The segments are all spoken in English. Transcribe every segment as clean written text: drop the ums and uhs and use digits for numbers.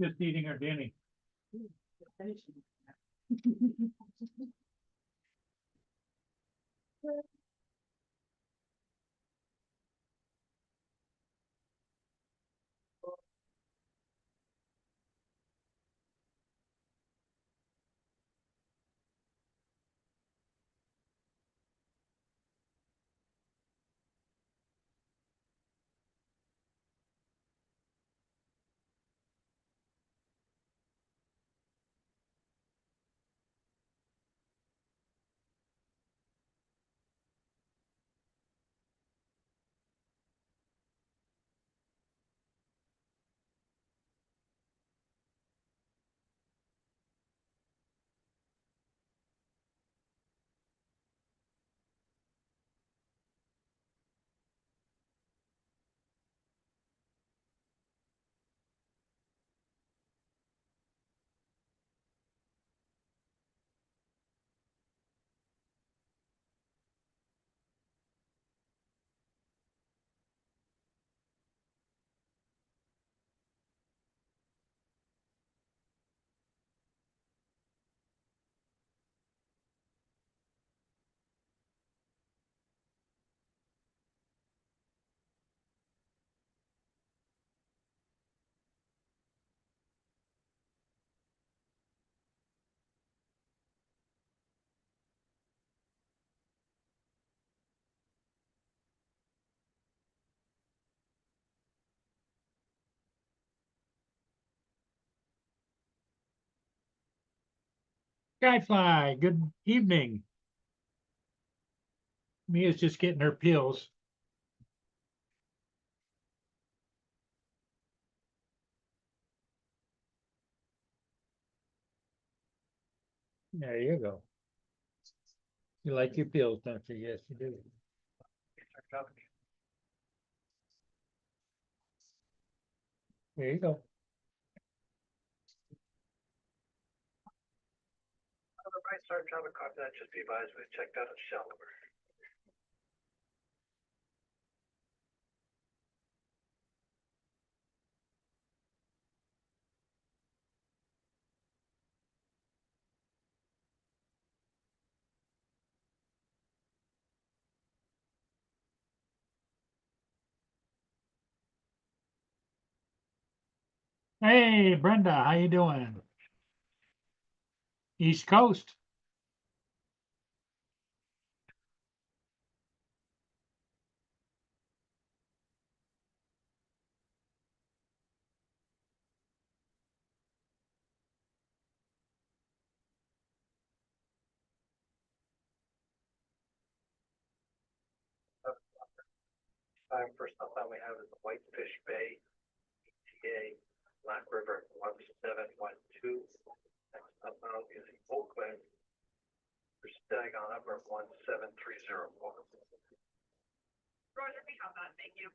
Just eating her Denny. Skyfly, good evening. Mia's just getting her pills. There you go. You like your pills, don't you? Yes, you do. There you go. I started trying to copy that should be advised we checked out a shell number. Hey, Brenda, how you doing? East Coast. First up that we have is the Whitefish Bay, ETA, Black River 1712. Next up now is Oakland, for Stagon Upper 1730. Roger, we have that, thank you.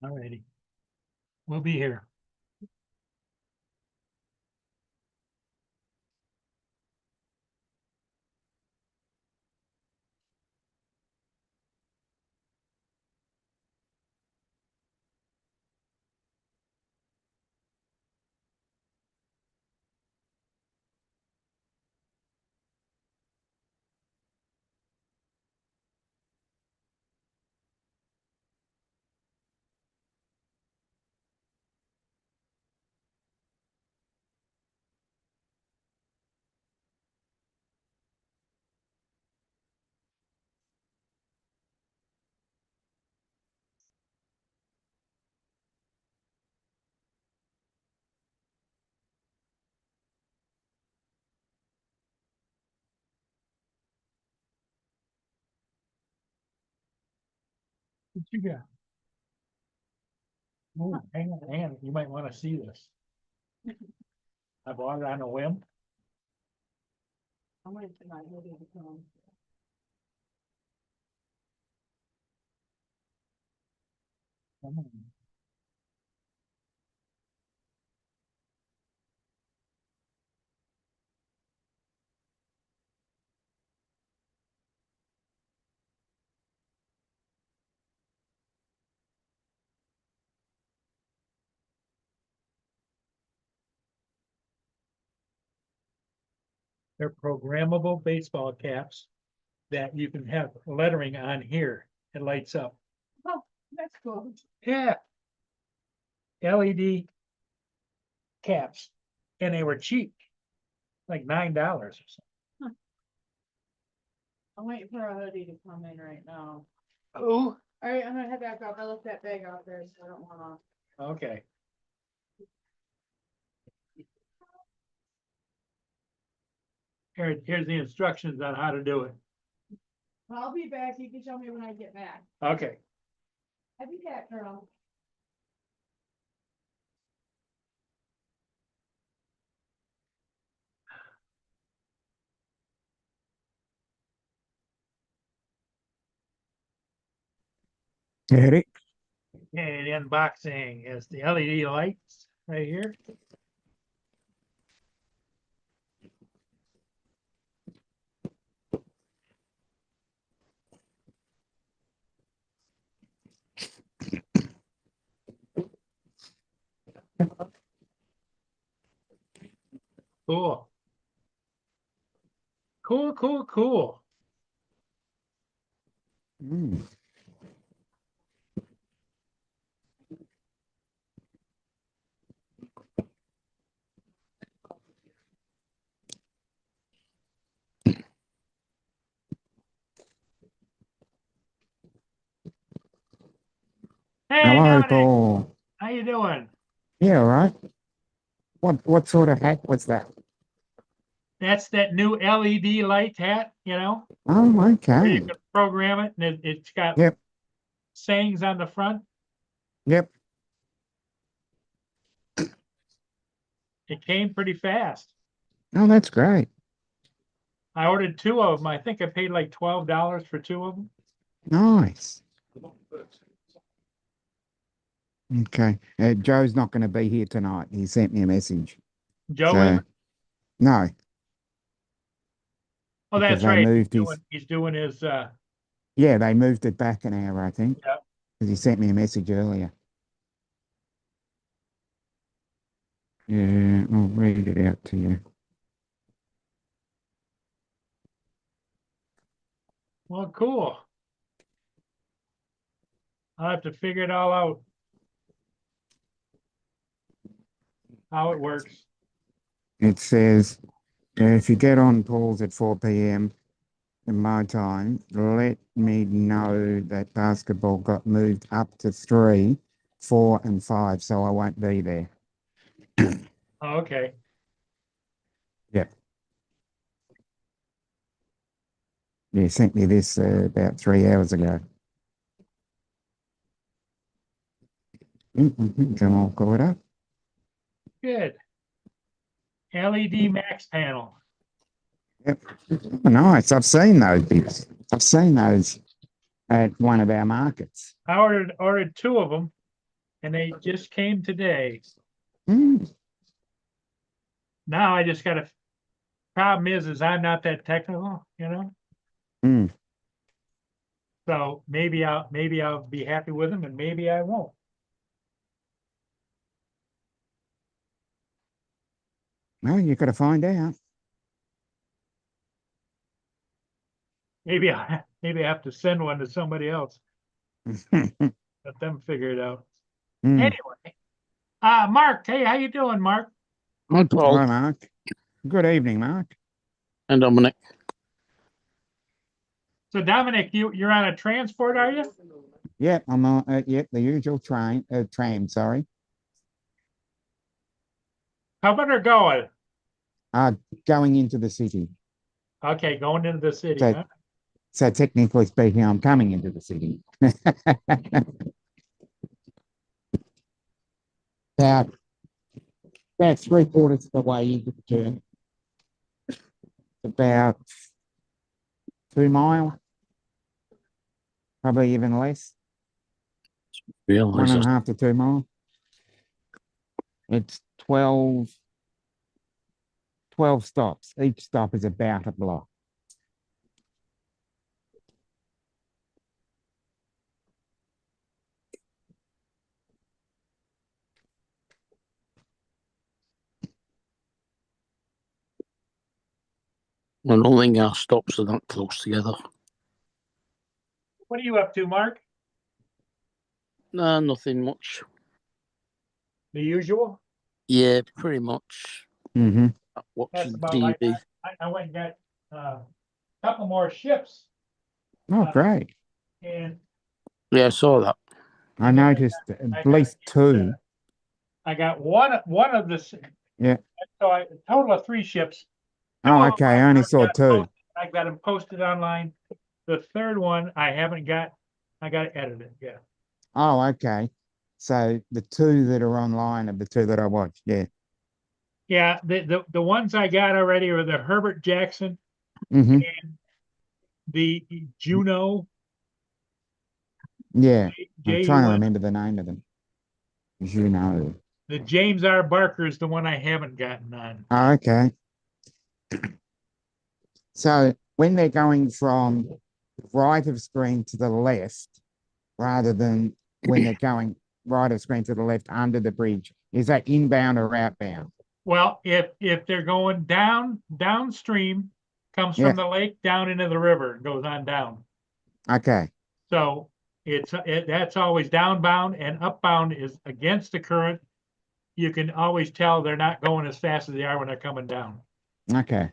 All righty. We'll be here. What you got? Oh, hang on, you might wanna see this. I bought it on a whim. I went to my living room. Come on. They're programmable baseball caps that you can have lettering on here. It lights up. Oh, that's cool. Yeah. LED caps, and they were cheap, like $9 or something. I'm waiting for a hoodie to come in right now. Oh, All right, I'm gonna head back up. I left that bag out there, so I don't wanna. okay. Here's the instructions on how to do it. I'll be back. You can show me when I get back. Okay. I'll be back, girl. Get it? Okay, the unboxing is the LED lights right here. Cool. Cool. Mm. Hey, Hello, Dominic, Paul. how you doing? Yeah, all right. What sort of hat was that? That's that new LED light hat, Oh, where you okay. can program it, and it's got Yep, sayings on the front. yep. It came pretty fast. Oh, that's great. I ordered two of them. I think I paid like $12 for two of them. Nice. Okay. Joe's not going to be here tonight. He sent me a message. Joe So, is, no, oh, because that's they right. moved his, He's doing his, yeah, they moved it back an hour, I think. Yeah. Because he sent me a message earlier. Yeah, I'll read it out to you. well, cool. I'll have to figure it all out. How it works. It says, if you get on Paul's at 4 p.m. in my time, let me know that basketball got moved up to 3, 4, and 5, so I won't be there. Oh, okay. Yep. Yeah, sent me this about 3 hours ago. Come all caught up. Good. LED Max panel. Yep. Oh, nice. I've seen those bits. I've seen those at one of our markets. I ordered two of them, and they just came today. Mm. Now I just got a problem is I'm not that technical, Mm. So maybe I'll be happy with them, and maybe I won't. Well, you got to find out. Maybe I have to send one to somebody else. Mm. Let them figure it out. Anyway, Mark, hey, how you doing, Mark? Hi, Paul Hello, Mark. Good evening, Mark. and Dominic. So Dominic, you're on a transport, are you? Yep, I'm on. Yep, the usual tram. Sorry. Coming or going? Going into the city. Okay, going into the city, So- huh? So technically speaking, I'm coming into the city. about about 3/4 of the way into the journey. About 2 miles, probably even less. Realise 1.5 to 2 miles. It's 12 stops. Each stop is about a block. I don't think our stops are that close together. What are you up to, Mark? No, nothing much. The usual? Yeah, pretty much. Mm-hmm. That's Watching about TV. right. I went and got a couple more ships Oh, great. and Yeah, I saw that. I noticed at least two. I got one of the. Yeah. So a total of 3 ships. Two Oh, of them okay. I only saw got 2. posted. I got them posted online. The third one I haven't got. I got it edited. Yeah. Oh, okay. So the 2 that are online are the 2 that I watched. Yeah. Yeah. The ones I got already are the Herbert Jackson Mm-hmm. and the Juno. Yeah. I'm trying to JUN. remember the name of them. You know. The James R. Barker is the one I haven't gotten on. Oh, okay. So when they're going from right of screen to the left, rather than when they're going right of screen to the left under the bridge, is that inbound or outbound? Well, if they're going downstream, comes Yeah. from the lake down into the river, and goes on down. Okay. So that's always downbound, and upbound is against the current. You can always tell they're not going as fast as they are when they're coming down. Okay.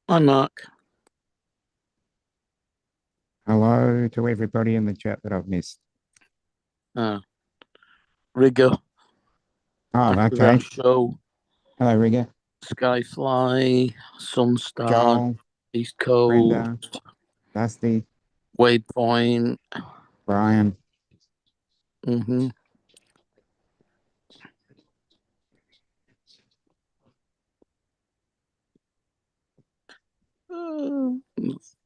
Hi, Mark. Hello to everybody in the chat that I've missed. Rigger. Oh, That was okay. our show. Hello, Rigger. Skyfly, Sunstar, Joel, East Coast, Brenda, Dusty, Waypoint. Brian. Mm-hmm.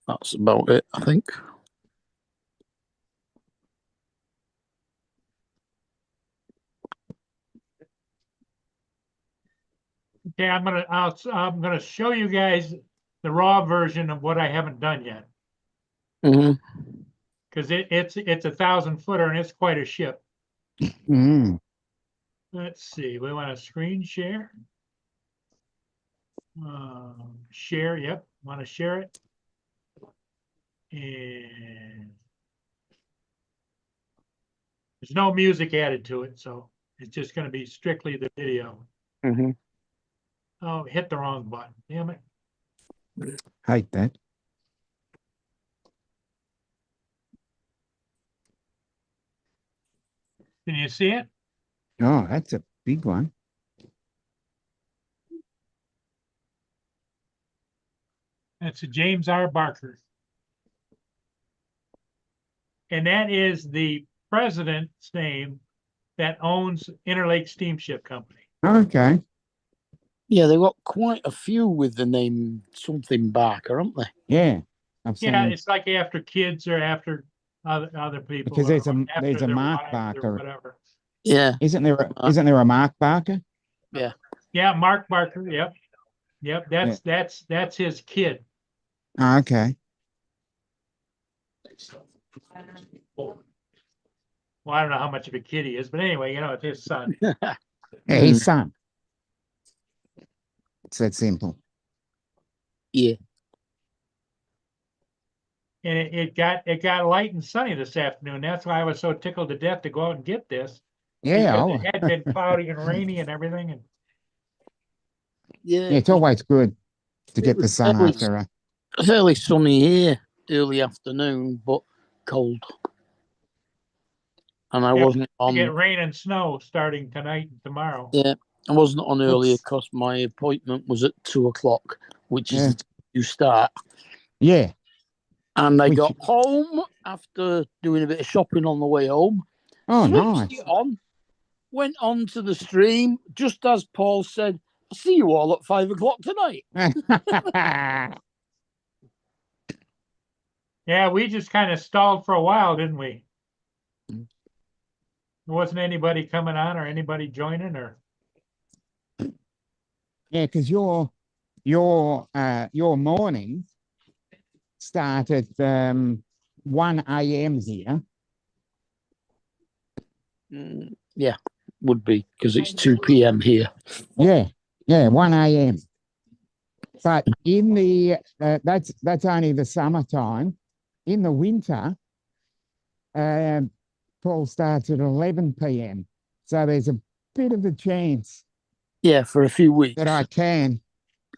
That's about it, I think. Okay, I'm gonna show you guys the raw version of what I haven't done yet, Mm-hmm. because it's a 1,000-footer and it's quite a ship. Mm. Let's see. We want to screen share. Share. Yep. Want to share it. And there's no music added to it, so it's just going to be strictly the video. Mm-hmm. Oh, hit the wrong button. Damn it. Hate that. Can you see it? Oh, that's a big one. That's a James R. Barker. And that is the president's name that owns Interlake Steamship Company. Okay. Yeah, they've got quite a few with the name something Barker, haven't they? Yeah. I've seen Yeah, it's like after kids or after other people. because there's or a after there's a their Mark wives or Barker. whatever. Yeah. Isn't there a Mark Barker? Yeah, Mark Barker. Yep. Yep. That's his kid. Oh, okay. Well, I don't know how much of a kid he is, but anyway, it's his son. Yeah, his son. It's that simple. Yeah. And it got light and sunny this afternoon. That's why I was so tickled to death to go out and get this. Yeah, Because it had been cloudy and rainy and everything, and Yeah, yeah, it's always good to it get the was sun fairly, after a. fairly sunny here early afternoon, but cold. And I yeah, wasn't you get on. rain and snow starting tonight and tomorrow. Yeah, I wasn't on earlier It's, because my appointment was at 2 o'clock, which is yeah, the time you start. yeah, And I which, got home after doing a bit of shopping on the way home. oh, Switched nice. it on, went on to the stream just as Paul said, "I'll see you all at 5 o'clock tonight." Yeah, we just kind of stalled for a while, didn't we? There wasn't anybody coming on or anybody joining or, Yeah, because your morning start at 1 a.m. here. Yeah, would be because it's 2 p.m. here. Yeah, yeah, 1 a.m. But in the that's only the summertime. In the winter, Paul starts at 11 p.m. So there's a bit of a chance Yeah, for a few weeks. that I can.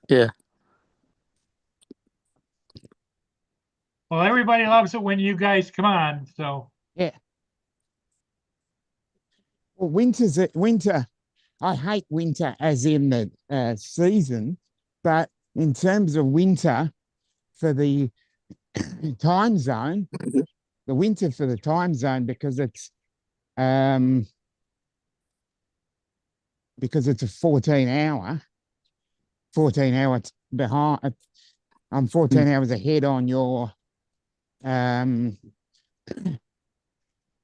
Yeah. well, everybody loves it when you guys come on, so. Yeah. Well, winter. I hate winter as in the season, but in terms of winter for the time zone, the winter for the time zone because it's a 14 hour behind. I'm 14 hours ahead on your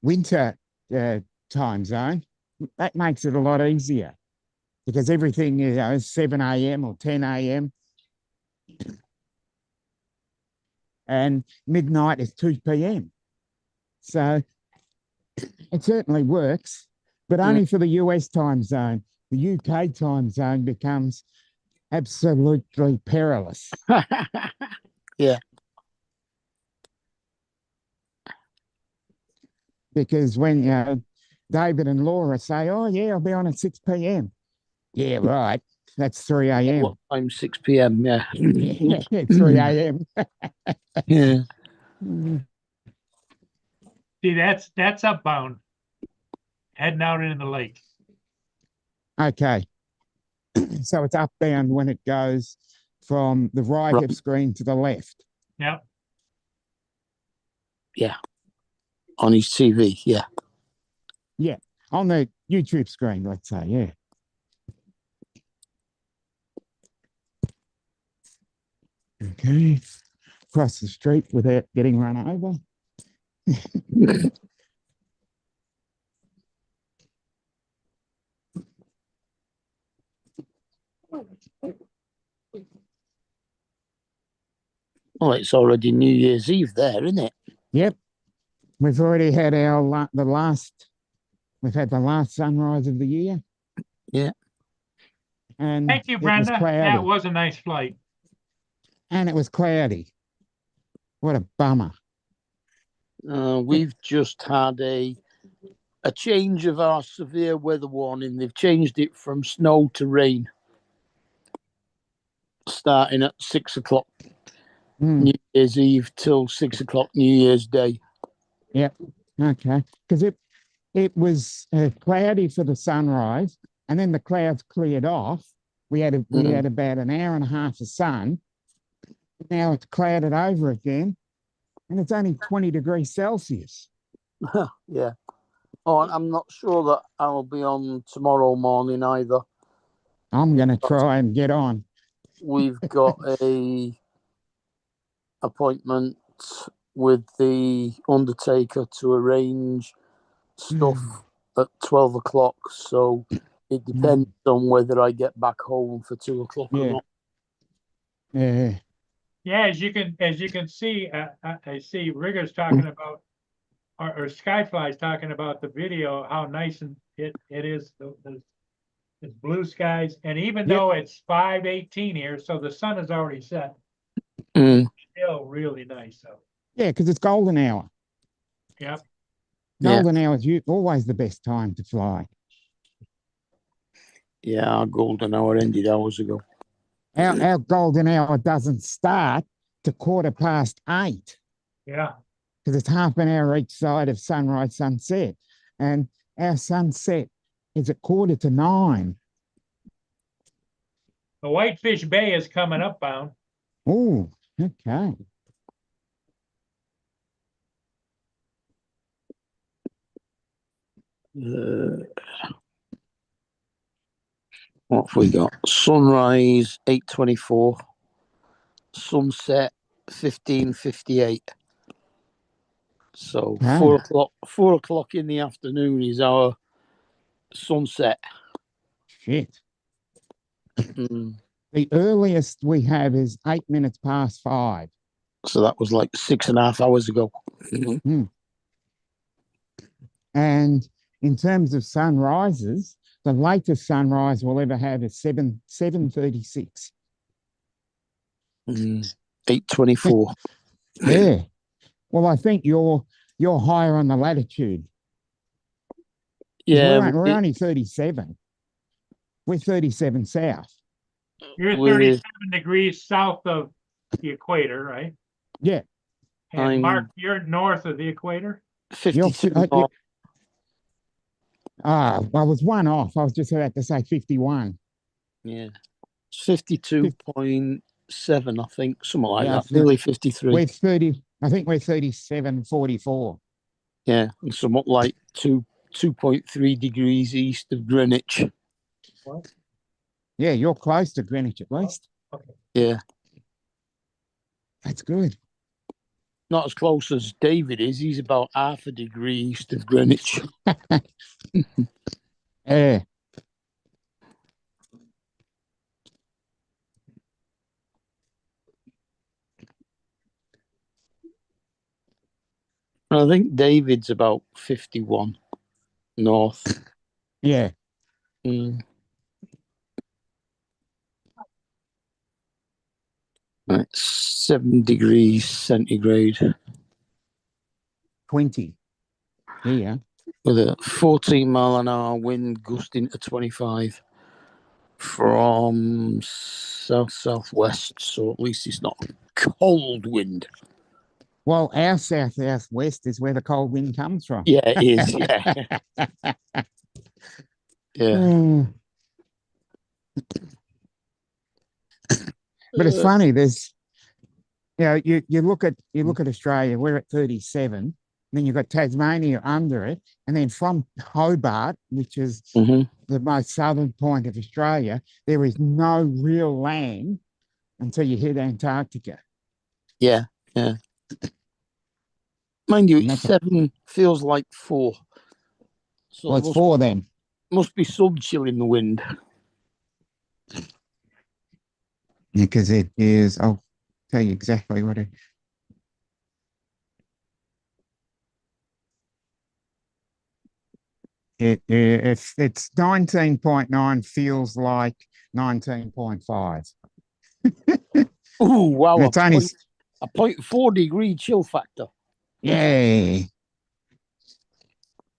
winter time zone. That makes it a lot easier because everything is 7 a.m. or 10 a.m. and midnight is 2 p.m. So it certainly works, but only for the US time zone. The UK time zone becomes absolutely perilous. Yeah. Because when David and Laura say, "Oh yeah, I'll be on at 6 p.m." Yeah, right. That's 3 a.m. What time? 6 p.m. Yeah. Yeah, 3 a.m. Yeah. See, that's upbound, heading out into the lake. Okay. So it's upbound when it goes from the right Right. of screen to the left. Yep. Yeah. On his TV. Yeah. Yeah. On the YouTube screen, let's say. Yeah. Okay. Cross the street without getting run over. Oh, it's already New Year's Eve there, isn't it? Yep. We've already had the last sunrise of the year. Yeah. And Thank you, it was Brenda. That cloudy. was a nice flight. And it was cloudy. What a bummer. We've just had a change of our severe weather warning. They've changed it from snow to rain, starting at 6 o'clock New Year's Eve till 6 o'clock New Year's Day. Yep. Okay. Because it was cloudy for the sunrise, and then the clouds cleared off. We had about an hour and a half of sun. Now it's clouded over again, and it's only 20 degrees Celsius. Yeah. Oh, I'm not sure that I'll be on tomorrow morning either. I'm going to try and get on. We've got a appointment with the undertaker to arrange stuff at 12 o'clock. So it depends on whether I get back home for 2 o'clock or not. Yeah. Yeah, as you can see, I see Rigger's talking about, or Skyfly's talking about the video, how nice it is. It's blue skies, and even though it's 5:18 here, so the sun is already set, still really nice. So Yeah, because it's golden hour. yep. Yeah. Golden hour is always the best time to fly. Yeah, our golden hour ended hours ago. Our golden hour doesn't start to 8:15 Yeah, because it's half an hour each side of sunrise, sunset. And our sunset is at 9:15. the Whitefish Bay is coming up bound. Oh, okay. What have we got? Sunrise 8:24. Sunset 15:58. So Ah. 4 o'clock in the afternoon is our sunset. Shit. Mm. The earliest we have is 5 minutes. So that was like 6.5 hours ago. And in terms of sunrises, the latest sunrise we'll ever have is 7:36. 8:24. Yeah. Well, I think you're higher on the latitude. 'Cause Yeah, we're only 37. We're 37 south. You're We're- 37 degrees south of the equator, right? Yeah. And I'm- Mark, you're north of the equator? 52. I was one off. I was just about to say 51. Yeah. It's 52.7, I think, something like Yeah, that. Nearly 53. We're 30. I think we're 37.44. Yeah, and somewhat like 2.3 degrees east of Greenwich. What? Yeah, you're close to Greenwich at least. Yeah, That's good. not as close as David is. He's about half a degree east of Greenwich. Yeah. And I think David's about 51 north. Yeah. Mm. Right, 7 degrees centigrade 20. Yeah. with a 14-mile-an-hour wind gusting to 25 from south-southwest. So at least it's not cold wind. Well, our southwest is where the cold wind comes from. Yeah, it is. Yeah. Yeah. Mm. But it's funny. There's, you look at Australia. We're at 37. Then you've got Tasmania under it, and then from Hobart, which is Mhm. the most southern point of Australia, there is no real land until you hit Antarctica. Yeah. Yeah. Mind you, And that's 7 feels like 4. So Well, there it's 4 then. must be some chill in the wind. Because it is, I'll tell you exactly what if it's 19.9 feels like 19.5. Ooh, wow. And it's only, A 0.4 degree chill factor. yay.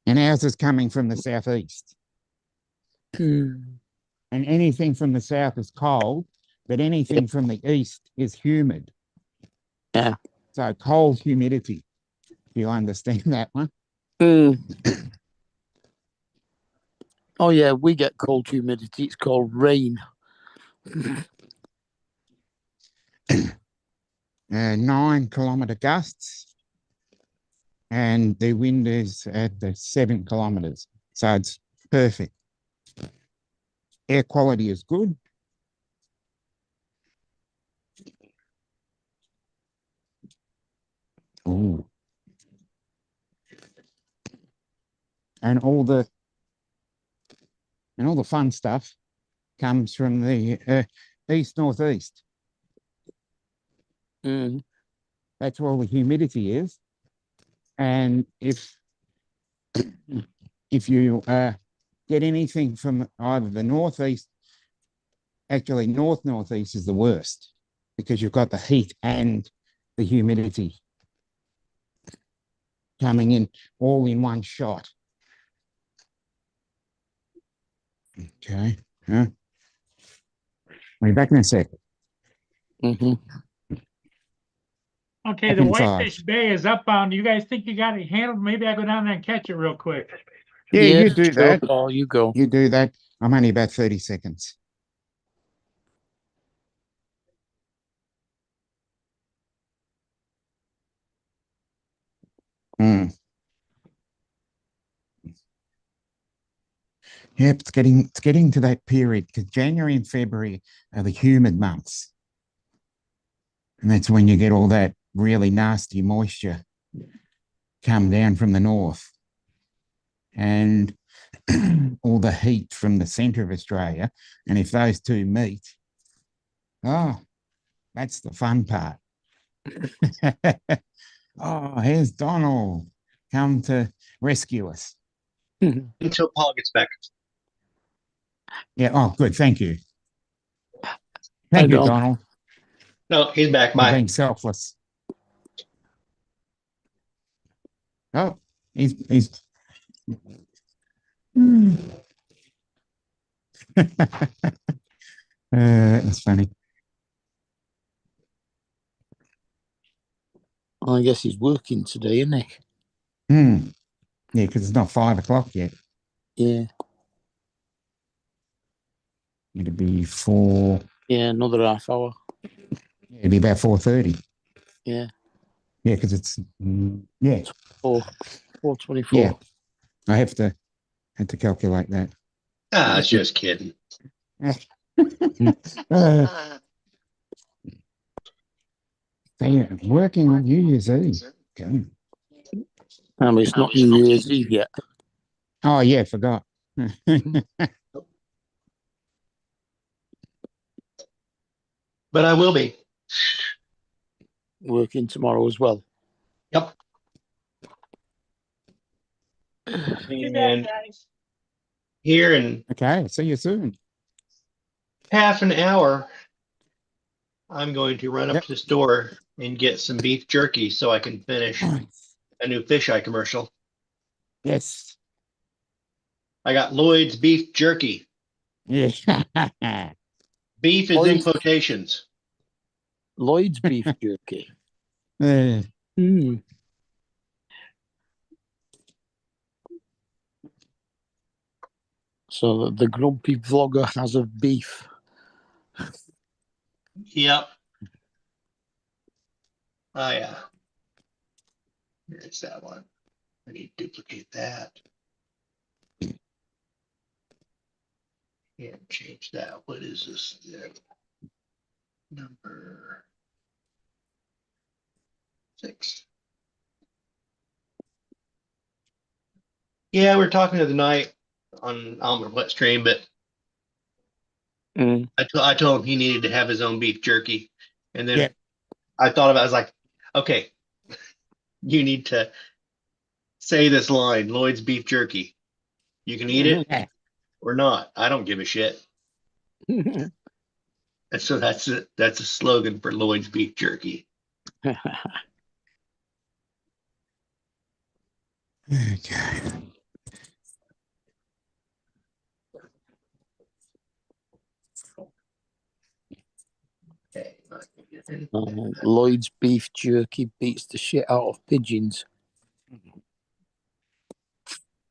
And ours is coming from the southeast. And anything from the south is cold, but anything from the east is humid. Yeah. So cold humidity. Do you understand that one? Oh, yeah, we get cold humidity. It's called rain. 9-kilometer gusts. And the wind is at the 7 kilometers. So it's perfect. Air quality is good. Ooh. And all the fun stuff comes from the east-northeast. That's where all the humidity is. And if you get anything from either the northeast, actually northeast is the worst because you've got the heat and the humidity. coming in all in one shot. Okay. Huh? We're back in a sec. Hmm. Okay, Back the in five. Whitefish Bay is upbound. You guys think you got it handled? Maybe I go down there and catch it real quick. Yeah, you do that. Oh, you go. You do that. I'm only about 30 seconds. Hmm. Yep, it's getting to that period because January and February are the humid months. And that's when you get all that really nasty moisture come down from the north. And all the heat from the centre of Australia. And if those two meet, oh, that's the fun part. Oh, here's Donald come to rescue us. Until Paul gets back. Yeah. Oh, good. Thank you. Hi, Thank you, Don. Donald, No, he's back. for Bye. being selfless. Oh, he's. That's funny. I guess he's working today, isn't he? Hmm. Yeah, because it's not 5 o'clock yet. Yeah. It'll be 4. Yeah, another half hour. It'll be about 4:30. Yeah. Yeah, because it's yeah. 4:24. Yeah. I have to calculate that. Ah, I was just kidding. They're working on New Year's Eve. Okay. It's not New Year's Eve yet. Oh yeah, forgot. But I will be. Working tomorrow as well. Yep. Be back, And guys. here in Okay, see you soon. half an hour, I'm going to run up Yep. to the store and get some beef jerky so I can finish a new fisheye commercial. Yes. I got Lloyd's beef jerky. Yeah. Beef is in Lloyd's- quotations. Lloyd's beef jerky. Uh, Mm. So the grumpy vlogger has a beef. Yep. Oh yeah. Here's that one. I need to duplicate that. And change that. What is this? Number 6. Yeah, we're talking the other night on Almond Wet Stream, but Mm. I told him he needed to have his own beef jerky. And then Yeah. I thought about it, I was like, okay, you need to say this line, Lloyd's beef jerky. You can eat it or not. I don't give a shit. And so that's a slogan for Lloyd's beef jerky. Okay. Okay. Lloyd's beef jerky beats the shit out of pigeons.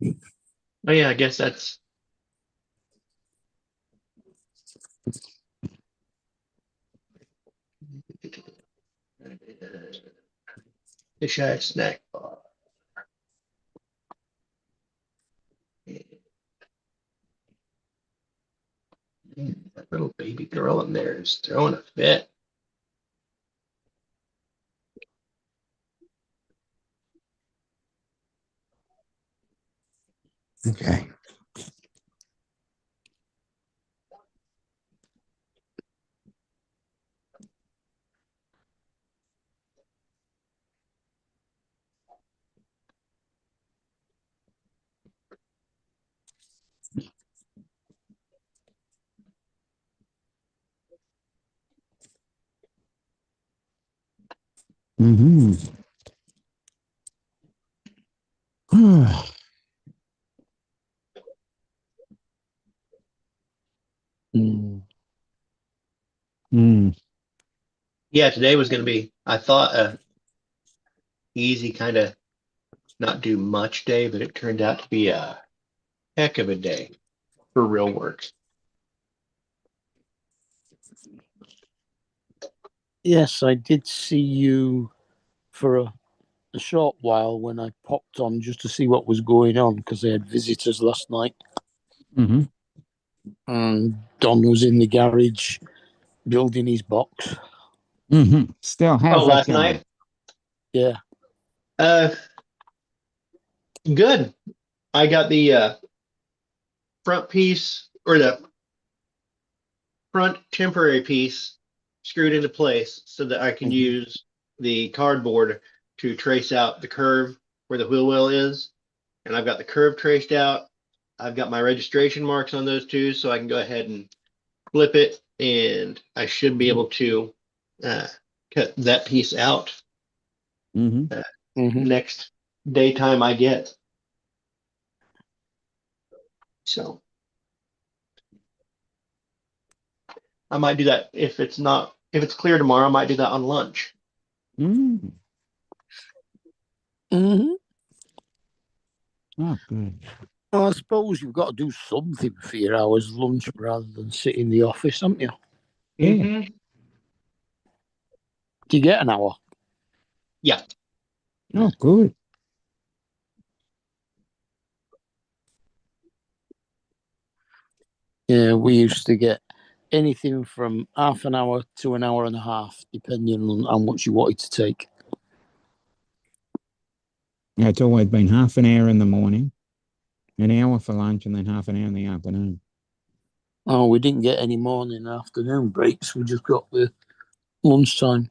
Oh yeah, I guess that's fisheye snack bar. That little baby girl in there is throwing a fit. Okay. Mm-hmm. Yeah, today was going to be, I thought, a easy kind of not do much day, but it turned out to be a heck of a day for real work. Yes, I did see you for a short while when I popped on just to see what was going on because they had visitors last night. Mm-hmm. And Don was in the garage building his box. Mm-hmm. Still, how's that Last going? night? Yeah. Good. I got the front piece or the front temporary piece screwed into place so that I can use the cardboard to trace out the curve where the wheel well is. And I've got the curve traced out. I've got my registration marks on those two, so I can go ahead and flip it, and I should be able to cut that piece out Mm-hmm. next daytime I get. So I might do that if it's clear tomorrow. I might do that on lunch. Mm. Mm-hmm. Oh, good. Well, I suppose you've got to do something for your hours lunch rather than sit in the office, haven't you? Yeah. Mm-hmm. Do you get an hour? Yeah. Oh, good. Yeah, we used to get anything from half an hour to an hour and a half, depending on how much you wanted to take. Yeah, it's always been half an hour in the morning, an hour for lunch, and then half an hour in the afternoon. Oh, we didn't get any morning and afternoon breaks. We just got the lunchtime.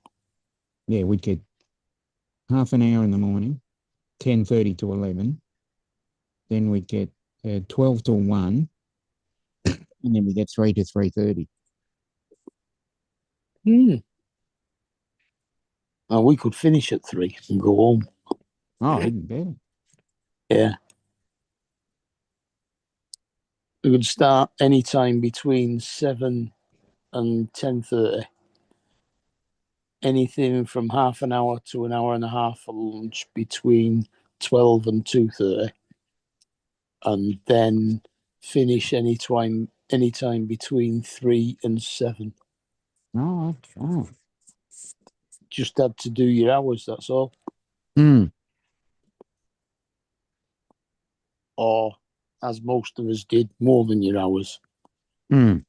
Yeah, we'd get half an hour in the morning, 10:30 to 11. Then we'd get 12 to 1, and then we get 3 to 3:30. Oh, we could finish at 3 and go home. Oh, even better. Yeah. We could start any time between 7 and 10:30. Anything from half an hour to an hour and a half for lunch between 12 and 2:30. And then finish anytime between 3 and 7. Oh, that's right. Just had to do your hours, that's all. Mm. Or, as most of us did, more than your hours. Mm.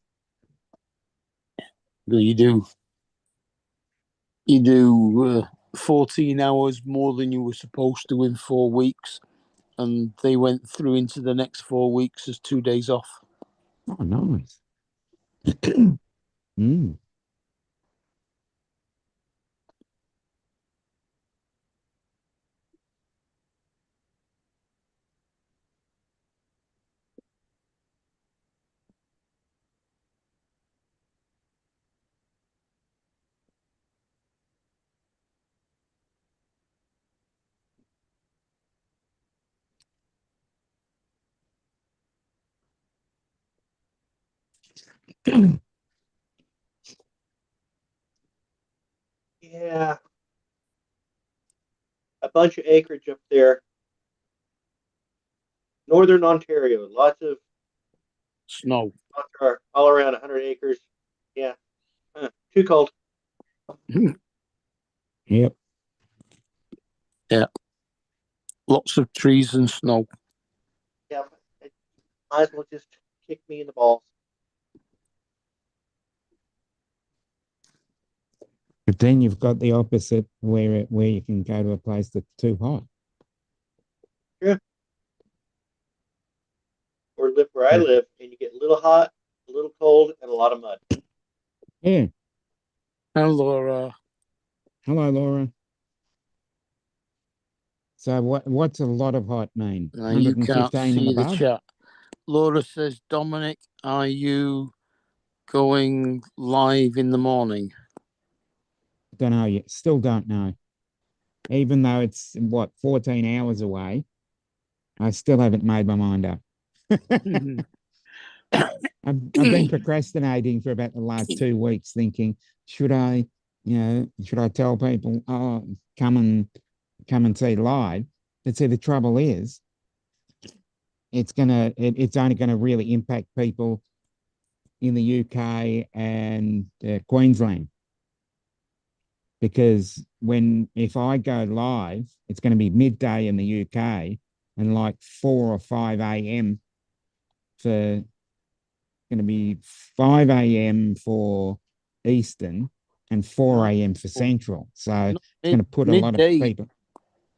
You do 14 hours more than you were supposed to in 4 weeks, and they went through into the next 4 weeks as 2 days off. Oh, nice. Mm. Yeah. A bunch of acreage up there. Northern Ontario, lots of Snow. all around 100 acres. Yeah. Too cold. Yep. Yeah. Lots of trees and snow. Yeah. Might as well just kick me in the balls. But then you've got the opposite where you can go to a place that's too hot. Or live where I live, and you get a little hot, a little cold, and a lot of mud. Yeah. And Laura. Hello, Laura. So what's a lot of hot mean? You can't 115 and see the above? chat. Laura says, Dominic, are you going live in the morning? Don't know yet. Still don't know. Even though it's 14 hours away, I still haven't made my mind up. I've been procrastinating for about the last 2 weeks, thinking, should I you know, should I tell people, oh, come and see live? But see, the trouble is, it's only gonna really impact people in the UK and Queensland, because if I go live, it's going to be midday in the UK and like 4 or 5 a.m. for going to be 5 a.m. for Eastern and 4 a.m. for Central. So No, it's going to put a lot of midday. people.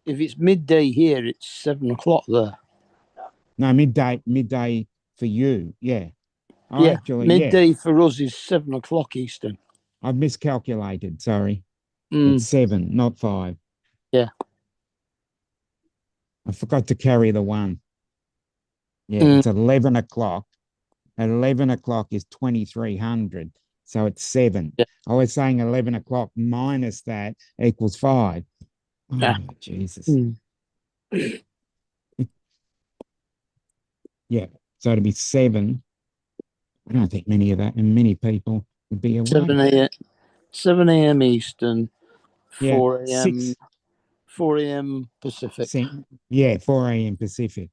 If it's midday here, it's 7 o'clock there. No, midday for you. Yeah. Oh, Yeah, actually, midday for us is 7 o'clock Eastern. I've miscalculated. Sorry. Mm, It's 7, not 5. Yeah. I forgot to carry the 1. Yeah, Mm. it's 11 o'clock. 11 o'clock is 2300. So it's 7. Yeah. I was saying 11 o'clock minus that equals 5. Oh, Yeah. Jesus. Mm. Yeah. So it'd be 7. I don't think many people would be awake. 7 a.m. Eastern, Yeah, 4 a.m. 6. 4 a.m. Pacific. Yeah, 4 a.m. Pacific.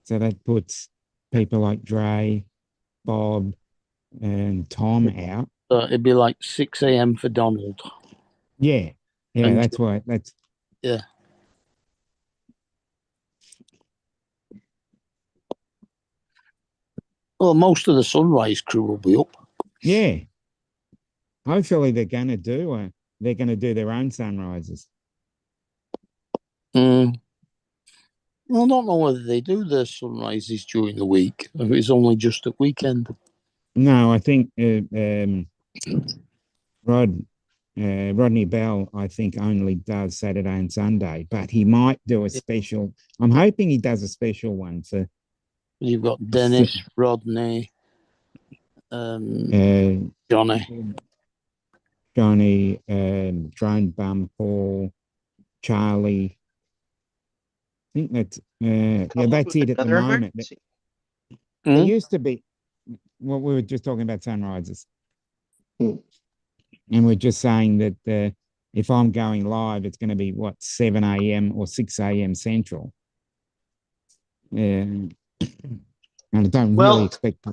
So that puts people like Dre, Bob, and Tom out. So it'd be like 6 a.m. for Donald. Yeah. Yeah, And that's why. That's yeah. Well, most of the Sunrise crew will be up. yeah. Hopefully they're going to do their own sunrises. Mm. Well, I don't know whether they do their sunrises during the week, if it's only just at weekend. No, I think Rodney Bell, I think, only does Saturday and Sunday, but he might do a special. I'm hoping he does a special one for You've got Dennis, Rodney, Johnny. Johnny, Drone Bum, Paul, Charlie. I think that's that's it at the Another moment. emergency. There Mm. used to be. Well, we were just talking about sunrises, Hmm. and we're just saying that if I'm going live, it's going to be what 7 a.m. or 6 a.m. Central. And I don't Well, really expect.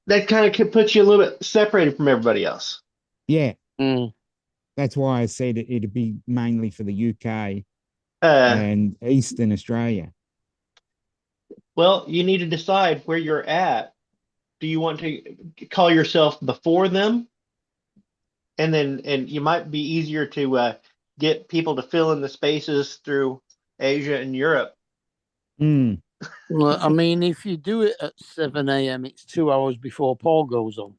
that kind of puts you a little bit separated from everybody else. Yeah, Mm. that's why I said it'd be mainly for the UK Uh, and Eastern Australia. well, you need to decide where you're at. Do you want to call yourself before them? And you might be easier to get people to fill in the spaces through Asia and Europe. Mm. Well, I mean, if you do it at 7 a.m., it's 2 hours before Paul goes on.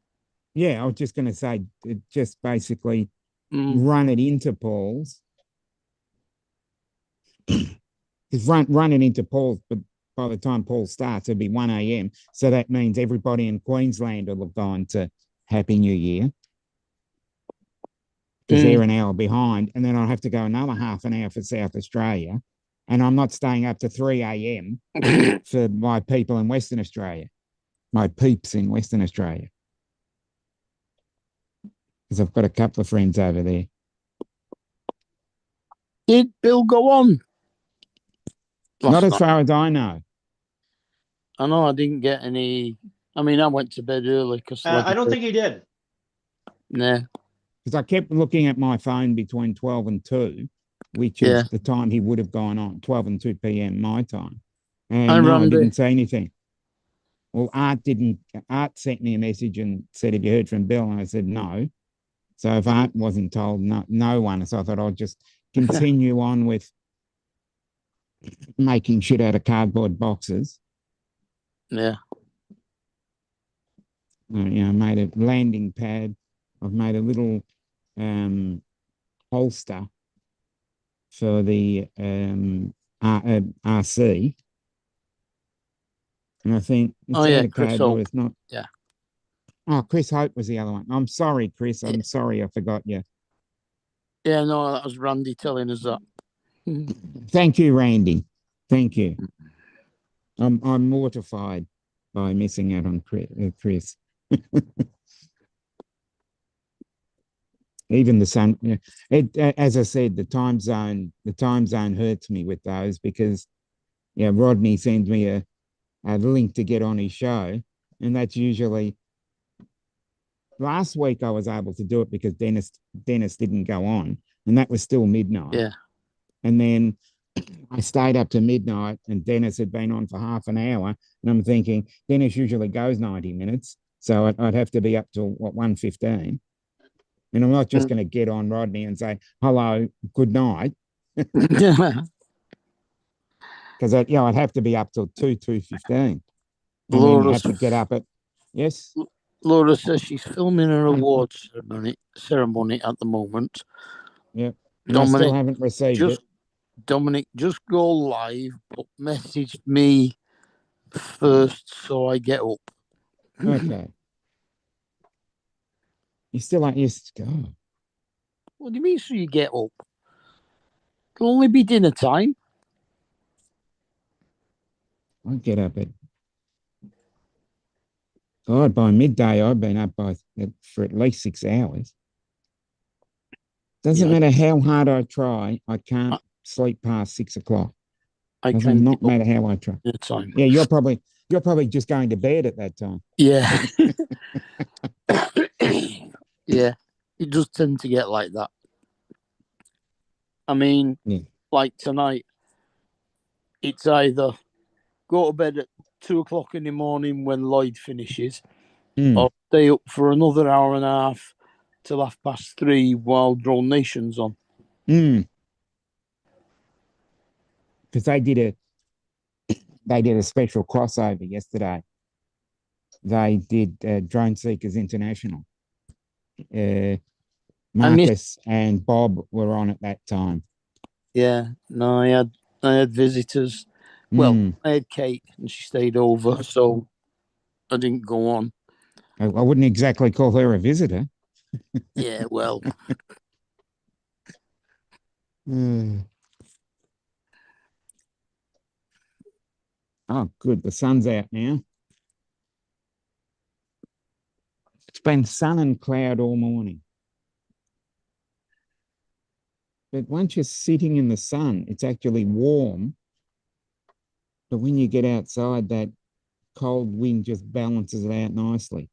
Yeah, I was just going to say, just basically Mm. run it into Paul's. Just run it into Paul's, but by the time Paul starts, it'll be 1 a.m. So that means everybody in Queensland will have gone to Happy New Year, because they're an hour behind. And then I'll have to go another half an hour for South Australia. And I'm not staying up to 3 a.m. for my people in Western Australia, my peeps in Western Australia. Because I've got a couple of friends over there. Did Bill go on? Not as night? far as I know. I know I didn't get any. I mean, I went to bed early because I don't think he did. Nah. Because I kept looking at my phone between 12 and 2, which Yeah. is the time he would have gone on, 12 and 2 p.m. my time. And Hi, no, I Randy. didn't say anything. Well, Art sent me a message and said, have you heard from Bill? And I said, no. So if Art wasn't told, no one. So I thought I'll just continue on with making shit out of cardboard boxes. Yeah. I made a landing pad. I've made a little holster for the RC. And I think it's Oh, yeah, out of Chris cardboard. Hope. It's not. Yeah. Oh, Chris Hope was the other one. I'm sorry, Chris. I'm Yeah. sorry I forgot you. Yeah, no, that was Randy telling us that. Thank you, Randy. Thank you. I'm mortified by missing out on Chris. Even the sun, yeah, as I said, the time zone hurts me with those because, yeah, Rodney sends me a link to get on his show, and that's usually last week I was able to do it because Dennis didn't go on, and that was still midnight. Yeah. And then I stayed up to midnight, and Dennis had been on for half an hour, and I'm thinking Dennis usually goes 90 minutes, so I'd have to be up till what 1:15. And I'm not just going to get on Rodney and say, hello, good night. Because I'd have to be up till 2:15. And then you have to get up at, yes? Laura says she's filming her awards ceremony at the moment. Yeah. And I still haven't received it. Dominic, just go live, but message me first so I get up. Okay. You still like, yes, God. What do you mean so you get up? It'll only be dinner time. I get up at, God, by midday, I've been up for at least 6 hours. Doesn't matter how hard I try, I can't sleep past 6 o'clock. Doesn't not matter how I try. Time. Yeah, you're probably just going to bed at that time. Yeah. Yeah. It does tend to get like that. I mean, like tonight, it's either go to bed at 2 o'clock in the morning when Lloyd finishes, or stay up for another hour and a half till 3:30 while Drone Nation's on. Because they did a special crossover yesterday. They did Drone Seekers International. Marcus and Bob were on at that time. Yeah, no, I had visitors. Well, I had Kate and she stayed over, so I didn't go on. I wouldn't exactly call her a visitor. Yeah, well. Oh, good. The sun's out now. It's been sun and cloud all morning. But once you're sitting in the sun, it's actually warm. But when you get outside, that cold wind just balances it out nicely.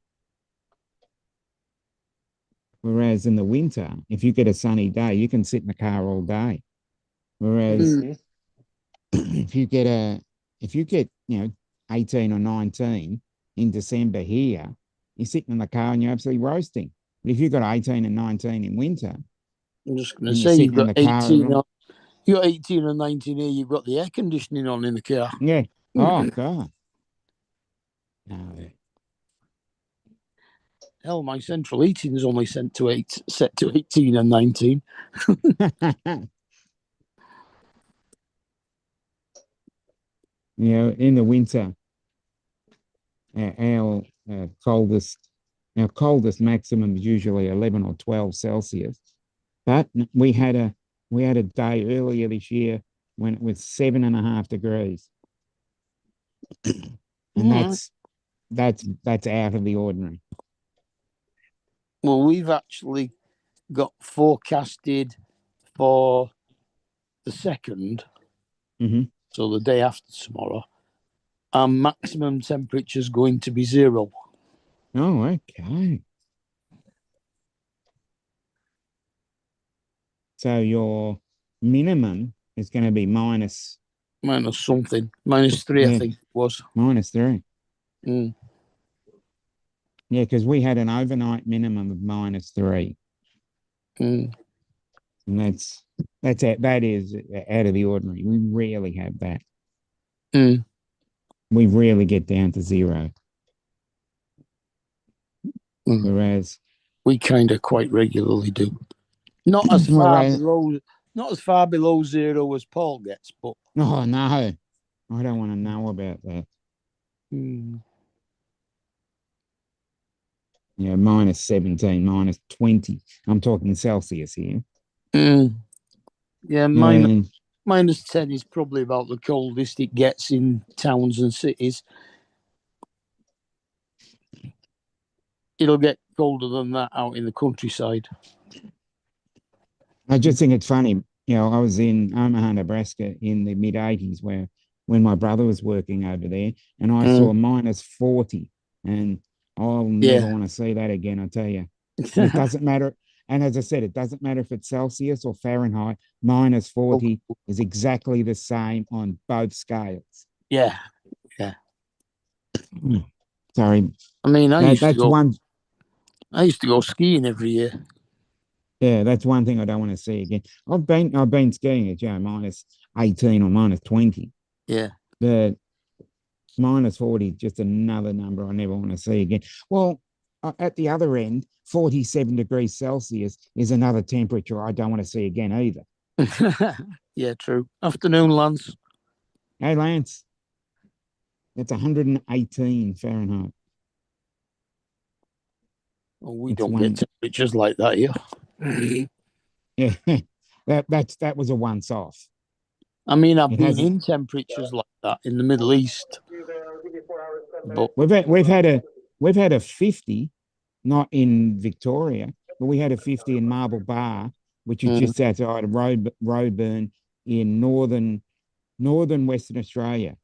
Whereas in the winter, if you get a sunny day, you can sit in the car all day. Whereas if you get 18 or 19 in December here, you're sitting in the car and you're absolutely roasting. But if you've got 18 and 19 in winter, I'm just going to say you've got 18 or 19 here, you've got the air conditioning on in the car. Yeah. Oh, God. No. Hell, my central heating is only set to 18 and 19. In the winter, our coldest maximum is usually 11 or 12 Celsius. But we had a day earlier this year when it was 7.5 degrees. And that's out of the ordinary. Well, we've actually got forecasted for the 2nd, so the day after tomorrow, our maximum temperature is going to be 0. Oh, okay. So your minimum is going to be minus something. -3, I think it was. -3. Yeah, because we had an overnight minimum of -3. And that is out of the ordinary. We rarely have that. We rarely get down to 0. Whereas we kind of quite regularly do. Not as far below 0 as Paul gets, but oh no, I don't want to know about that. Yeah, -17, -20. I'm talking Celsius here. Yeah, -10 is probably about the coldest it gets in towns and cities. It'll get colder than that out in the countryside. I just think it's funny. You know, I was in Omaha, Nebraska in the mid 80s where when my brother was working over there and I saw minus 40 and I'll never Yeah. want to see that again, I tell you. And it doesn't matter. And as I said, it doesn't matter if it's Celsius or Fahrenheit, minus 40 is exactly the same on both scales. Yeah. Sorry. I mean, That's one. I used to go skiing every year. Yeah, that's one thing I don't want to see again. I've been skiing at minus 18 or minus 20. Yeah. But minus 40, just another number I never want to see again. Well, at the other end, 47 degrees Celsius is another temperature I don't want to see again either. Yeah, true. Afternoon, Lance. Hey, Lance, it's 118 Fahrenheit. Oh, we It's don't one. get temperatures like that here. Yeah, that was a once off. I mean, I've It been hasn't- in temperatures like that in the Middle East. But We've had a 50, not in Victoria, but we had a 50 in Marble Bar, which is just outside of Roadburn in northern Western Australia.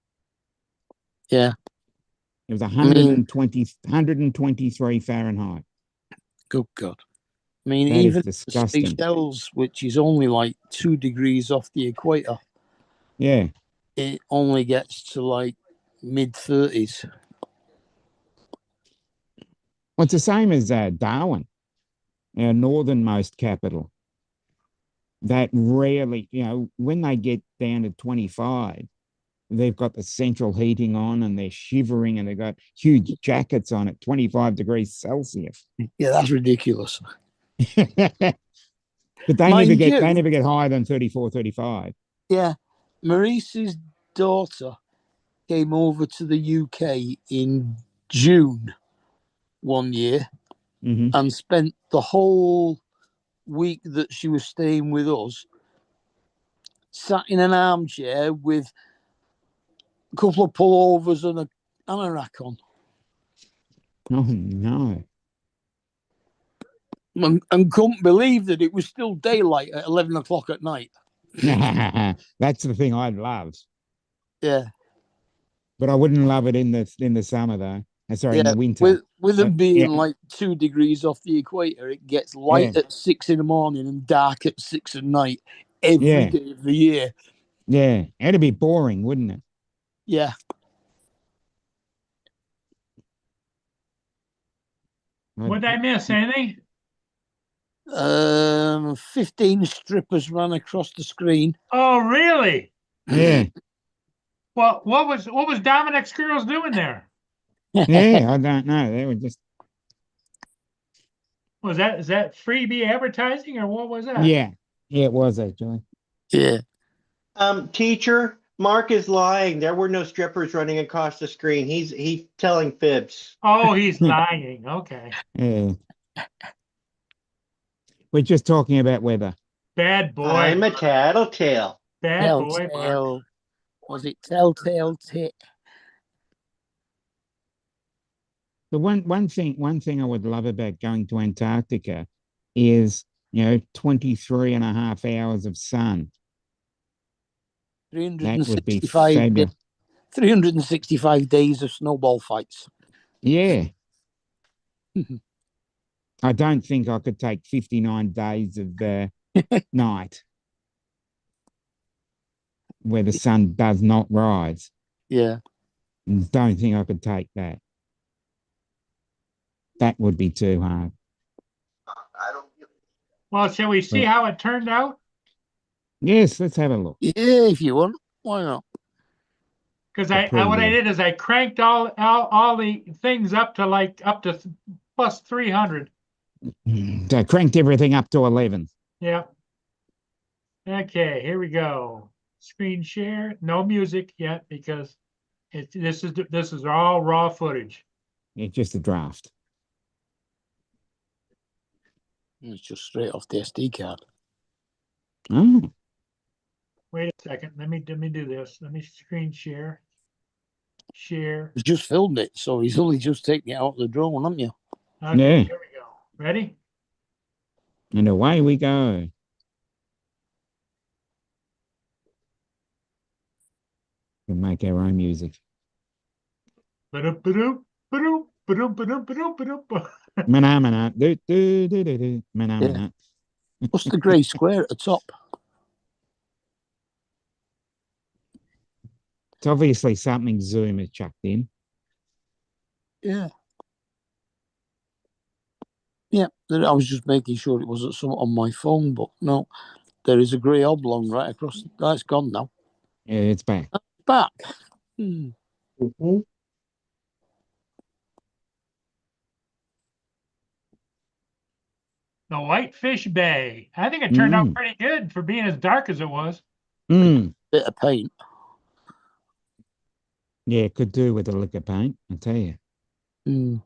yeah, It was 123 Fahrenheit. good God. I mean, That is even the disgusting. Seychelles, which is only like 2 degrees off the equator, Yeah. it only gets to like mid 30s. Well, it's the same as Darwin, our northernmost capital. That rarely, when they get down to 25, they've got the central heating on and they're shivering and they've got huge jackets on at 25 degrees Celsius. Yeah, that's ridiculous. But they Mind never you- get higher than 34, 35. Yeah, Maurice's daughter came over to the UK in June one year Hmm. and spent the whole week that she was staying with us sat in an armchair with a couple of pullovers and a rack on, Oh, no. and couldn't believe that it was still daylight at 11 o'clock at night. That's the thing I'd love. Yeah, But I wouldn't love it in the summer, though. Sorry, in yeah. the winter. With them being yeah. like 2 degrees off the equator, it gets light at 6 in the morning and dark at 6 at night every day of the year. Yeah. It'd be boring, wouldn't it? Yeah. What'd I miss? Anything? 15 strippers ran across the screen. Oh, really? Yeah. Well, what was Dominic's girls doing there? Yeah, I don't know. They were just Is that freebie advertising or what was that? yeah, it was actually. Yeah. Teacher, Mark is lying. There were no strippers running across the screen. He's telling fibs. Oh, he's lying. Okay. Yeah. We're just talking about weather. Bad boy. I'm a tattletale. Bad boy. Mark. Telltale. Was it Telltale Tit? The one thing I would love about going to Antarctica is 23 and a half hours of sun. That would be 365 fabulous. 365 days of snowball fights. Yeah. I don't think I could take 59 days of night where the sun does not rise. Yeah. Don't think I could take that. That would be too hard. Well, shall we see how it turned out? Yes, let's have a look. Yeah, if you want. Why not? Because The what I preview. did is I cranked all the things up to plus 300. So I cranked everything up to 11. Yeah. Okay, here we go. Screen share. No music yet because this is all raw footage. It's just a draft. It's just straight off the SD card. Oh, Wait a second. Let me do this. Let me screen share. Share. He's just filmed it, so he's only just taking it out of the drone, haven't you? Okay, Yeah. here we go. Ready? and away we go. We make our own music. Ba-dum, ba-dum, ba-dum, ba-dum, ba-dum, ba-dum, ba-dum. Mana, do, do, do, do, do. Mana. What's the grey square at the top? It's obviously something Zoom has chucked in. Yeah. Yeah, I was just making sure it wasn't something on my phone, but no, there is a grey oblong right across. That's gone now. Yeah, it's back. Back. Hmm. Mhm. The Whitefish Bay. I think it turned out Mm. pretty good for being as dark as it was. Mm. Bit of paint. Yeah, could do with a lick of paint, I tell you. Hmm.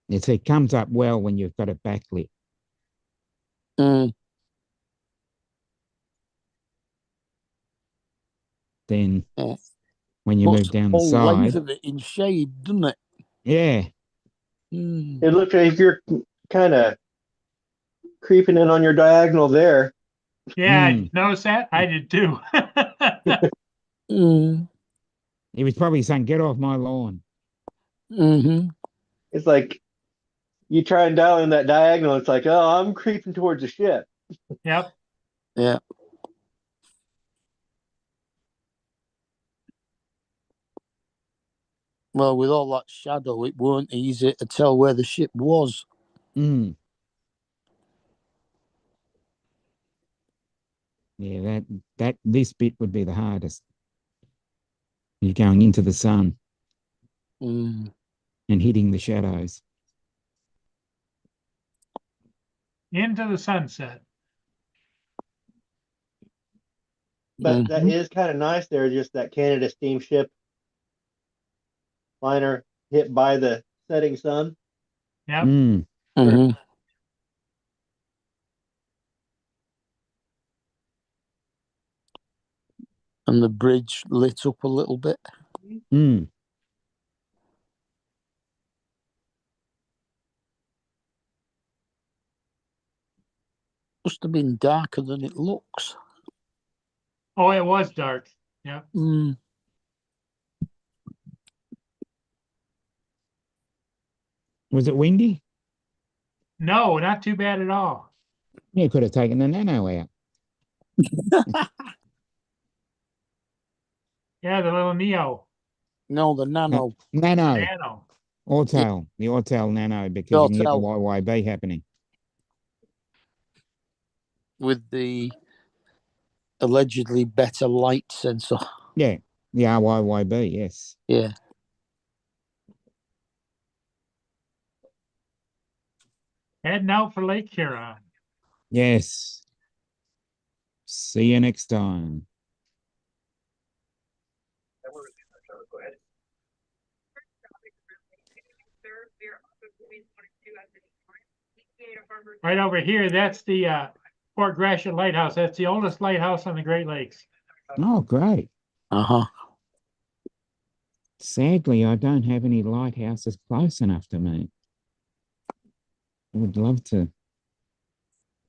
It comes up well when you've got it backlit. Mm. Then Yeah. when you Puts move down the whole length side, of it in shade, doesn't it? yeah, Mm. It looks like you're kind of creeping in on your diagonal there. Yeah, I Mm. noticed that. I did too. Mm. he was probably saying, "Get off my lawn." Mm-hmm. It's like you try and dial in that diagonal. It's like, oh, I'm creeping towards the ship. Yep. Yeah. Well, with all that shadow, it weren't easy to tell where the ship was. Mm. Yeah, that this bit would be the hardest. You're going into the sun Mm. and hitting the shadows. Into the sunset. But that Mhm. is kind of nice there, just that Canada steamship liner hit by the setting sun. Yep. Mm. Mhm. And the bridge lit up a little bit. Mm. Must have been darker than it looks. Oh, it was dark. Yep. Mm. Was it windy? No, not too bad at all. You could have taken the nano out. Yeah, the little Neo. No, the nano. Nano. Nano. Autel. The Autel Nano, because The you can get the Autel. YYB happening. With the allegedly better light sensor. Yeah. The RYYB, yes. Yeah. Heading out for Lake Huron. Yes. See you next time. Go ahead. Right over here, that's the Fort Gratiot Lighthouse. That's the oldest lighthouse on the Great Lakes. Oh, great. Uh-huh. Sadly, I don't have any lighthouses close enough to me. I would love to do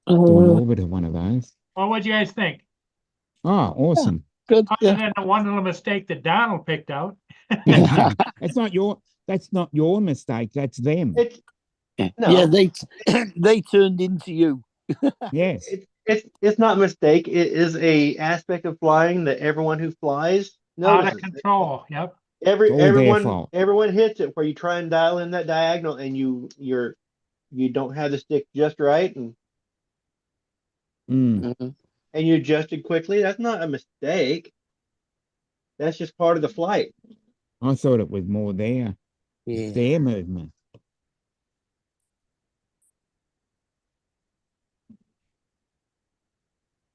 an orbit of one of those. Well, what'd you guys think? Oh, awesome. Good. Other Yeah. than the one little mistake that Donald picked out. that's not your mistake. That's them. It's no, Yeah, they turned into you. Yes. it's not a mistake. It is a aspect of flying that everyone who flies Out of notices. control. Yep. It's all their fault. Everyone hits it where you try and dial in that diagonal and you don't have the stick just right and Mm. Mhm. you adjusted quickly. That's not a mistake. That's just part of the flight. I thought it was more Yeah. their movement.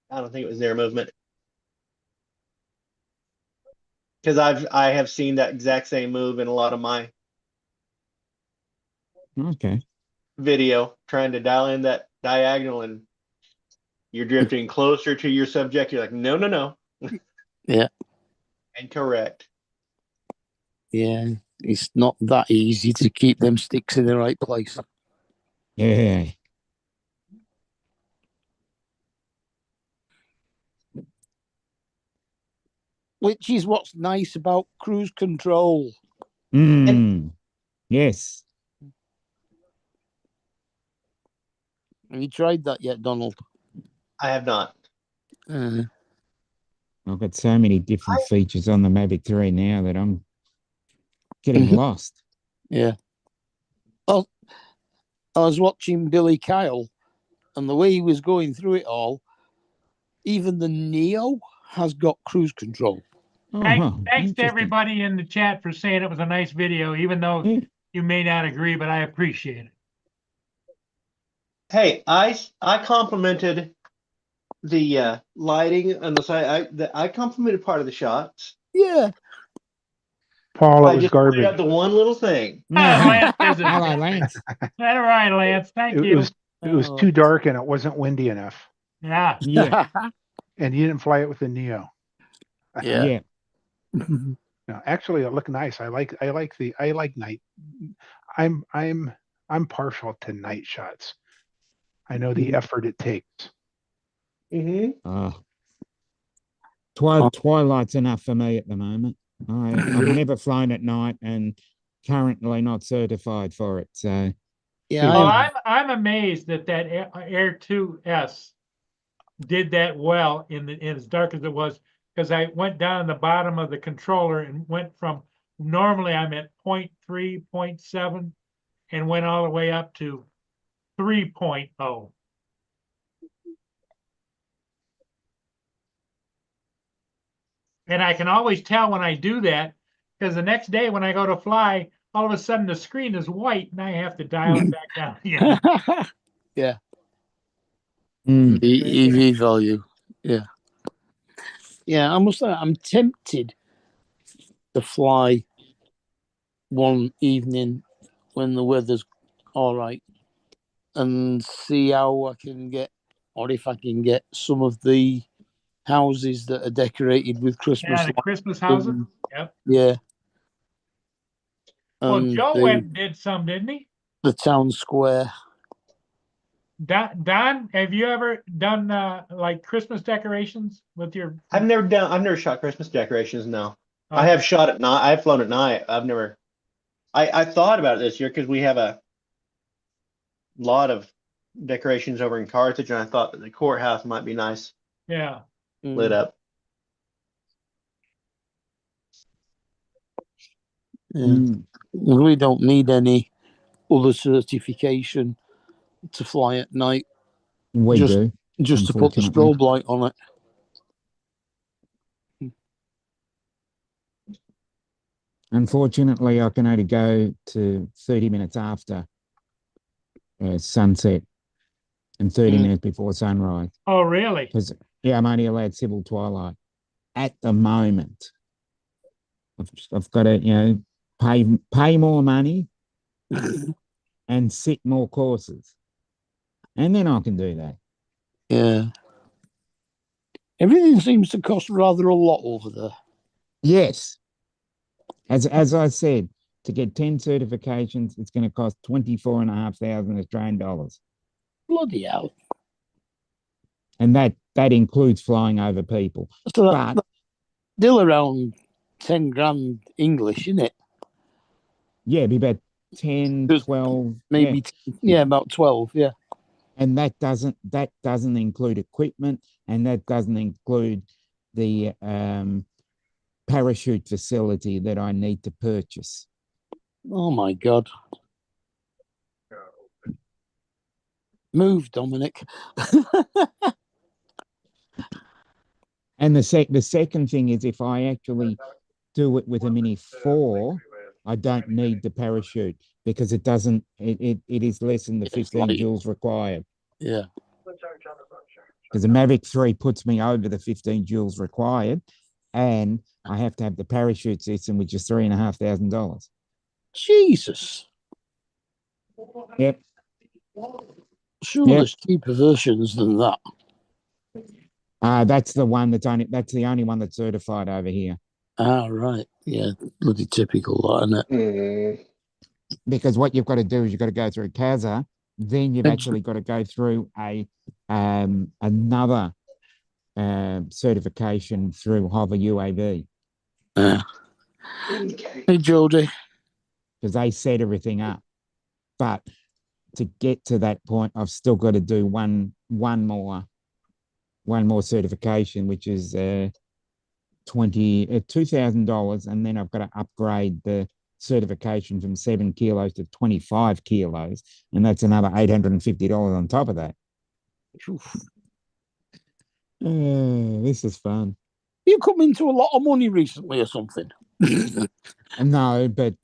I don't think it was their movement. Because I have seen that exact same move in a lot of my Okay. video, trying to dial in that diagonal and you're drifting closer to your subject. You're like, no. Yeah. Incorrect. Yeah. It's not that easy to keep them sticks in the right place. Yeah. which is what's nice about cruise control. Yes. Have you tried that yet, Donald? I have not. I've got so many different features on the Mavic 3 now that I'm getting lost. Yeah. Well, I was watching Billy Kyle, and the way he was going through it all, even the Neo has got cruise control. Oh, Thanks to interesting. everybody in the chat for saying it was a nice video, even though Yeah. you may not agree, but I appreciate it. Hey, I complimented the lighting on the side. I complimented part of the shots. Yeah. Paul, I it was just pointed out garbage. the one little thing. Lance does it. Hello, Lance. All right, Lance, thank It you. was Oh. too dark and it wasn't windy enough. Yeah, Yeah, And you didn't fly it with the Neo. Yeah. yeah. No, actually, it looked nice. I like night. I'm partial to night shots. I know the effort it takes. Mm-hmm. Twilight's enough for me at the moment. I've never flown at night and currently not certified for it. So Yeah. well, I- I'm amazed that Air 2S did that well in as dark as it was, because I went down the bottom of the controller and went from, normally I'm at 0.3, 0.7, and went all the way up to 3.0. And I can always tell when I do that, because the next day when I go to fly, all of a sudden the screen is white and I have to dial it back down again. yeah. mm, The EV value. Yeah. Yeah. I must say, I'm tempted to fly one evening when the weather's all right and see how I can get, or if I can get some of the houses that are decorated with Christmas Yeah, the lights. Christmas houses. and- Yep. Yeah. Well, And Joe the, went and did some, didn't he? the town square. Don, have you ever done like Christmas decorations with your? I've never shot Christmas decorations. No, I Okay. have shot at night. I've flown at night. I've never. I thought about it this year because we have a lot of decorations over in Carthage, and I thought that the courthouse might be nice Yeah. lit up. Yeah. mm. We don't need any other certification to fly at night, We Just- do. just to put the Unfortunately. strobe light on it. Unfortunately, I can only go to 30 minutes after sunset and 30 Mm. minutes before sunrise. Oh, really? Because, yeah, I'm only allowed civil twilight at the moment. I've got to, pay more money and sit more courses. And then I can do that. Yeah. Everything seems to cost rather a lot over there. Yes. As I said, to get 10 certifications, it's going to cost 24,500 Australian dollars. Bloody hell. And that includes flying over people. So But that's still around 10 grand English, isn't it? yeah, it'd be about 10, Just 12, Maybe, yeah, about 12, yeah. and that doesn't include equipment, and that doesn't include the parachute facility that I need to purchase. Oh my God. Move, Dominic. And the second thing is, if I actually do it with a Mini 4, I don't need the parachute because it is less than the It's 15 light. joules required. Yeah. Because the Mavic 3 puts me over the 15 joules required, and I have to have the parachute system, which is $3,500. Jesus. Yep. Sure, Yeah. there's cheaper versions than that. That's the only one that's certified over here. Ah, right. Yeah, bloody typical, that, isn't it? Because what you've got to do is you've got to go through CASA, then you've Ex- actually got to go through another certification through Hover UAV. Hey, Jody. because they set everything up. But to get to that point, I've still got to do one more certification, which is $2,000, and then I've got to upgrade the certification from 7 kilos to 25 kilos, and that's another $850 on top of that. This is fun. You come into a lot of money recently or something? No, but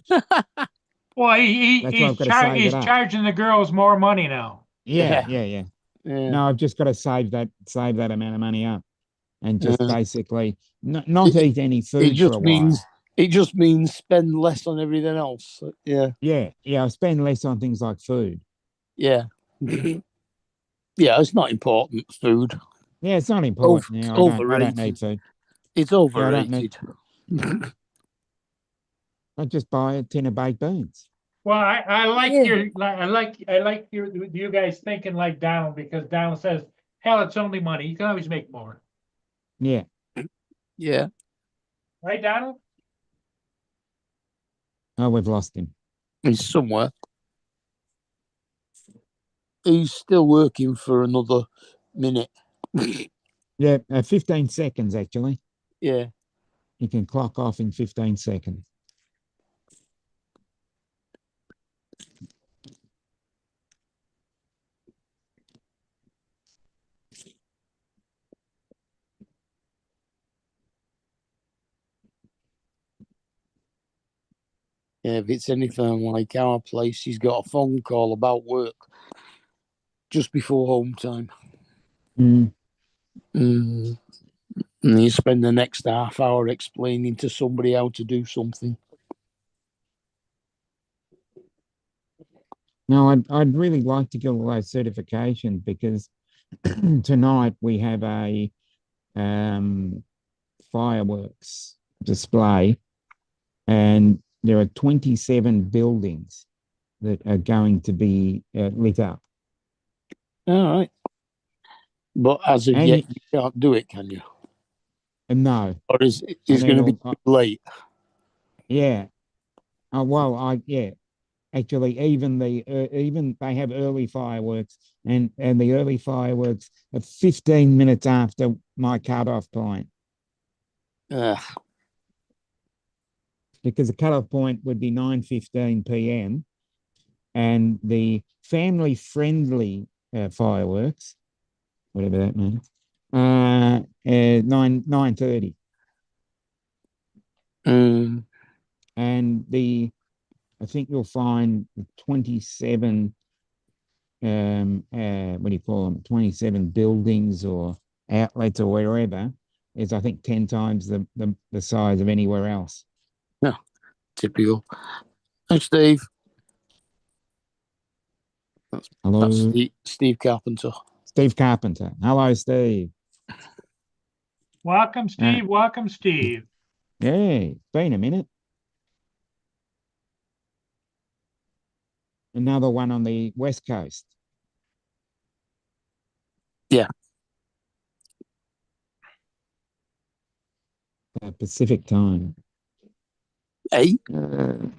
Well, That's why I've got to save he's it up. charging the girls more money now. yeah. Yeah. No, I've just got to save that amount of money up, and just Yeah. basically not eat any food for a while. It just means spend less on everything else. Yeah. Yeah, I spend less on things like food. Yeah. Yeah, it's not important, food. Yeah, it's not important. It's I don't overrated. need food. It's I don't overrated. I just buy a tin of baked beans. Well, I like Yeah. you guys thinking like Donald, because Donald says, hell, it's only money. You can always make more. Yeah. Yeah. Right, Donald? Oh, we've lost him. He's somewhere. He's still working for another minute. Yeah, 15 seconds actually. Yeah. You can clock off in 15 seconds. Yeah, if it's anything like our place, he's got a phone call about work just before home time. Mm. And you spend the next half hour explaining to somebody how to do something. No, I'd really like to get all those certifications, because tonight we have a fireworks display, and there are 27 buildings that are going to be lit up. All right. But as of And yet, you can't do it, can you? no, Or is it's And going to be it'll- too late? yeah. Yeah. Actually, even they have early fireworks, and the early fireworks are 15 minutes after my cutoff point, because the cutoff point would be 9:15 p.m. and the family friendly fireworks, whatever that means, 9:30, and I think you'll find the 27 what do you call them, 27 buildings or outlets or wherever, is I think 10 times the size of anywhere else. Typical. Thanks, Steve. Hello, That's Steve Carpenter. Steve Carpenter. Hello, Steve. Welcome, Steve. Welcome, Steve. Yeah, it's been a minute. Another one on the West Coast. Yeah. Pacific time. Hey, what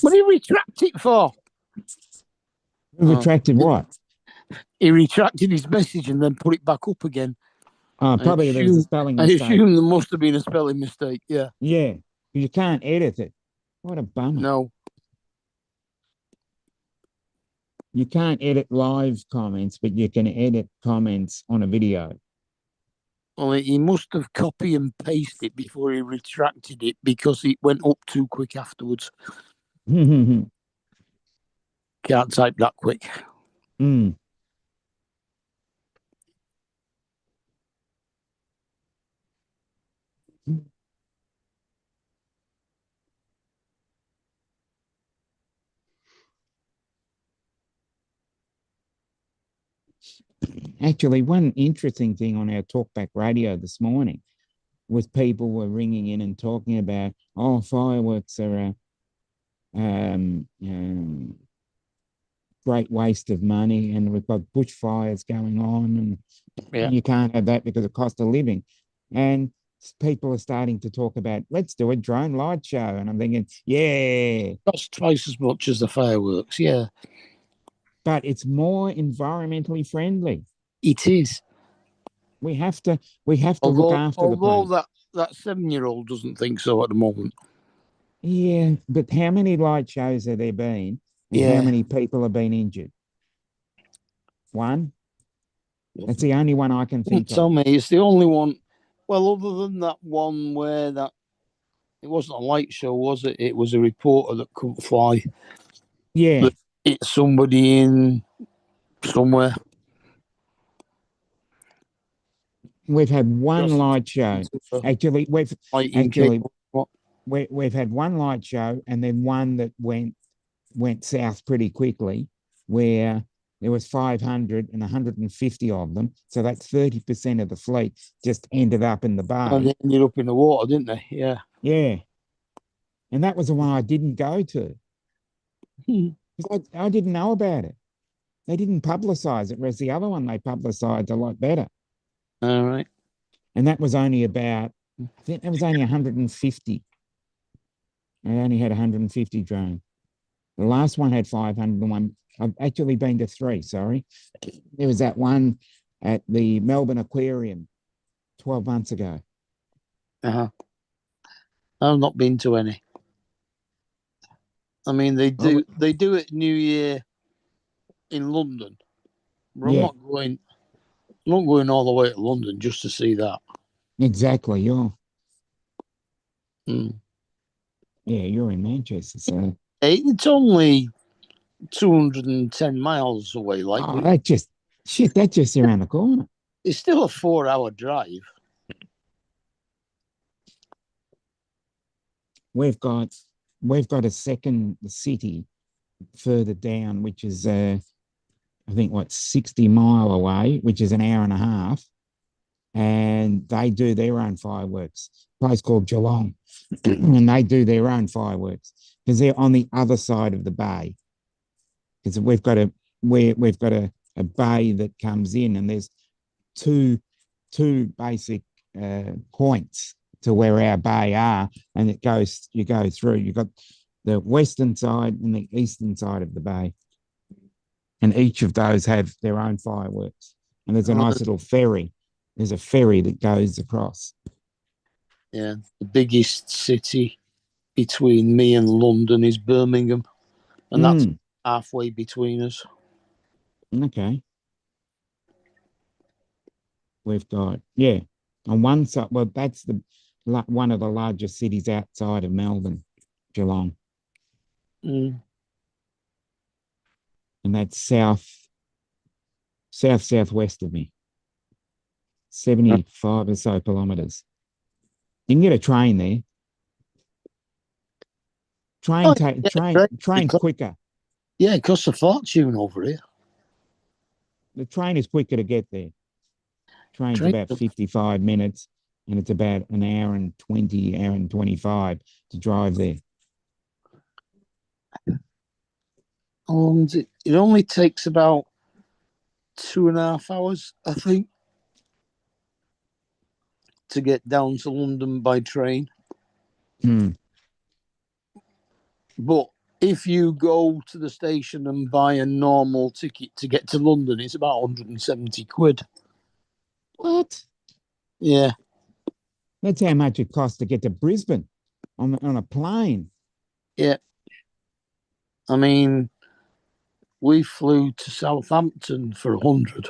did he retract it for? Retracted what? He retracted his message and then put it back up again. Probably there was a spelling I mistake. assume there must have been a spelling mistake. Yeah. Yeah, you can't edit it. What a bummer. No. You can't edit live comments, but you can edit comments on a video. Well, he must have copy and pasted it before he retracted it, because it went up too quick afterwards. Can't type that quick. Mm. Actually, one interesting thing on our talkback radio this morning was people were ringing in and talking about, fireworks are a great waste of money, and we've got bushfires going on, and you can't have that because of cost of living. And people are starting to talk about, let's do a drone light show. And I'm thinking, yeah, That's twice as much as the fireworks. Yeah, but it's more environmentally friendly. it is. We have to look after the Although place. that 7-year-old doesn't think so at the moment. Yeah, but how many light shows have there been? And how Yeah. many people have been injured? One? That's the only one I can think Tell of. me, it's the only one. Well, other than that one where it wasn't a light show, was it? It was a reporter that couldn't fly. Yeah, That hit somebody in somewhere. we've had one Just light show. Actually, lighting actually cable. What? we've had one light show and then one that went south pretty quickly, where there was 500 and 150 of them. So that's 30% of the fleet just ended up in the And bay. they ended up in the water, didn't they? Yeah. Yeah. And that was the one I didn't go to. Hmm. 'Cause I didn't know about it. They didn't publicize it, whereas the other one they publicized a lot better. All right. And that was only about, I think that was only 150. I only had 150 drones. The last one had 501. I've actually been to 3, sorry. There was that one at the Melbourne Aquarium 12 months ago. Uh-huh. I've not been to any. I mean, they do it New Year in London. But Yeah. I'm not going all the way to London just to see that. Exactly. Mm. Yeah, you're in Manchester. So It's only 210 miles away. that's just around the corner. It's still a 4-hour drive. We've got a second city further down, which is I think 60-mile away, which is an hour and a half, and they do their own fireworks. A place called Geelong, and they do their own fireworks because they're on the other side of the bay. Because we've got a bay that comes in, and there's two basic points to where our bay are, and you go through. You've got the western side and the eastern side of the bay, and each of those have their own fireworks. And there's a nice little ferry. There's a ferry that goes across. Yeah, the biggest city between me and London is Birmingham, and that's halfway between us. Okay. We've got, on one side, well, that's one of the largest cities outside of Melbourne, Geelong. Mm. And that's southwest of me, 75 or so kilometres. You can get a train there. Train's quicker. Yeah, it costs a fortune over here. The train is quicker to get there. Train's about 55 minutes, and it's about an hour and 20, hour and 25 to drive there. It only takes about 2.5 hours, I think, to get down to London by train. But if you go to the station and buy a normal ticket to get to London, it's about 170 quid. What? Yeah. That's how much it costs to get to Brisbane on a plane. Yeah. I mean, we flew to Southampton for 100.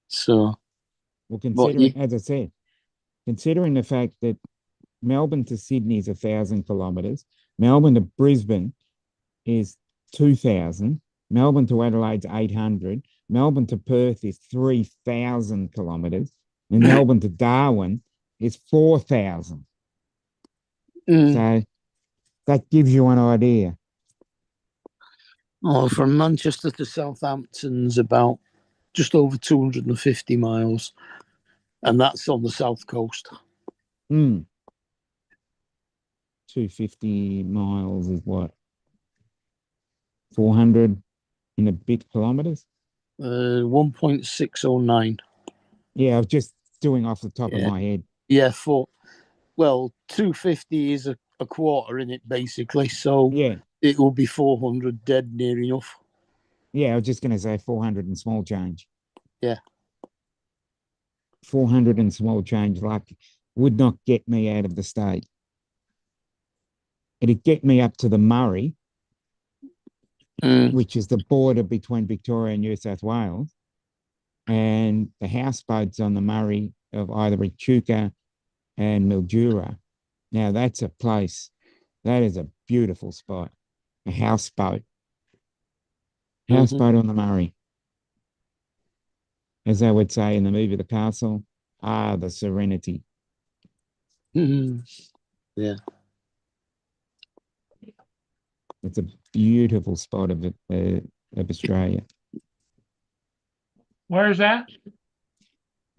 So, well, considering, as I said, considering the fact that Melbourne to Sydney is 1,000 kilometres, Melbourne to Brisbane is 2,000, Melbourne to Adelaide's 800, Melbourne to Perth is 3,000 kilometres, and Melbourne to Darwin is 4,000. So that gives you an idea. Oh, from Manchester to Southampton's about just over 250 miles, and that's on the south coast. 250 miles is what? 400 and a bit kilometres? 1.609. Yeah, I was just doing off the top of Yeah. my head. Yeah, 250 is a quarter in it basically, so Yeah, it will be 400 dead near enough. yeah, I was just going to say 400 and small change. Yeah. 400 and small change, like, would not get me out of the state. It'd get me up to the Murray, Mm. which is the border between Victoria and New South Wales, and the houseboats on the Murray of either Echuca and Mildura. Now, that's a place, that is a beautiful spot, a houseboat. Houseboat on the Murray. As they would say in the movie The Castle, the serenity. Mhm. Yeah. It's a beautiful spot of Australia. Where's that?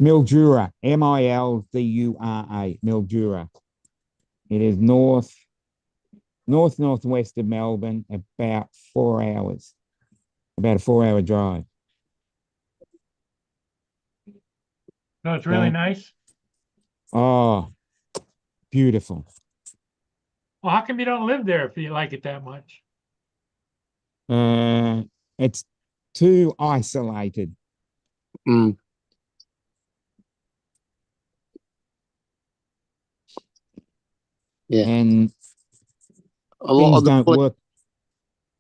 Mildura, Mildura, Mildura. It is northwest of Melbourne, about 4 hours, about a 4 hour drive. No, it's really Okay. nice. Oh, beautiful. Well, how come you don't live there if you like it that much? It's too isolated. Mm. Yeah. And A lot things of the don't pla- work.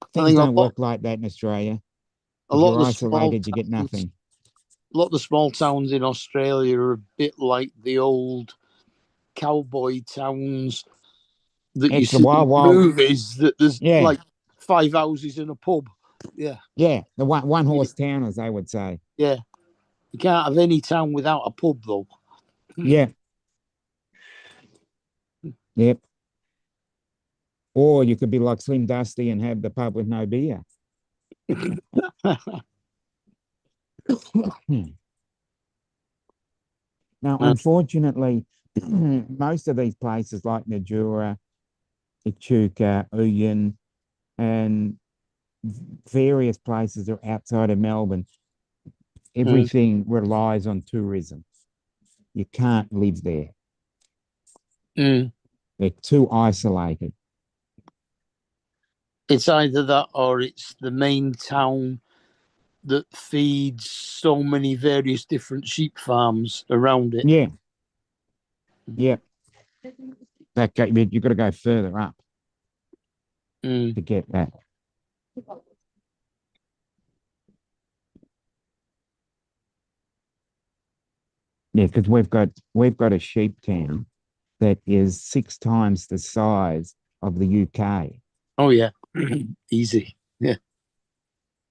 I Things think don't work like that in Australia. a If lot you're of the small isolated, you get towns- nothing. a lot of the small towns in Australia are a bit like the old cowboy towns that you It's the see in wild. movies. That there's Yeah. like 5 houses in a pub. Yeah, Yeah, the one horse town, as they would say. yeah. You can't have any town without a pub, though. Yeah. Yep. Or you could be like Slim Dusty and have the pub with no beer. Now, unfortunately, most of these places like Mildura, Echuca, Uyen, and various places are outside of Melbourne. Everything relies on tourism. You can't live there. Mm. They're too isolated. It's either that or it's the main town that feeds so many various different sheep farms around it. Yeah. Yeah. You've got to go further up Mm. to get that. Yeah, because we've got a sheep town that is 6 times the size of the UK. Oh yeah, easy. Yeah.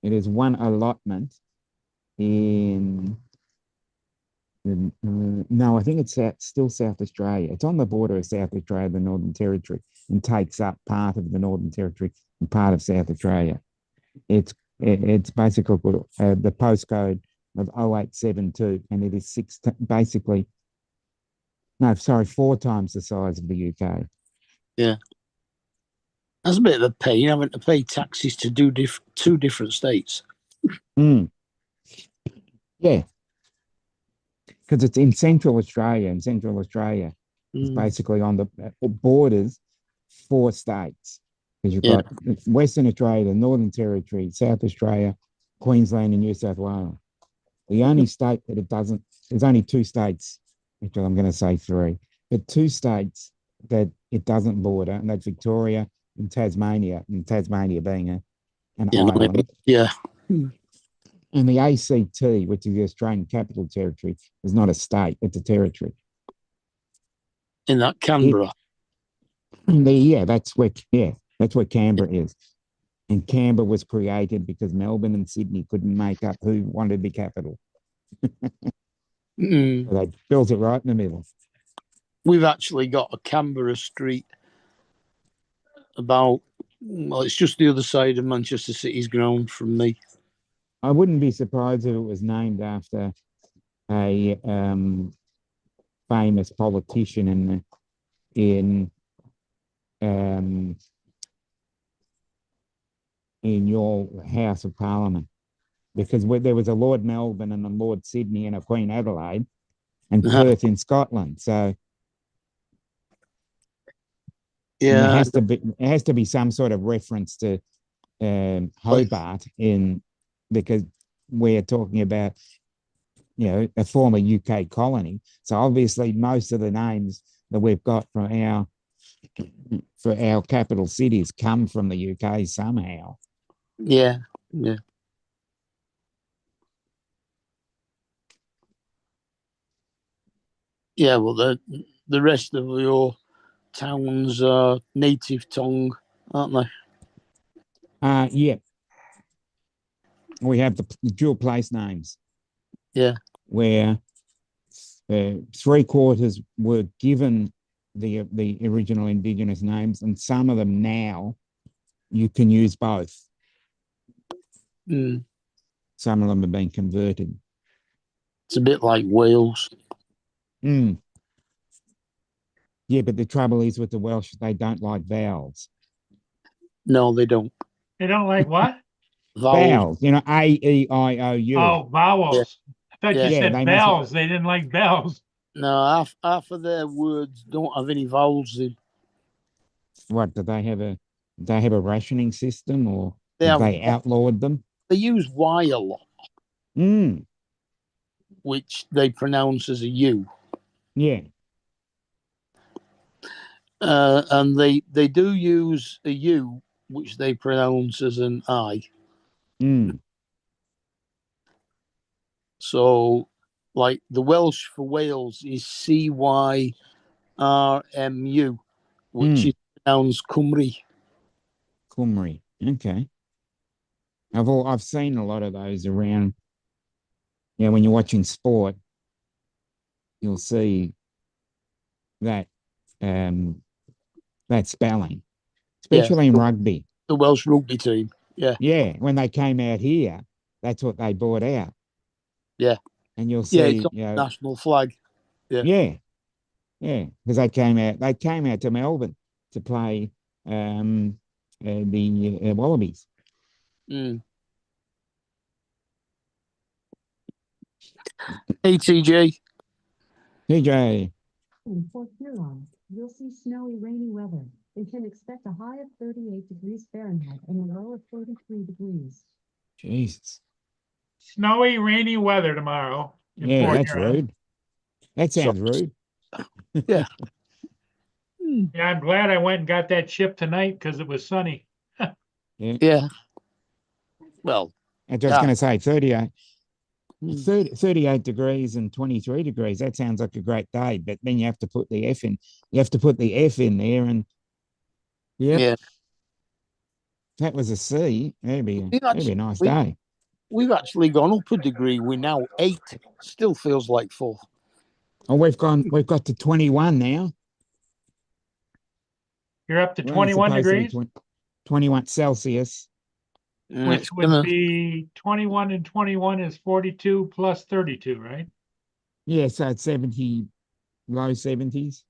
It is one allotment in no, I think it's still South Australia. It's on the border of South Australia, the Northern Territory, and takes up part of the Northern Territory and part of South Australia. It's basically the postcode of 0872, and it is 4 times the size of the UK. Yeah. That's a bit of a pain having to pay taxes to do 2 different states. Mm. Yeah. Because it's in Central Australia, and Central Australia is basically on the borders 4 states. Because you've got Western Australia, the Northern Territory, South Australia, Queensland, and New South Wales. The only state that it doesn't, there's only 2 states, actually, I'm going to say 3, but 2 states that it doesn't border, and that's Victoria and Tasmania being an island. Yeah. And the ACT, which is the Australian Capital Territory, is not a state, it's a territory. In that Canberra. That's where Canberra is. And Canberra was created because Melbourne and Sydney couldn't make up who wanted to be capital. So they built it right in the middle. We've actually got a Canberra street it's just the other side of Manchester City's ground from me. I wouldn't be surprised if it was named after a famous politician in your House of Parliament, because there was a Lord Melbourne and a Lord Sydney and a Queen Adelaide, and Uh-huh. Perth in Scotland. So and Yeah, there has to be some sort of reference to Hobart in, because we're talking about, you know, a former UK colony. So obviously most of the names that we've got for our capital cities come from the UK somehow. yeah, yeah. Yeah, well, the rest of your towns are native tongue, aren't they? Yeah. We have the dual place names. Yeah. Where 3/4 were given the original Indigenous names, and some of them now you can use both. Mm. Some of them have been converted. It's a bit like Wales. Mm. Yeah, but the trouble is with the Welsh, they don't like vowels. No, they don't. They don't like what? Vowels. Vowels, you know, A-E-I-O-U. Oh, vowels. I thought Yeah. you Yeah, said they must- bells. They didn't like bells. No, half of their words don't have any vowels in. What, do they have a rationing system, or They have have. they outlawed them? They use Y a lot, Mm. which they pronounce as a U. Yeah. And they do use a U, which they pronounce as an I. Mm. So, like the Welsh for Wales is CYRMU, which is pronounced Cymru. Cymru. Okay. I've seen a lot of those around. Yeah, when you're watching sport, you'll see that that spelling, especially in rugby. The Welsh rugby team. Yeah. Yeah, when they came out here, that's what they brought out. Yeah. And you'll Yeah, see, it's on you know, the national flag. yeah, because they came out to Melbourne to play the Wallabies. Mm. Hey, TJ. TJ, In Port Huron, you'll see snowy, rainy weather. You can expect a high of 38 degrees Fahrenheit and a low of 33 degrees. Jesus. Snowy, rainy weather tomorrow. in Yeah, Port that's Huron. rude. That sounds rude. Yeah. Yeah, I'm glad I went and got that chip tonight because it was sunny. Yeah. Well, I was just yeah. going to say 38, Mm. 38 degrees and 23 degrees. That sounds like a great day, but then you have to put the F in. You have to put the F in there, and yep, Yeah. if that was a C, that'd be a nice we- day. We've actually gone up a degree. We're now 8. Still feels like 4. Oh, we've got to 21 now. You're up to We're only 21 supposed to be degrees, 21 Celsius. which It's would gonna, be 21 and 21 is 42 plus 32, right? Yeah, so it's 70, low 70s.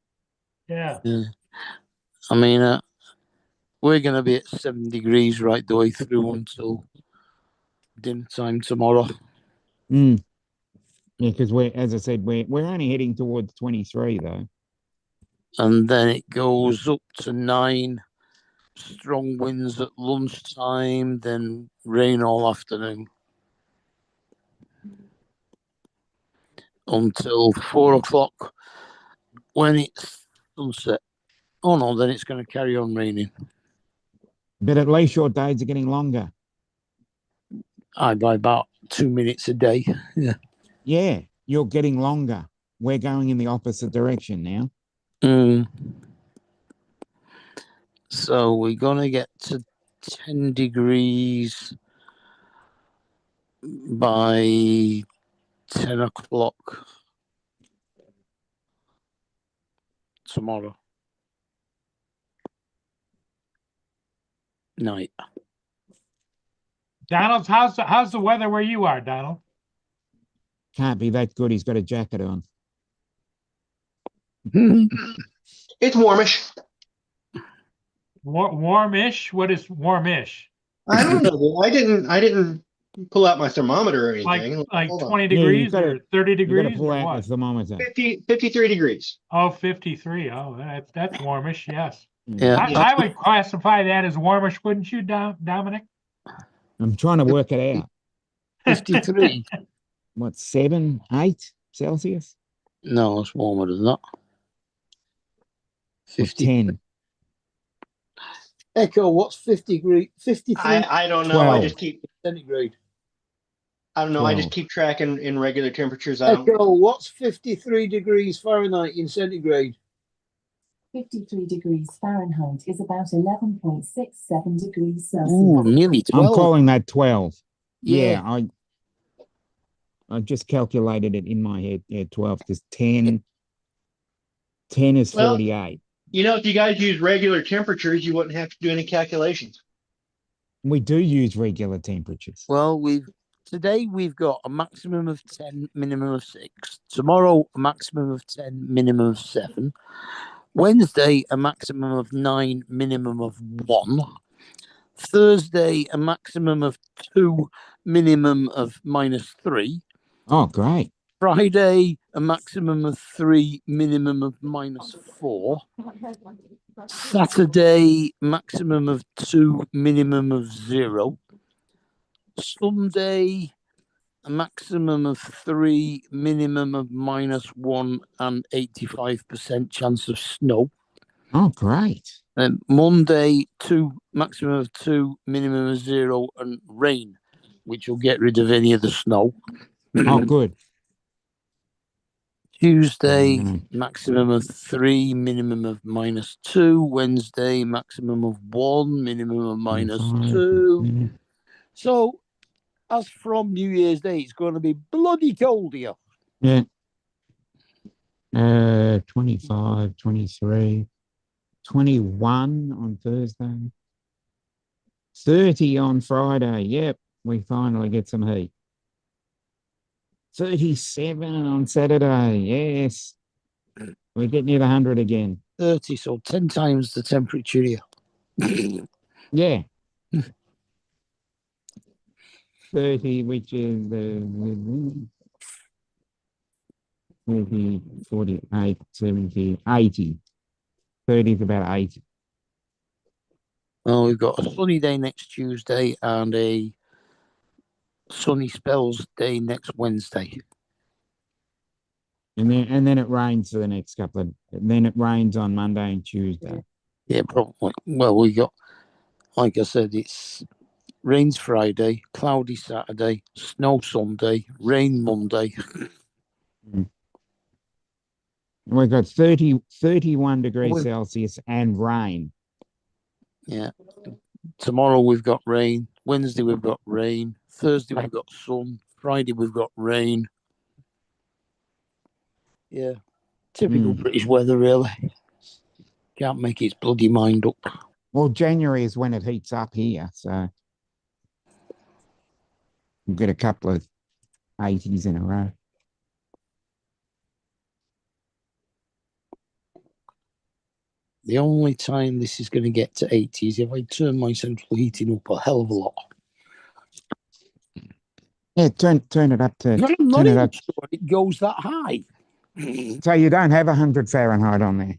Yeah. yeah. I mean, we're going to be at 7 degrees right the way through until dinner time tomorrow. Mm. Yeah, because as I said, we're only heading towards 23 though. And then it goes up to 9. Strong winds at lunchtime, then rain all afternoon. Until 4 o'clock when it's sunset. Oh no, then it's going to carry on raining. But at least your days are getting longer. By about 2 minutes a day. Yeah. Yeah, you're getting longer. We're going in the opposite direction now. So we're going to get to 10 degrees by 10 o'clock tomorrow night. Donald, how's the weather where you are, Donald? Can't be that good. He's got a jacket on. It's warmish. Warmish? What is warmish? I don't know. I didn't pull out my thermometer or Like, anything. like Hold on. 20 you degrees gotta- or 30 You gotta degrees pull or out the what? thermometer. 53 degrees. Oh, 53. Oh, that's warmish, yes. Yeah. I would classify that as warmish, wouldn't you, Dominic? I'm trying to work it out. 53. What, 7, 8 Celsius? No, it's warmer than that. Or 50. 10? Echo, what's 53 I don't know. I 12. just keep, centigrade? I don't know. I just 12. keep tracking in regular temperatures. I don't, Echo, what's 53 degrees Fahrenheit in centigrade? 53 degrees Fahrenheit is about 11.67 degrees Celsius. Ooh, nearly 12. I'm calling that 12. Yeah. Yeah, I just calculated it in my head. Yeah, 12 is 10. 10 is Well- 48. you know, if you guys use regular temperatures, you wouldn't have to do any calculations. We do use regular temperatures. Well, today we've got a maximum of 10, minimum of 6. Tomorrow, a maximum of 10, minimum of 7. Wednesday, a maximum of 9, minimum of 1. Thursday, a maximum of 2, minimum of -3. Oh, great. Friday, a maximum of 3, minimum of -4. Saturday, maximum of 2, minimum of 0. Sunday, a maximum of 3, minimum of -1, and 85% chance of snow. Oh, great. And Monday, maximum of 2, minimum of 0, and rain, which will get rid of any of the snow. Oh, good. Tuesday, Mm. maximum of 3, minimum of -2. Wednesday, maximum of 1, minimum of -2. Mm. So, as from New Year's Day, it's going to be bloody cold here. Yeah. 25, 23, 21 on Thursday. 30 on Friday. Yep, we finally get some heat. 37 on Saturday. Yes. We're getting near the 100 again. 30, so 10 times the temperature here. Yeah. 30, which is the 30, 48, 70, 80. 30 is about 80. Well, we've got a sunny day next Tuesday and a sunny spells day next Wednesday. And then it rains for the next couple of, then it rains on Monday and Tuesday. Yeah, probably. Well, we got, like I said, it's rains Friday, cloudy Saturday, snow Sunday, rain Monday. We've got 31 degrees Celsius and rain. Yeah. Tomorrow we've got rain. Wednesday we've got rain. Thursday we've got sun. Friday we've got rain. Yeah. Typical British weather, really. Can't make its bloody mind up. Well, January is when it heats up here, so we'll get a couple of 80s in a row. The only time this is going to get to 80 is if I turn my central heating up a hell of a lot. Yeah, turn it up to I'm not turn it even up. sure it goes that high. So you don't have 100 Fahrenheit on there.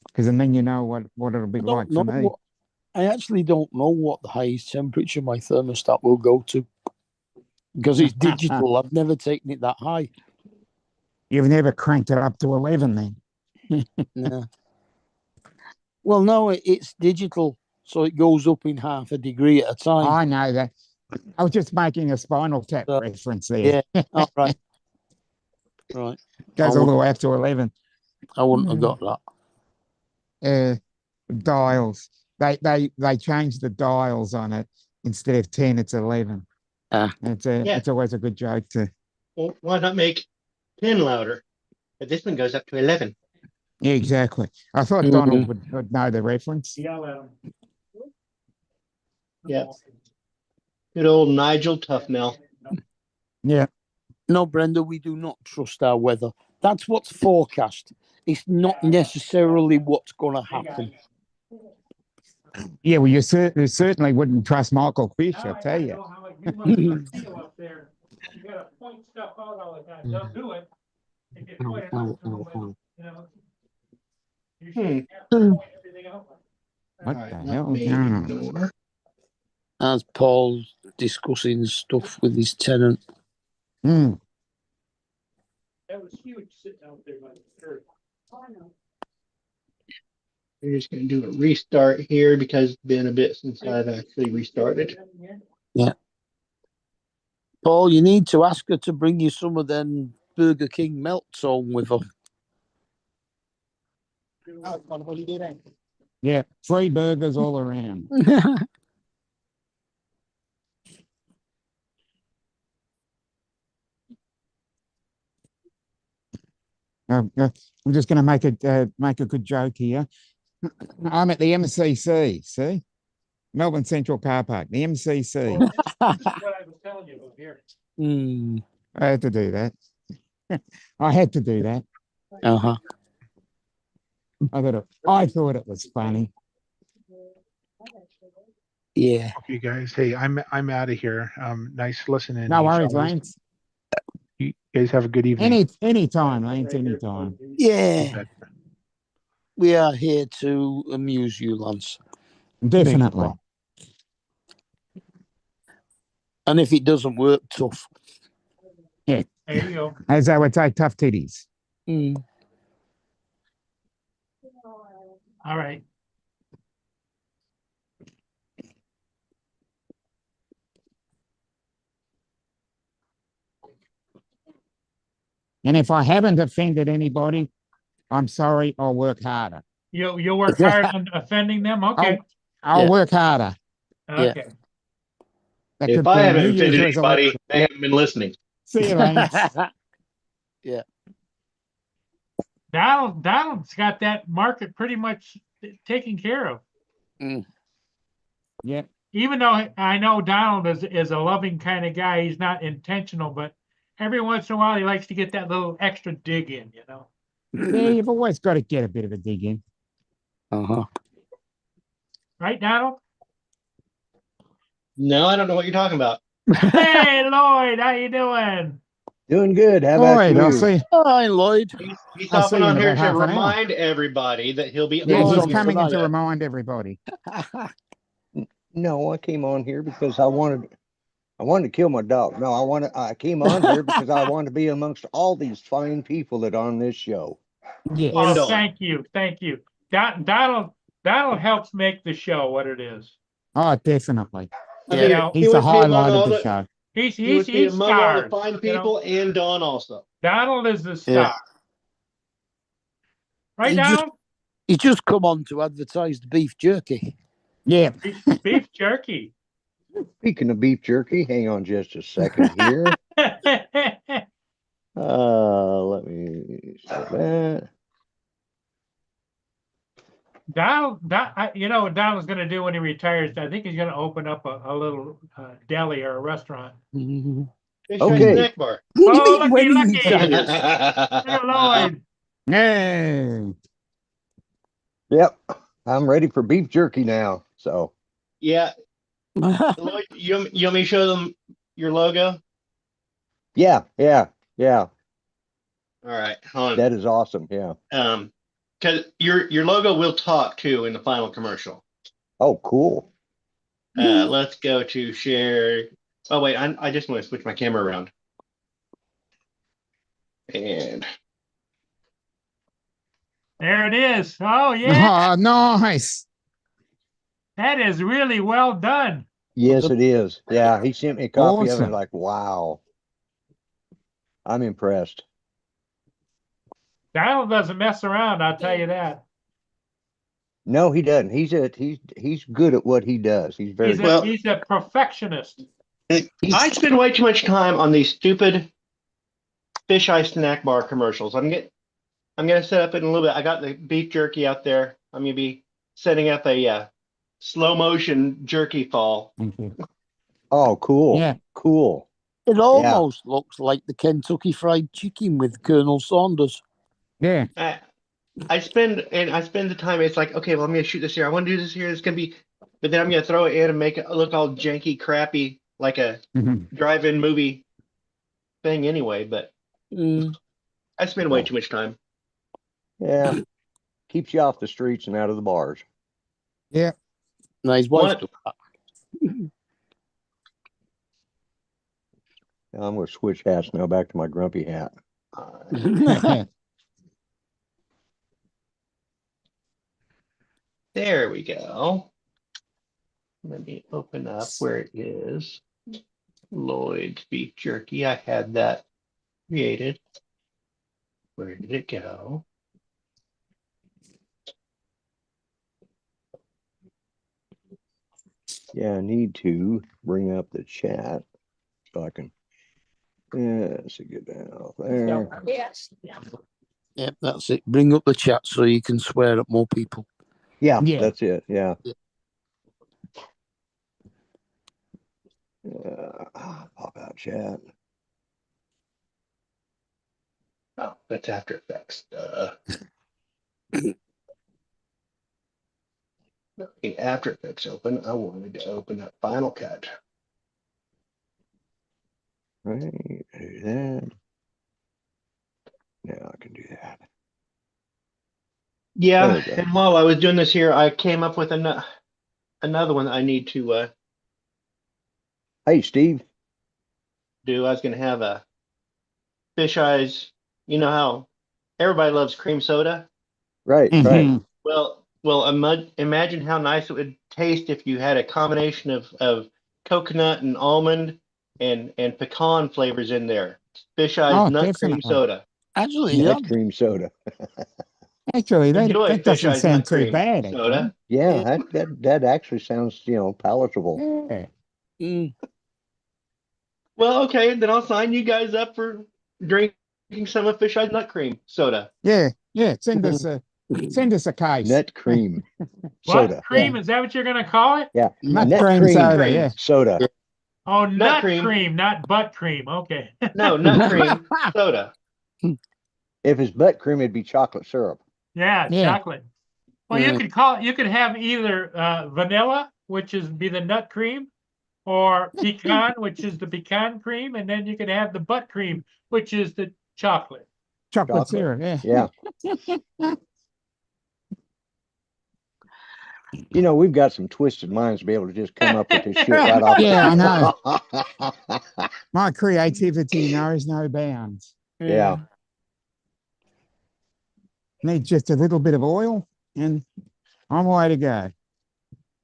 Because then you know what it'll be like for me. I actually don't know what the highest temperature my thermostat will go to. Because it's digital. I've never taken it that high. You've never cranked it up to 11 then? No. Well, no, it's digital. So it goes up in half a degree at a time. I know that. I was just making a Spinal Tap reference there. Yeah. Oh, right. Right. Goes all the way up to 11. I wouldn't have got that. Dials. They changed the dials on it. Instead of 10, it's 11. It's always a good joke to. Well, why not make 10 louder? But this one goes up to 11. Yeah, exactly. I thought Donald would know the reference. Yell at him. Yeah. Good old Nigel Tufnell. Yeah. No, Brenda, we do not trust our weather. That's what's forecast. It's not necessarily what's going to happen. Yeah, well, you certainly wouldn't trust Michael Fish, Now I'll I tell know you. how much you must feel up there. You gotta point stuff out all the time. They'll do it. If you point it out to them, but, you know. You shouldn't have to point everything out. What All right, the let hell is me going on? ignore. As Paul's discussing stuff with his tenant. Hmm. That was huge sitting out there by the church. Oh, I know. We're just gonna do a restart here because it's been a bit since I've actually restarted. Paul, you need to ask her to bring you some of them Burger King melts home with her. Yeah, free burgers all around. I'm just going to make a good joke here. I'm at the MCC, see? Melbourne Central Car Park, the MCC. Well, this is what I was telling you about here. Hmm. I had to do that. I had to do that. Uh-huh. I thought it was funny. Yeah. Okay, guys. Hey, I'm out of here. Nice listening. No to you worries, fellas. Lance. You guys have a good evening. Anytime, Lance, anytime. Yeah. We are here to amuse you, Lance. Definitely. And if it doesn't work, tough. There you go. As I would say, tough titties. Mm. All right. And if I haven't offended anybody, I'm sorry, I'll work harder. You'll work hard on offending them? Okay. I'll Yeah. work harder. Okay. That If could I be haven't New Year's offended resolution. anybody, they haven't been listening. See you, Lance. Donald's got that market pretty much taken care of. Yeah. Even though I know Donald is a loving kind of guy, he's not intentional, but every once in a while he likes to get that little extra dig in, you know. Yeah, you've always got to get a bit of a dig in. Uh-huh. Right, Donald? No, I don't know what you're talking about. Hey, Lloyd, how you doing? Doing good. How All about right, you? I'll see. Hi, Lloyd. He's I'll see hopping you on in here about to half an hour. remind everybody that he'll be Yeah, Oh, he's on coming here. in to remind everybody. No, I came on here because I wanted to kill my dog. No, I came on here because I wanted to be amongst all these fine people that are on this show. Yes. And Oh, Dawn. thank you. Donald helps make the show what it is. Oh, definitely. I Yeah. mean, know, he He's the would be among highlight all of the the show. he would be He's among all the stars, fine you know? people and Dawn also. Donald is the star. Yeah. Right, He just- Donald? He's just come on to advertise the beef jerky. Yeah. Beef jerky. Speaking of beef jerky, hang on just a second here. Let me start that. You know what Donald's going to do when he retires? I think he's going to open up a little deli or a restaurant. Fish Okay. Snack Bar. Oh, lucky, When he lucky. retires. Hey, Lloyd. Yeah. Yep, I'm ready for beef jerky now. So Yeah, Lloyd, you want me to show them your logo? yeah. All right, hold on. That is awesome. Yeah. Because your logo will talk too in the final commercial. Oh, cool. Let's go to share. Oh wait, I just want to switch my camera around. And There it is. Oh, yeah. Oh, nice. That is really well done. Yes, it is. Yeah, he sent me a copy of Awesome. it. Like, wow. I'm impressed. Donald doesn't mess around, I'll tell you that. No, he doesn't. He's good at what he does. He's very He's good. he's a perfectionist. I spend way too much time on these stupid fish eye snack bar commercials. I'm gonna set up in a little bit. I got the beef jerky out there. I'm gonna be setting up a slow motion jerky fall. Thank you. Oh, cool. Yeah. Cool. It almost looks like the Kentucky Fried Chicken with Colonel Saunders. Yeah. I spend the time. It's like, okay, well, I'm gonna shoot this here. I want to do this here. It's gonna be, but then I'm gonna throw it in and make it look all janky, crappy, like a Mhm. drive-in movie thing anyway. But Mm. I spend way too much time. Yeah. Keeps you off the streets and out of the bars. Yeah. No, his wife What? does that. I'm gonna switch hats now back to my grumpy hat. There we go. Let me open up where it is. Lloyd's beef jerky. I had that created. Where did it go? Yeah, I need to bring up the chat so I can. Yeah, let's get that off there. Yep, that's it. Bring up the chat so you can swear at more people. Yeah, Yeah. that's it. Yeah. Pop out chat. Oh, that's After Effects. After Effects open. I wanted to open up Final Cut. Right, do that. Now I can do that. There Yeah, we go. and while I was doing this here, I came up with another one that I need to Hey, Steve. do. I was going to have a fish eyes. You know how everybody loves cream soda? Right, right. Mhm. Well, imagine how nice it would taste if you had a combination of coconut and almond and pecan flavors in there. Fish eyes Oh, nut cream definitely. soda. Actually, yeah. Nut cream soda. Actually, Enjoy that Fish doesn't Eyes sound nut too cream bad, actually. soda. Yeah, that actually sounds, palatable. Yeah. Mm. Well, okay, then I'll sign you guys up for drinking some of Fish Eyes nut cream soda. Yeah. Yeah. Send us a case. Nut cream What soda. cream? Is that what you're gonna call it? Yeah. Nut Nut cream cream soda, cream. yeah. soda. Oh, Nut nut cream. cream, not butt cream. Okay. No, nut cream soda. If it's butt cream, it'd be chocolate syrup. Yeah, Yeah. chocolate. Well, you could have either vanilla, which is be the nut cream, or pecan, which is the pecan cream, and then you could have the butt cream, which is the chocolate. Chocolate Chocolate. syrup, yeah. Yeah. We've got some twisted minds to be able to just come up with this shit right off. Yeah, I know. My creativity knows no bounds. Yeah. Need just a little bit of oil and I'm way to go.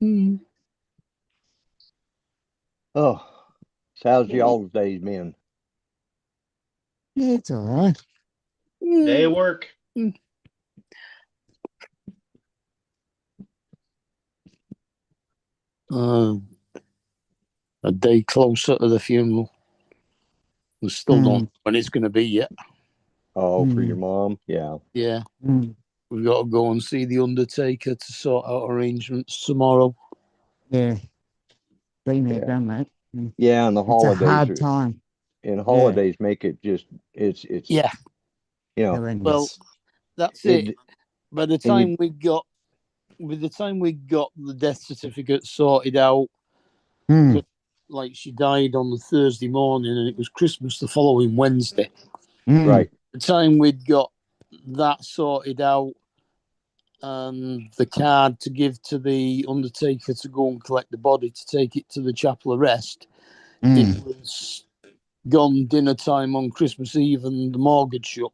Mm. Oh, so how's y'all's days been? Yeah, it's all right. They work. A day closer to the funeral. We still don't know when it's going to be yet. Oh, for your mom? Yeah. Yeah. We've got to go and see the undertaker to sort out arrangements tomorrow. Yeah. Been there, done that. Yeah, and the It's holidays a hard time. And holidays make it just it's yeah. Horrendous. Well, that's it. By the time we got the death certificate sorted out, like she died on the Thursday morning and it was Christmas the following Wednesday. Right. The time we'd got that sorted out and the card to give to the undertaker to go and collect the body to take it to the chapel of rest, it was gone dinner time on Christmas Eve and the mortgage shut.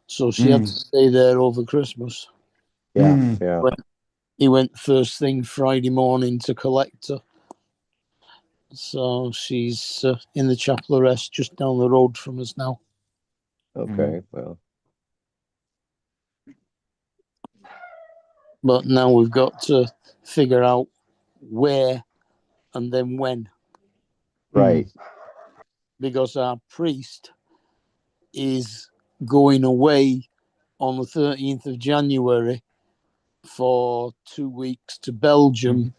So she had to stay there over Christmas. Yeah, yeah. He went first thing Friday morning to collect her. So she's in the chapel of rest just down the road from us now. Okay, well. But now we've got to figure out where and then when. Right. Because our priest is going away on the 13th of January for 2 weeks to Belgium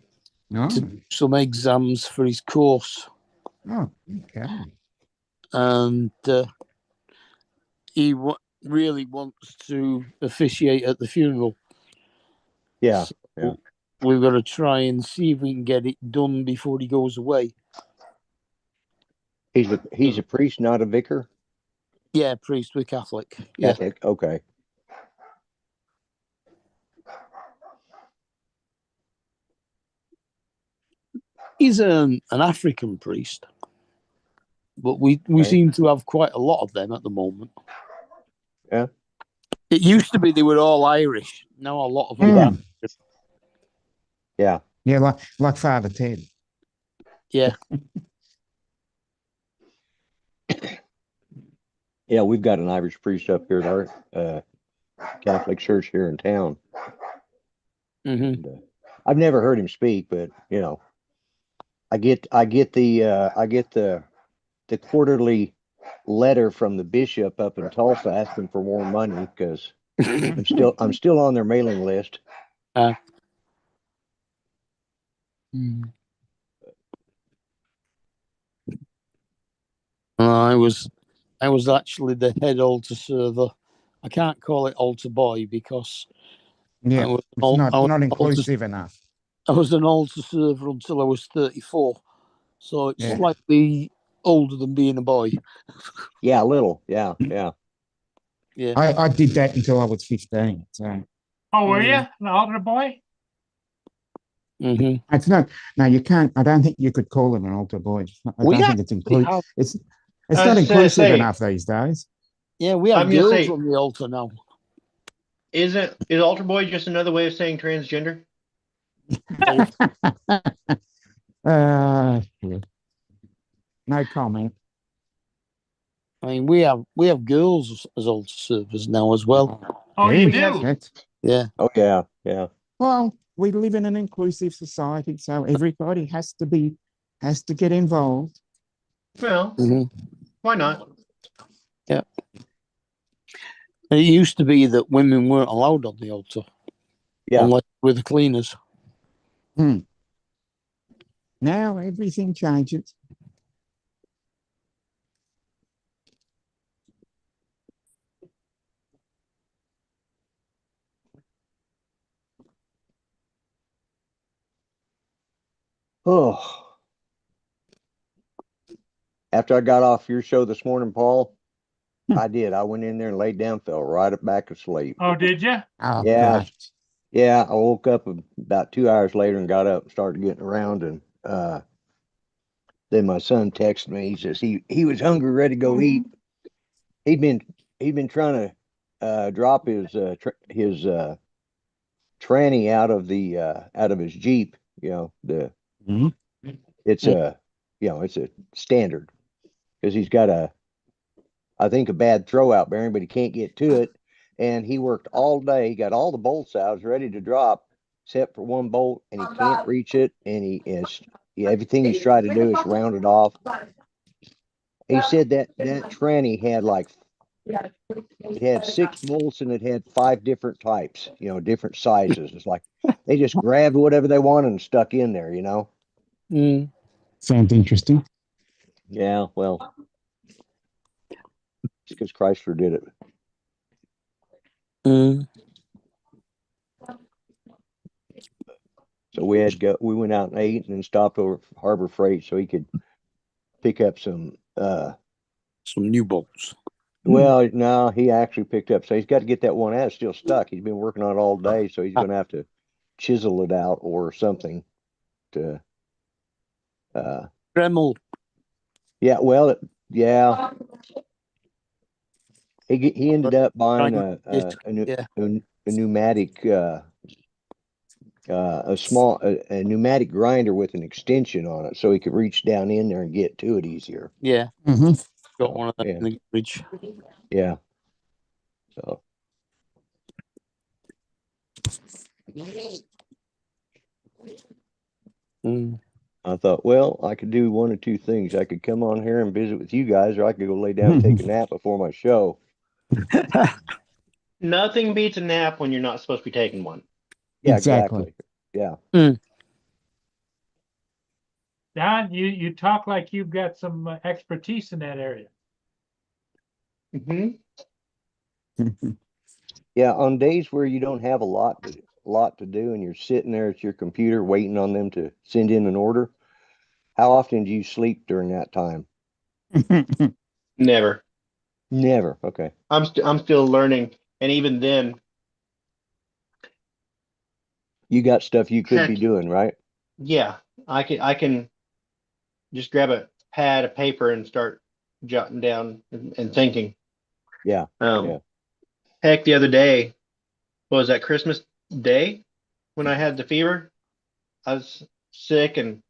to do some exams for his course. Oh, okay. And really wants to officiate at the funeral. Yeah, So yeah. we've got to try and see if we can get it done before he goes away. He's a priest, not a vicar. Yeah, priest, we're Catholic. Yeah. Catholic. Okay. He's an African priest, but we Okay. seem to have quite a lot of them at the moment. Yeah. It used to be they were all Irish. Now a lot of them Yeah. are. Yeah. Yeah, like Father Ted. Yeah. Yeah, we've got an Irish priest up here at our Catholic church here in town. Mm-hmm. And, I've never heard him speak, but you know, I get the quarterly letter from the bishop up in Tulsa asking for more money because I'm still on their mailing list. I was actually the head altar server. I can't call it altar boy because Yeah, I was it's not altar, inclusive enough. I was an altar server until I was 34, so it's Yeah. slightly older than being a boy. Yeah, a little. Yeah, yeah. Yeah. I did that until I was 15. So Oh, were you an altar boy? Mm-hmm. it's not. No, you can't. I don't think you could call it an altar boy. I We don't think it's actually inclusive. have- It's I not was gonna inclusive say- enough these days. Yeah, we have I'm gonna girls say- on the altar now. Is altar boy just another way of saying transgender? Yeah. No comment. I mean, we have girls as altar servers now as well. Oh, you Yeah, do? that's- Yeah. Oh yeah, yeah. well, we live in an inclusive society, so everybody has to get involved. Well, Mm-hmm. why not? Yeah. It used to be that women weren't allowed on the altar Yeah. unless with the cleaners. Now everything changes. Oh. After I got off your show this morning, Paul, I did. I went in there and laid down, fell right back asleep. Oh, did you? Oh, Yeah. great. Yeah, I woke up about 2 hours later and got up and started getting around, and then my son texted me. He says he was hungry, ready to go eat. He'd been trying to drop his tranny out of his Jeep. You know, Mhm. it's a standard because he's got I think a bad throwout bearing, but he can't get to it. And he worked all day. He got all the bolts out, was ready to drop, except for one bolt, and he can't reach it. And everything he's tried to do is round it off. He said that tranny had it had 6 bolts and it had 5 different types, different sizes. It's like they just grabbed whatever they wanted and stuck in there, Mm. Sounds interesting. Yeah, well, it's because Chrysler did it. Mm. So we went out and ate and then stopped over at Harbor Freight so he could pick up some new bolts. Well, no, he actually picked up. So he's got to get that one out. It's still stuck. He's been working on it all day, so he's going to have to chisel it out or something to. Dremel. Yeah, well, yeah. He ended up buying a pneumatic a pneumatic grinder with an extension on it, so he could reach down in there and get to it easier. Yeah. Mm-hmm. Got one of them in the fridge. Yeah. So. I thought, well, I could do one of two things. I could come on here and visit with you guys, or I could go lay down and take a nap before my show. Nothing beats a nap when you're not supposed to be taking one. Yeah, Exactly. Yeah. Don, you talk like you've got some expertise in that area. Mm-hmm. Yeah, on days where you don't have a lot to do and you're sitting there at your computer waiting on them to send in an order, how often do you sleep during that time? Never. Never. Okay. I'm still learning, and even then, You got stuff you could be heck, doing, right? yeah, I can just grab a pad of paper and start jotting down and thinking. Yeah. Yeah. Heck, the other day, what was that, Christmas Day when I had the fever? I was sick and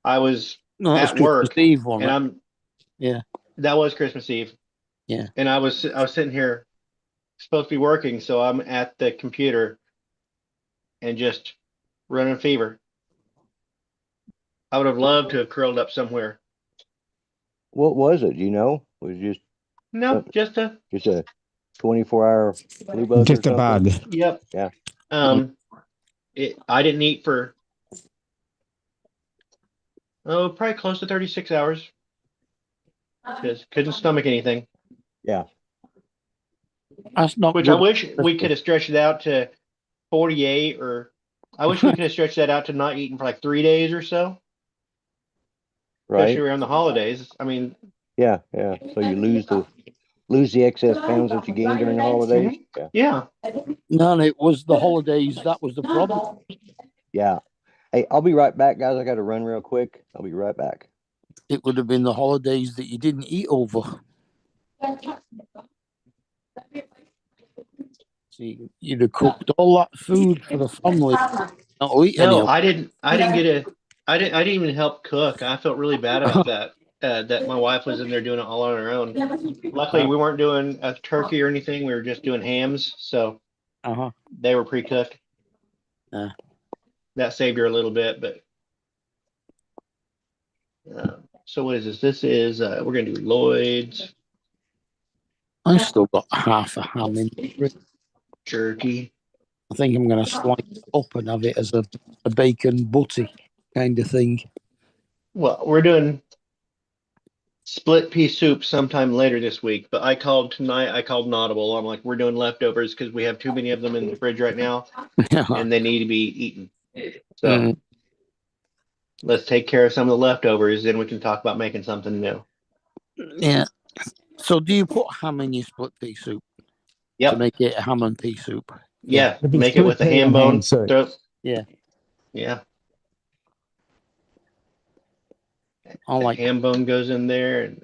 I was No, that's at Christmas work, Eve one. and I'm Yeah. that was Christmas Eve. Yeah. And I was sitting here supposed to be working, so I'm at the computer and just running fever. I would have loved to have curled up somewhere. What was it? You know? Was it just No, just a just a 24-hour flu bug or Just a something? bug. yep. Yeah. I didn't eat for probably close to 36 hours because couldn't stomach anything. Yeah. That's not Which good. I wish we could have stretched it out to 48, or I wish we could have stretched that out to not eating for like 3 days or so, especially Right. around the holidays. I mean, Yeah. Yeah. So you lose the excess pounds that you gained during the holidays. Yeah. yeah. No, it was the holidays. That was the problem. Yeah. Hey, I'll be right back, guys. I got to run real quick. I'll be right back. It would have been the holidays that you didn't eat over. See, you'd have cooked all that food for the family. Not eat any No, of I didn't I didn't even help cook. I felt really bad about that. That my wife was in there doing it all on her own. Luckily, we weren't doing a turkey or anything. We were just doing hams, so Uh-huh. they were pre-cooked. Yeah. That saved her a little bit, but so what is this? This is we're gonna do Lloyd's I still got half a ham in the fridge. jerky. I think I'm going to slice it up and have it as a bacon butty kind of thing. Well, we're doing split pea soup sometime later this week, but I called tonight. I called an audible. I'm like, we're doing leftovers because we have too many of them in the fridge right now, and they need to be eaten. So let's take care of some of the leftovers, then we can talk about making something new. Yeah. So do you put ham in your split pea soup Yep. to make it a ham and pea soup? Yeah. It'd be Make it with the split pea ham and ham bone. soup. Yeah. Yeah. I like ham bone goes in there, and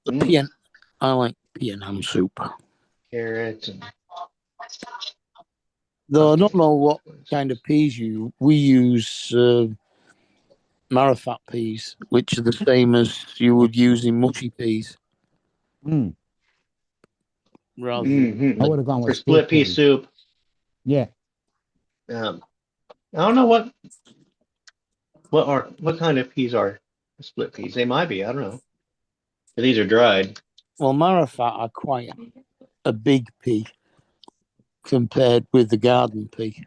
the pea and, I like pea and ham soup. carrots and Though I don't know what kind of peas we use marifat peas, which are the same as you would use in mushy peas. Mm. Rather than I would have gone for with split pea soup. Yeah. I don't know what kind of peas are split peas. They might be. I don't know. But these are dried. Well, marifat are quite a big pea compared with the garden pea.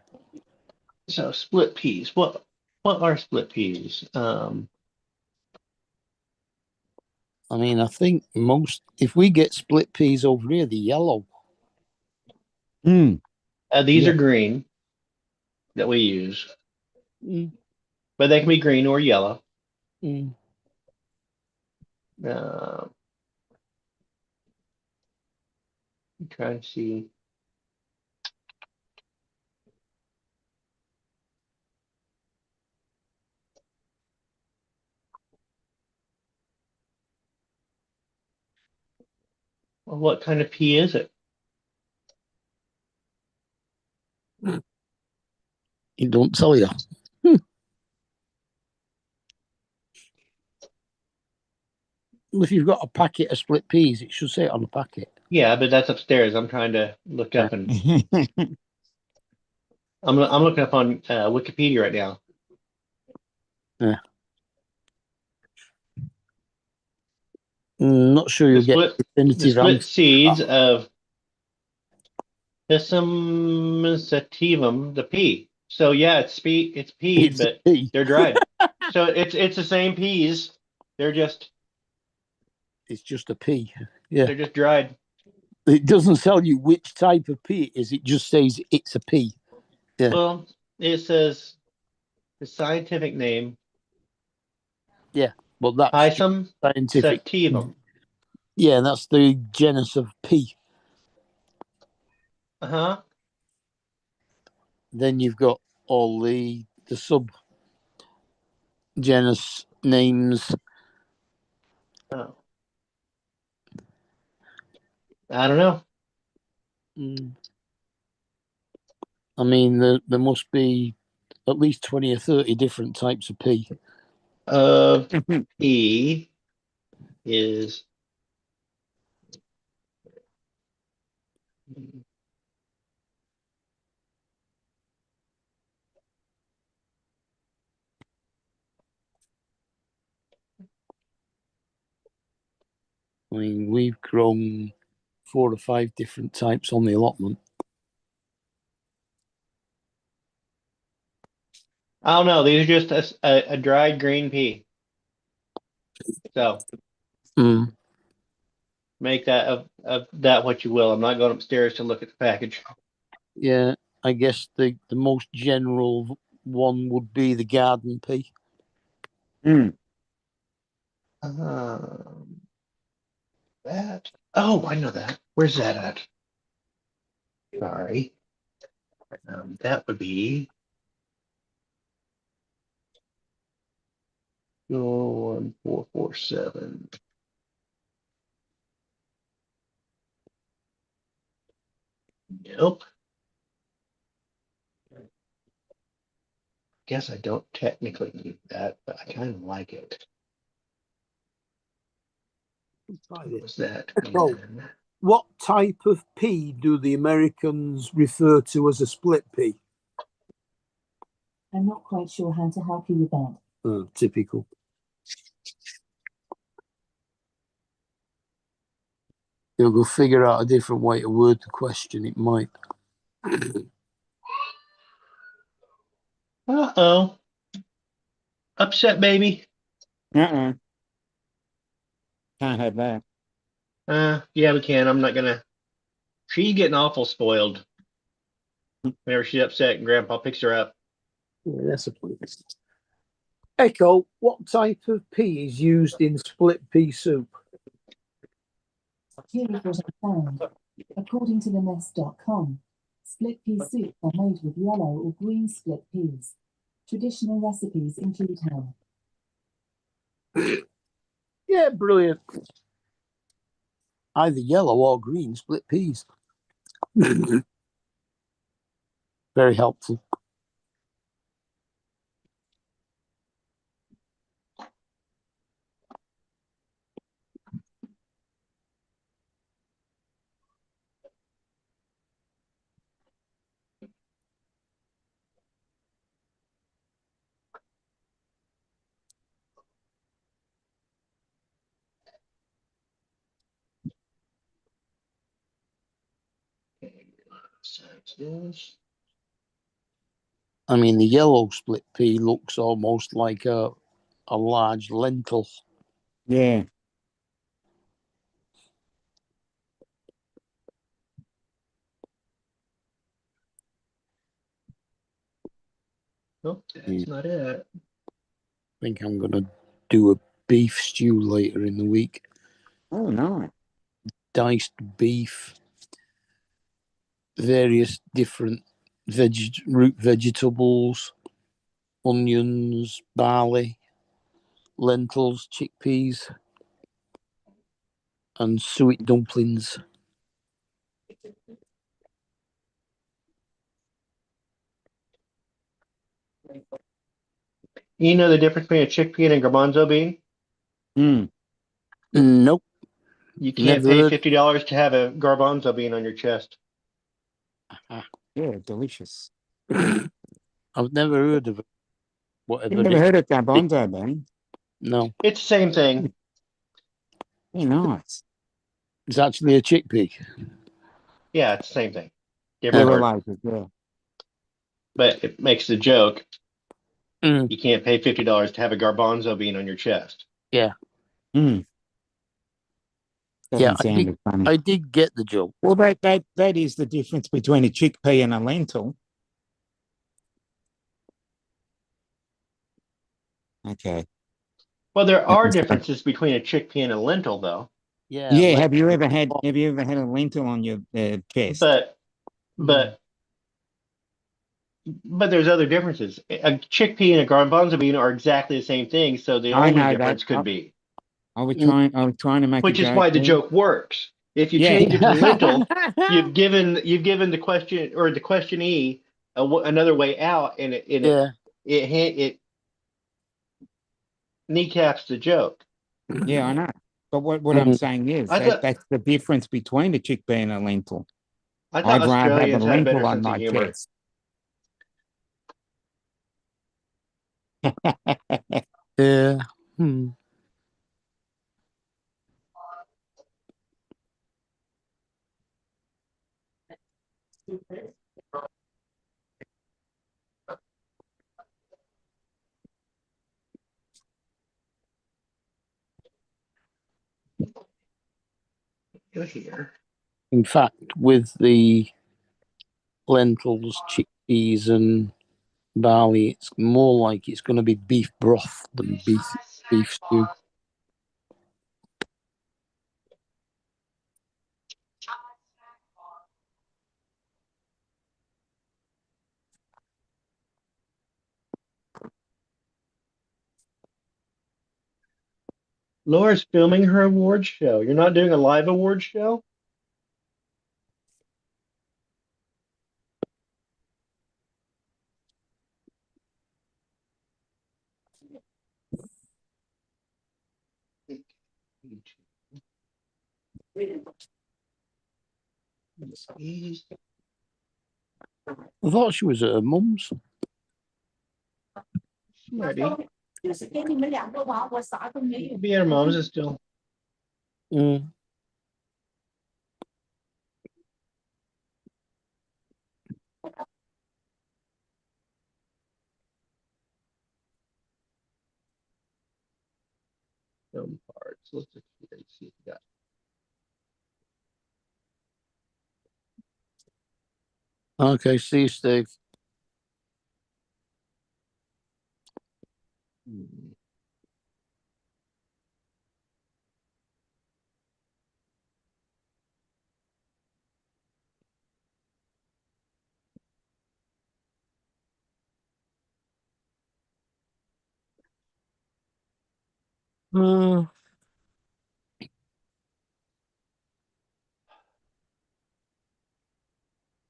So split peas. What are split peas? I mean, I think if we get split peas over here, they're yellow. These are green that we use, but they can be green or yellow. I'm trying to see. Well, what kind of pea is it? It don't tell you. If you've got a packet of split peas, it should say it on the packet. Yeah, but that's upstairs. I'm trying to look up and I'm looking up on Wikipedia right now. Yeah. Not sure you'll get definitive split answer. seeds of Pisum sativum, the pea. So yeah, it's peas, but they're dried. So it's the same peas. They're just it's just a pea. Yeah. They're just dried. It doesn't tell you which type of pea it is. It just says it's a pea. Yeah. Well, it says the scientific name, Well, that's Pisum scientific. sativum. Yeah, that's the genus of pea. Uh-huh. Then you've got all the sub genus names. Oh. I don't know. I mean, there must be at least 20 or 30 different types of pea. Pea is I mean, we've grown 4 or 5 different types on the allotment. I don't know. These are just a dried green pea. So make that of that what you will. I'm not going upstairs to look at the package. Yeah, I guess the most general one would be the garden pea. That. Oh, I know that. Where's that at? Sorry. That would be 1447. Nope. Guess I don't technically need that, but I kind of like it. What was that? Oh. What type of pea do the Americans refer to as a split pea? I'm not quite sure how to help you with that. Typical. You'll go figure out a different way to word the question. It might. Uh-oh. Upset baby. Can't have that. Yeah, we can. I'm not gonna. She's getting awful spoiled. Whenever she's upset and Grandpa picks her up. Yeah, that's a point. Echo, what type of pea is used in split pea soup? Here is what I found. According to the nest.com, split pea soups are made with yellow or green split peas. Traditional recipes include ham. Yeah, brilliant. Either yellow or green split peas. Very helpful. I mean, the yellow split pea looks almost like a large lentil. Yeah. Nope, that's not it. I think I'm going to do a beef stew later in the week. Oh, nice. Diced beef, various different root vegetables, onions, barley, lentils, chickpeas, and suet dumplings. You know the difference between a chickpea and a garbanzo bean? Nope. You can't pay $50 to have a garbanzo bean on your chest. Yeah, delicious. I've never heard of it. Whatever. You've never heard of garbanzo, Ben? No. It's the same thing. Yeah, nice. It's actually a chickpea. Yeah, it's the same thing. They're Different word. related, yeah. But it makes the joke. Mm. You can't pay $50 to have a garbanzo bean on your chest. Yeah. Doesn't Yeah, sound as funny. I did get the joke. Well, that is the difference between a chickpea and a lentil. Okay. Well, there are That's- differences between a chickpea and a lentil, though. Yeah. Yeah. like- Have you ever had a lentil on your chest? But Hmm. but there's other differences. A chickpea and a garbanzo bean are exactly the same thing, so the I only know that. difference could be, I was trying to make which a is joke why the there. joke works. If you Yeah. change it to lentil, you've given the question or the questionee another way out, and Yeah. it kneecaps the joke. Yeah, I know. But what I'm Mhm. saying is I thought that's the difference between a chickpea and a lentil. I thought I'd rather have a Australians had a better lentil on sense of my humor. chest. Yeah. Hmm. Go here. In fact, with the lentils, chickpeas, and barley, it's more like it's going to be beef broth than beef stew. Laura's filming her award show. You're not doing a live award show? I thought she was at her mum's. Ready? Be at her mom's is still. Mm. Film parts. Let's look here and see if we got. Okay, see you, Steve.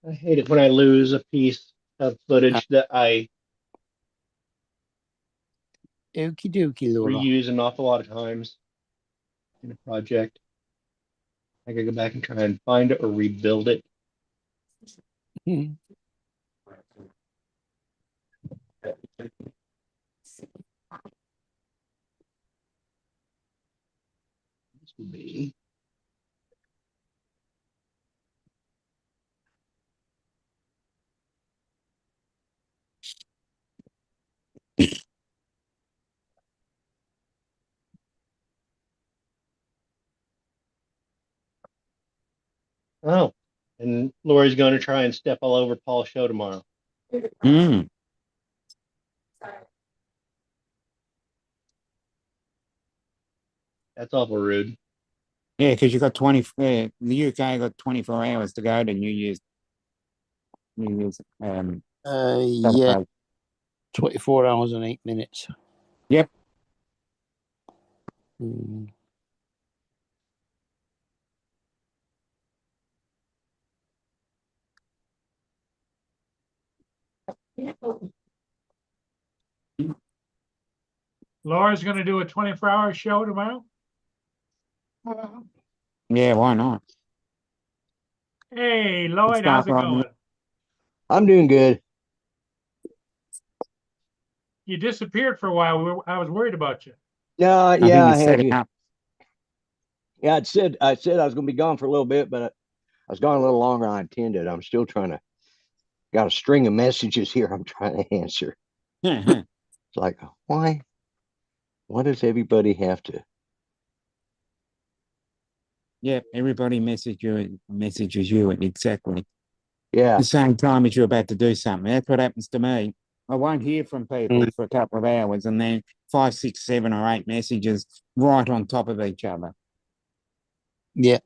I hate it when I lose a piece of footage that I Okie dokie, Laura. reuse an awful lot of times in a project. I gotta go back and try and find it or rebuild it. Hmm. This would be. Oh, and Lori's going to try and step all over Paul's show tomorrow. Mm. That's awful rude. Yeah, because you got the UK got 24 hours to go to New Year's. Yeah, celebration. 24 hours and 8 minutes. Yep. Hmm. Laura's gonna do a 24-hour show tomorrow? Yeah, why not? Hey, Lloyd, Stop how's it on going? I'm doing good. You disappeared for a while. I was worried about you. Yeah, I think yeah, I it's had setting you. up. Yeah, I said I was going to be gone for a little bit, but I was gone a little longer than I intended. I'm still got a string of messages here I'm trying to answer. It's like, why? Why does everybody have to? Yep, everybody messages you exactly Yeah. the same time as you're about to do something. That's what happens to me. I won't hear from people for a couple of hours, and then 5, 6, 7, or 8 messages right on top of each other. Yeah.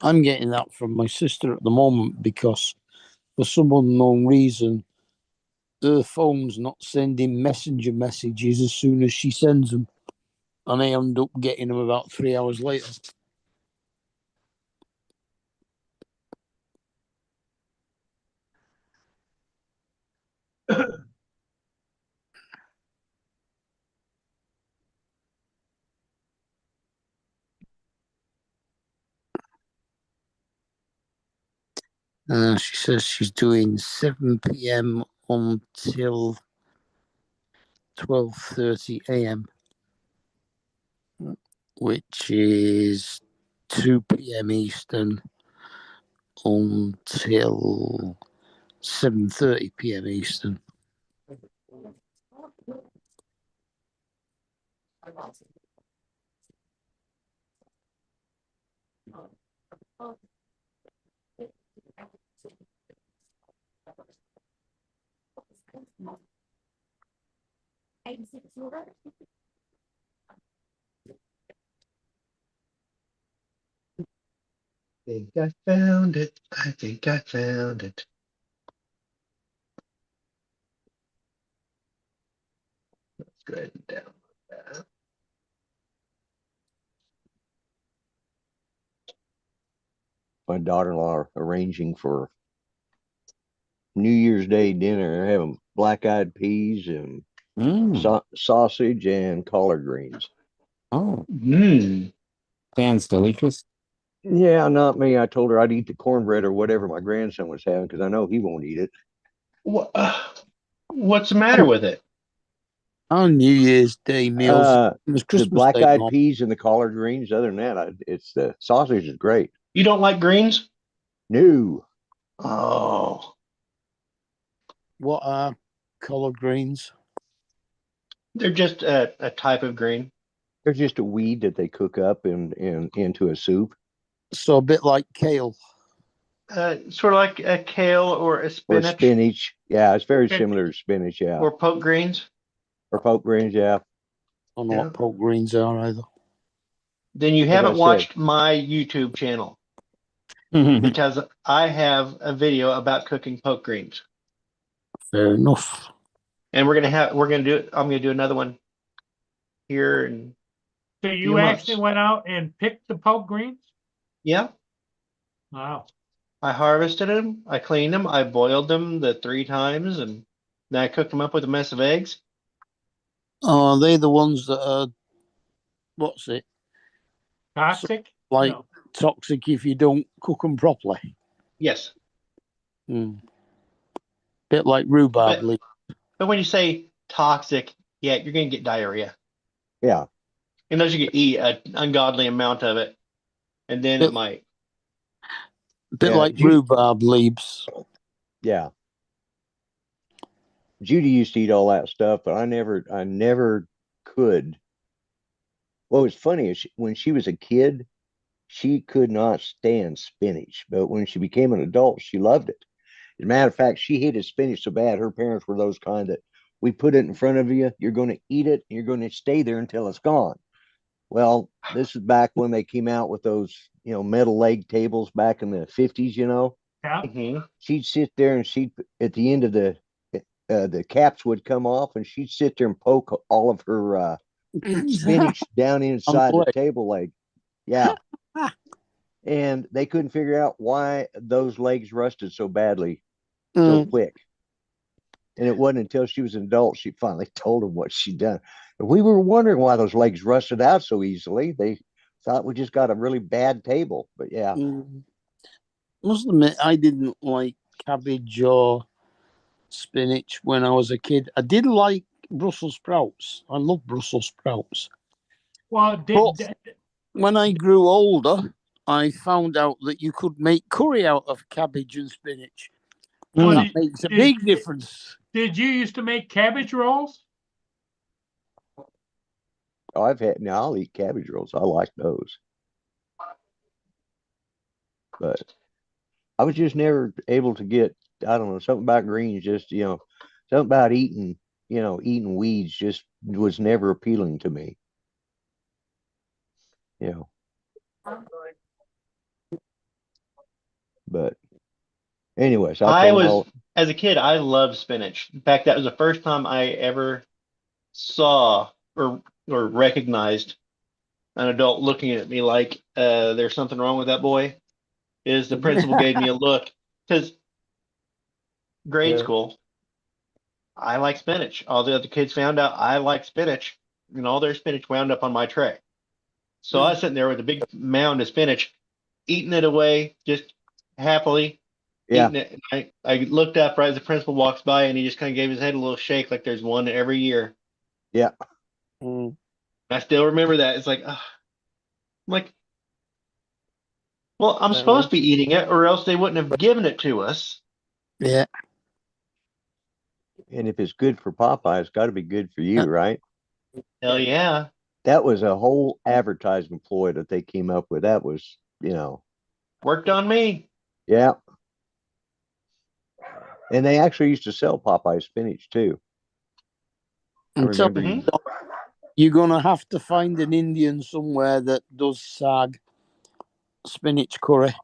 I'm getting that from my sister at the moment because for some unknown reason, her phone's not sending messenger messages as soon as she sends them. And I end up getting them about 3 hours later. She says she's doing 7 p.m. until 12:30 a.m., which is 2 p.m. Eastern until 7:30 p.m. Eastern. Think I found it. I think I found it. Let's go ahead and download that. My daughter-in-law are arranging for New Year's Day dinner. They're having black-eyed peas and sausage and collard greens. Oh, Mm. sounds delicious. Yeah, not me. I told her I'd eat the cornbread or whatever my grandson was having because I know he won't eat it. What's the matter with it? On New Year's Day meals, it was The Christmas Day. black-eyed Mom. peas and the collard greens. Other than that, it's the sausage is great. You don't like greens? No, Oh, What are collard greens? they're just a type of green. they're just a weed that they cook up and into a soup. So a bit like kale. Sort of like a kale or a Or spinach spinach. Yeah, it's very Okay. similar to spinach. Yeah, or poke greens. or poke greens. Yeah. I don't know Yeah. what poke greens are either. Then you As I haven't said. watched my YouTube channel because I have a video about cooking poke greens, Fair enough. and we're gonna do it. I'm gonna do another one here, and So few you actually months. went out and picked the poke greens? yeah, Wow. I harvested them, I cleaned them, I boiled them the 3 times, and then I cooked them up with a mess of eggs. Are they the ones that are, what's it, Toxic? like No. toxic if you don't cook them properly? Yes, Bit like rhubarb but leaf. but when you say toxic, yeah, you're gonna get diarrhea. Yeah. Unless you can eat an ungodly amount of it, and then it might. Bit Yeah, like rhubarb leaves. Yeah. Judy used to eat all that stuff, but I never could. What was funny is when she was a kid, she could not stand spinach, but when she became an adult, she loved it. As a matter of fact, she hated spinach so bad. Her parents were those kind that we put it in front of you, you're going to eat it, and you're going to stay there until it's gone. Well, this is back when they came out with those, metal leg tables back in the 50s, Yeah. Mm-hmm. She'd sit there and she'd, at the end of the caps would come off and she'd sit there and poke all of her spinach down inside the table leg. Yeah. And they couldn't figure out why those legs rusted so badly so quick. And it wasn't until she was an adult she finally told them what she'd done. But we were wondering why those legs rusted out so easily. They thought we just got a really bad table. But yeah. Must admit, I didn't like cabbage or spinach when I was a kid. I did like Brussels sprouts. I love Brussels sprouts. Well, when I grew older, I found out that you could make curry out of cabbage and spinach. Well, That makes a big difference. Did you used to make cabbage rolls? Oh, I'll eat cabbage rolls. I like those. but I was just never able to get, I don't know, something about greens, just, something about eating weeds just was never appealing to me. You know, but anyways, I was, as a kid, I loved spinach. In fact, that was the first time I ever saw or recognized an adult looking at me like there's something wrong with that boy. Is the principal gave me a look because grade school, I like spinach. All the other kids found out I like spinach, and all their spinach wound up on my tray. So I was sitting there with a big mound of spinach, eating it away, just happily yeah, eating it. And I looked up right as the principal walks by, and he just kind of gave his head a little shake, like there's one every year. yeah. I still remember that. It's like, I'm like, well, I'm supposed to be eating it, or else they wouldn't have given it to us. Yeah. And if it's good for Popeye, it's got to be good for you, right? Hell yeah. That was a whole advertising ploy that they came up with. That was, Worked on me. yeah. And they actually used to sell Popeye spinach too. I And so remember. you're gonna have to find an Indian somewhere that does sag spinach curry.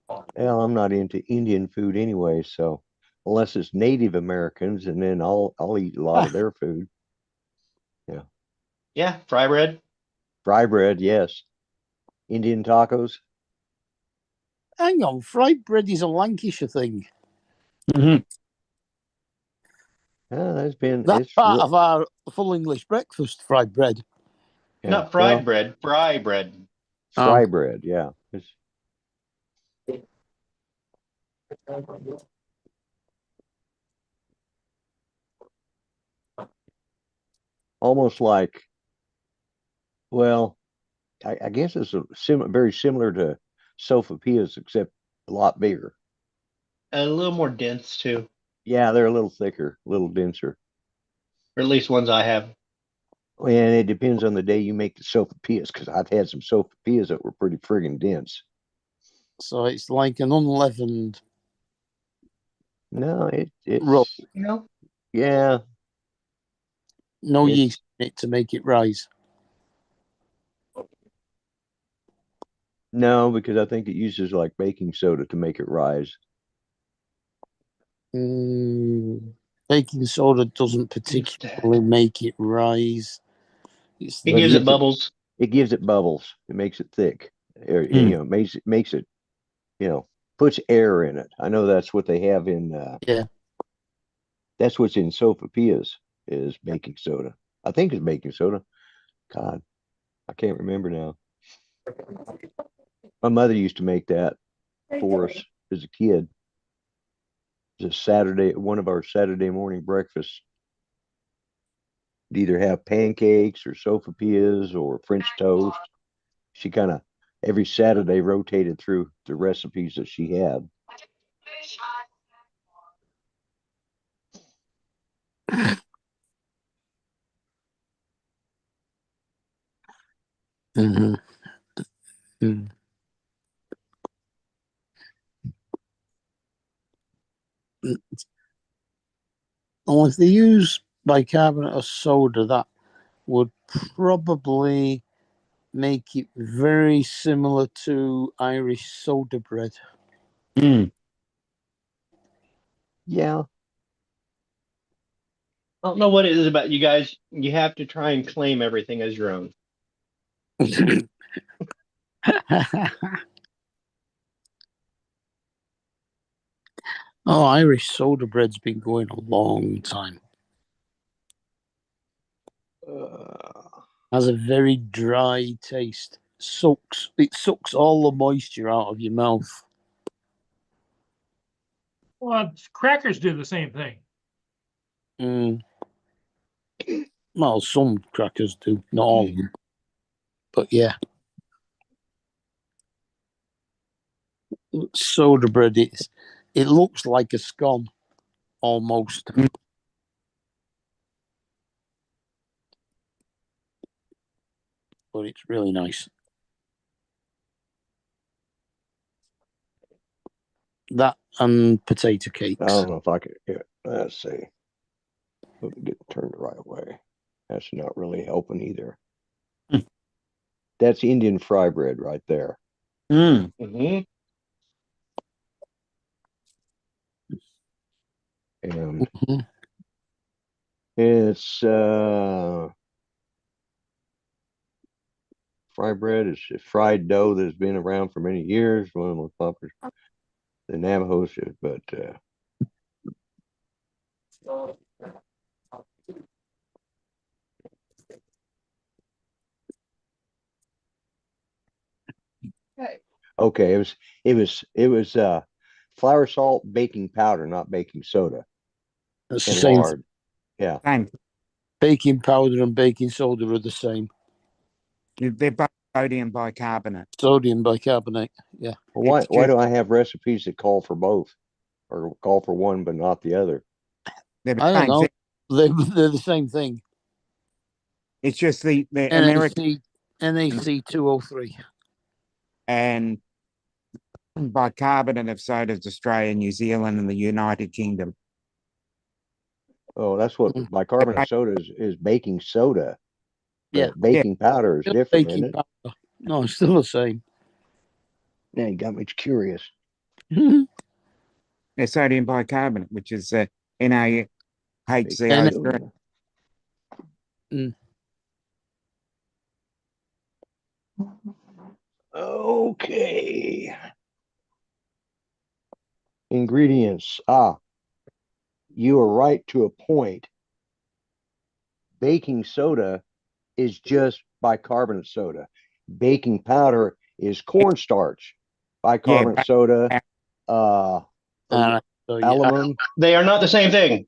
Well, I'm not into Indian food anyway, so unless it's Native Americans, and then I'll eat a lot of their food. Yeah. Yeah, fry bread. Fry bread, yes. Indian tacos. Hang on, fried bread is a Lancashire thing. Yeah, that's That's part of our full English breakfast, fried bread. Yeah, Not fried bread, fry bread. Fry bread, yeah. Almost like, well, I guess it's very similar to sopapillas, except a lot bigger. A little more dense too, Yeah, they're a little thicker, a little denser. or at least ones I have. And it depends on the day you make the sopapillas, because I've had some sopapillas that were pretty friggin' dense. So it's like an unleavened. No, it's roll. No. Yeah. No yeast in it to make it rise. No, because I think it uses like baking soda to make it rise. Baking soda doesn't particularly make it rise. It gives it bubbles. It gives it bubbles. It makes it thick. Makes it, puts air in it. I know that's what they have in. Yeah. That's what's in sopapillas is baking soda. I think it's baking soda. God, I can't remember now. My mother used to make that for us as a kid. It was one of our Saturday morning breakfasts. Either have pancakes or sopapillas or French toast. She kind of every Saturday rotated through the recipes that she had. Mm-hmm. Well, if they use bicarbonate of soda, that would probably make it very similar to Irish soda bread. Yeah. I don't know what it is about you guys. You have to try and claim everything as your own. Oh, Irish soda bread's been going a long time. Has a very dry taste. It sucks all the moisture out of your mouth. Well, crackers do the same thing. Well, some crackers do, not all of them. But yeah. Soda bread, it looks like a scone, almost. But it's really nice. That and potato cakes. I don't know if I could. Yeah, let's see. Hope it get turned the right way. That's not really helping either. Hmm. That's Indian fry bread right there. Mm. Mhm. And Mhm. it's fry bread is fried dough that's been around for many years. One of the most popular the Navajos, but Okay, okay, it was flour, salt, baking powder, not baking soda, That's the and same. lard. Yeah. Same. Baking powder and baking soda are the same. They're both sodium bicarbonate. Sodium bicarbonate. Yeah. Well, It's why just do I have recipes that call for both, or call for one but not the other? they're the I don't same know. thing. They're the same thing. It's just the American NAC 203. and bicarbonate of soda is Australia, New Zealand, and the United Kingdom. Oh, that's what Mm. bicarbonate soda is baking soda. But Yeah. baking powder is Still different, baking isn't it? powder. No, it's still the same. Now you got me curious. They're sodium bicarbonate, which is Baking NaHCO3. soda. Mm. Okay. Ingredients. You are right to a point. Baking soda is just bicarbonate soda. Baking powder is cornstarch. Bicarbonate soda, So, yeah. aluminum. They are not the same thing.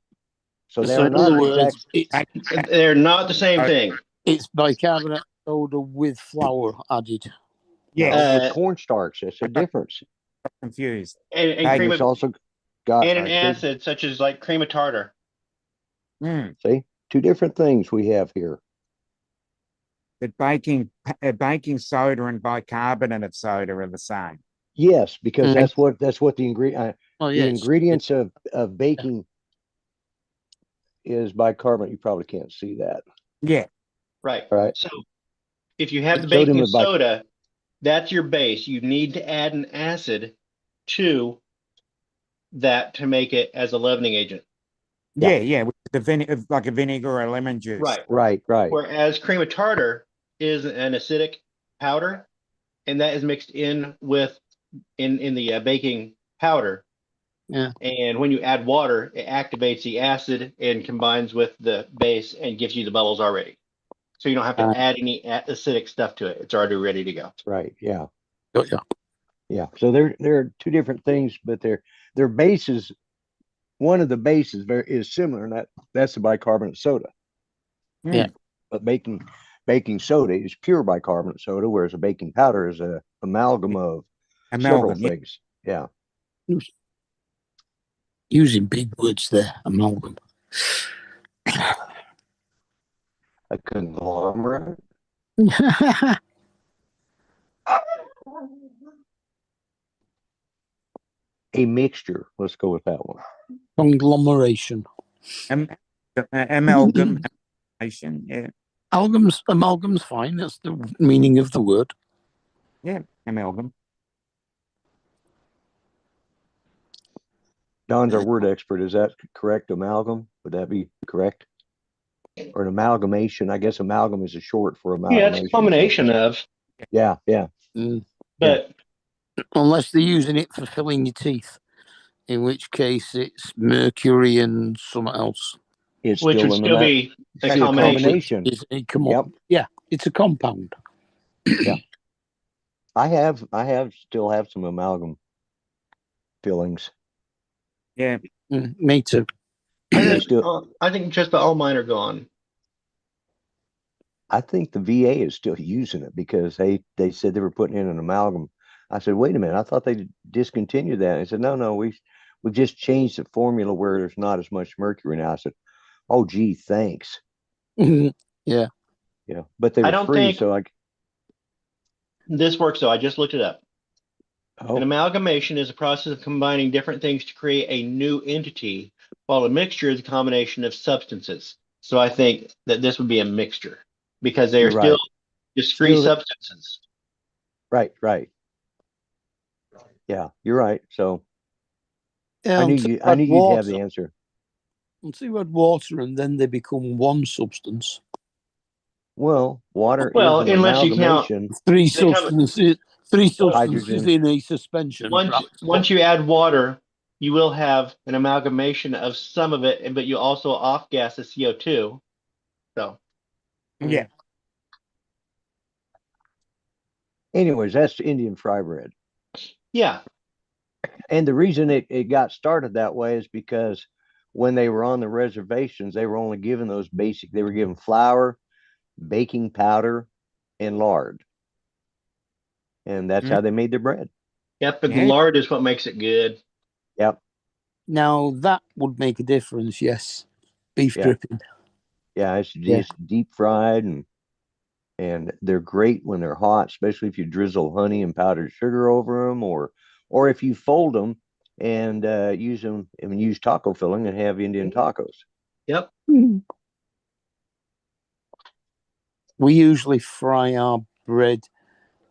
So they So are in not other the words, exact. They're not the same thing. it's bicarbonate soda with flour added. Yeah, No, with Uh, cornstarch. That's a difference. confused. and Bacon. cream It's of, also got and an two- acid such as like cream of tartar. Mm. See, two different things we have here. But baking soda and bicarbonate of soda are the same. Yes, because Mhm. that's what the ingredient Oh, the yes. ingredients of baking is bicarbonate. You probably can't see that. Yeah, Right. Right. So if you have the Sodium baking is bic- soda, that's your base. You need to add an acid to that to make it as a leavening agent. yeah. With the like a vinegar or a lemon juice. Right. Right. Whereas cream of tartar is an acidic powder, and that is mixed in with in the baking powder. Yeah. And when you add water, it activates the acid and combines with the base and gives you the bubbles already. So you don't have to add any acidic stuff to it. It's already ready to go. Right. Yeah. Oh, yeah. Yeah. So they're two different things, but their bases. One of the bases is similar, and that's the bicarbonate soda. Yeah. But baking soda is pure bicarbonate soda, whereas a baking powder is a amalgam of several Yeah. things. Yeah. Using big words there, amalgam. A conglomerate. A mixture. Let's go with that one. Conglomeration. Amalgam. Yeah. Amalgam's fine. That's the meaning of the word. Yeah. Amalgam. Don's our word expert. Is that correct? Amalgam? Would that be correct? Or an amalgamation? I guess amalgam is a short for Yeah, amalgamation. it's a combination of, Yeah. Mm. but Unless they're using it for filling your teeth, in which case it's mercury and something else. It's which would still be a still combination. Yeah, it's a compound. Yeah. I still have some amalgam fillings. Yeah. Me too. I think just about all mine are gone. I think the VA is still using it because they said they were putting in an amalgam. I said, wait a minute, I thought they discontinued that. I said, no, we've just changed the formula where there's not as much mercury now. I said, oh gee, thanks. Yeah. But they I were don't free, think- so This works though. I just looked it up. Oh, An amalgamation is a process of combining different things to create a new entity, while a mixture is a combination of substances. So I think that this would be a mixture because they are you're still right. discrete Still- substances. Right, right. Yeah, you're right. So Yeah, I knew until you. you I add knew you'd have the water, answer. until you add water, and then they become one substance. Well, water is Well, an unless you count amalgamation. Three They come- substances. Three substances Hydrogen. in a suspension. once you add water, you will have an amalgamation of some of it, but you also off gas the CO2. So Yeah. Anyways, that's Indian fry bread. yeah, And the reason it got started that way is because when they were on the reservations, they were only given those basic, they were given flour, baking powder, and lard. And that's how they made their bread. yep. But the Yeah. lard is what makes it good. Yep. Now that would make a difference. Yes, beef Yeah. dripping. Yeah, it's Yeah. just deep fried and they're great when they're hot, especially if you drizzle honey and powdered sugar over them, or if you fold them and use them and use taco filling and have Indian tacos. Yep. We usually fry our bread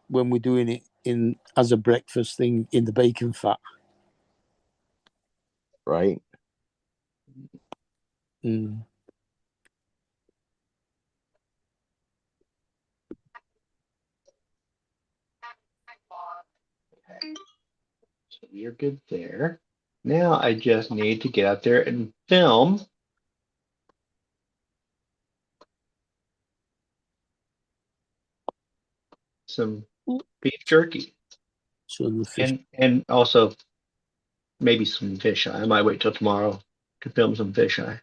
when we're doing it in as a breakfast thing in the bacon fat. Right. Mm. So you're good there. Now I just need to get out there and film some beef jerky So the fish. and also maybe some fish eye. I might wait till tomorrow to film some fish eye.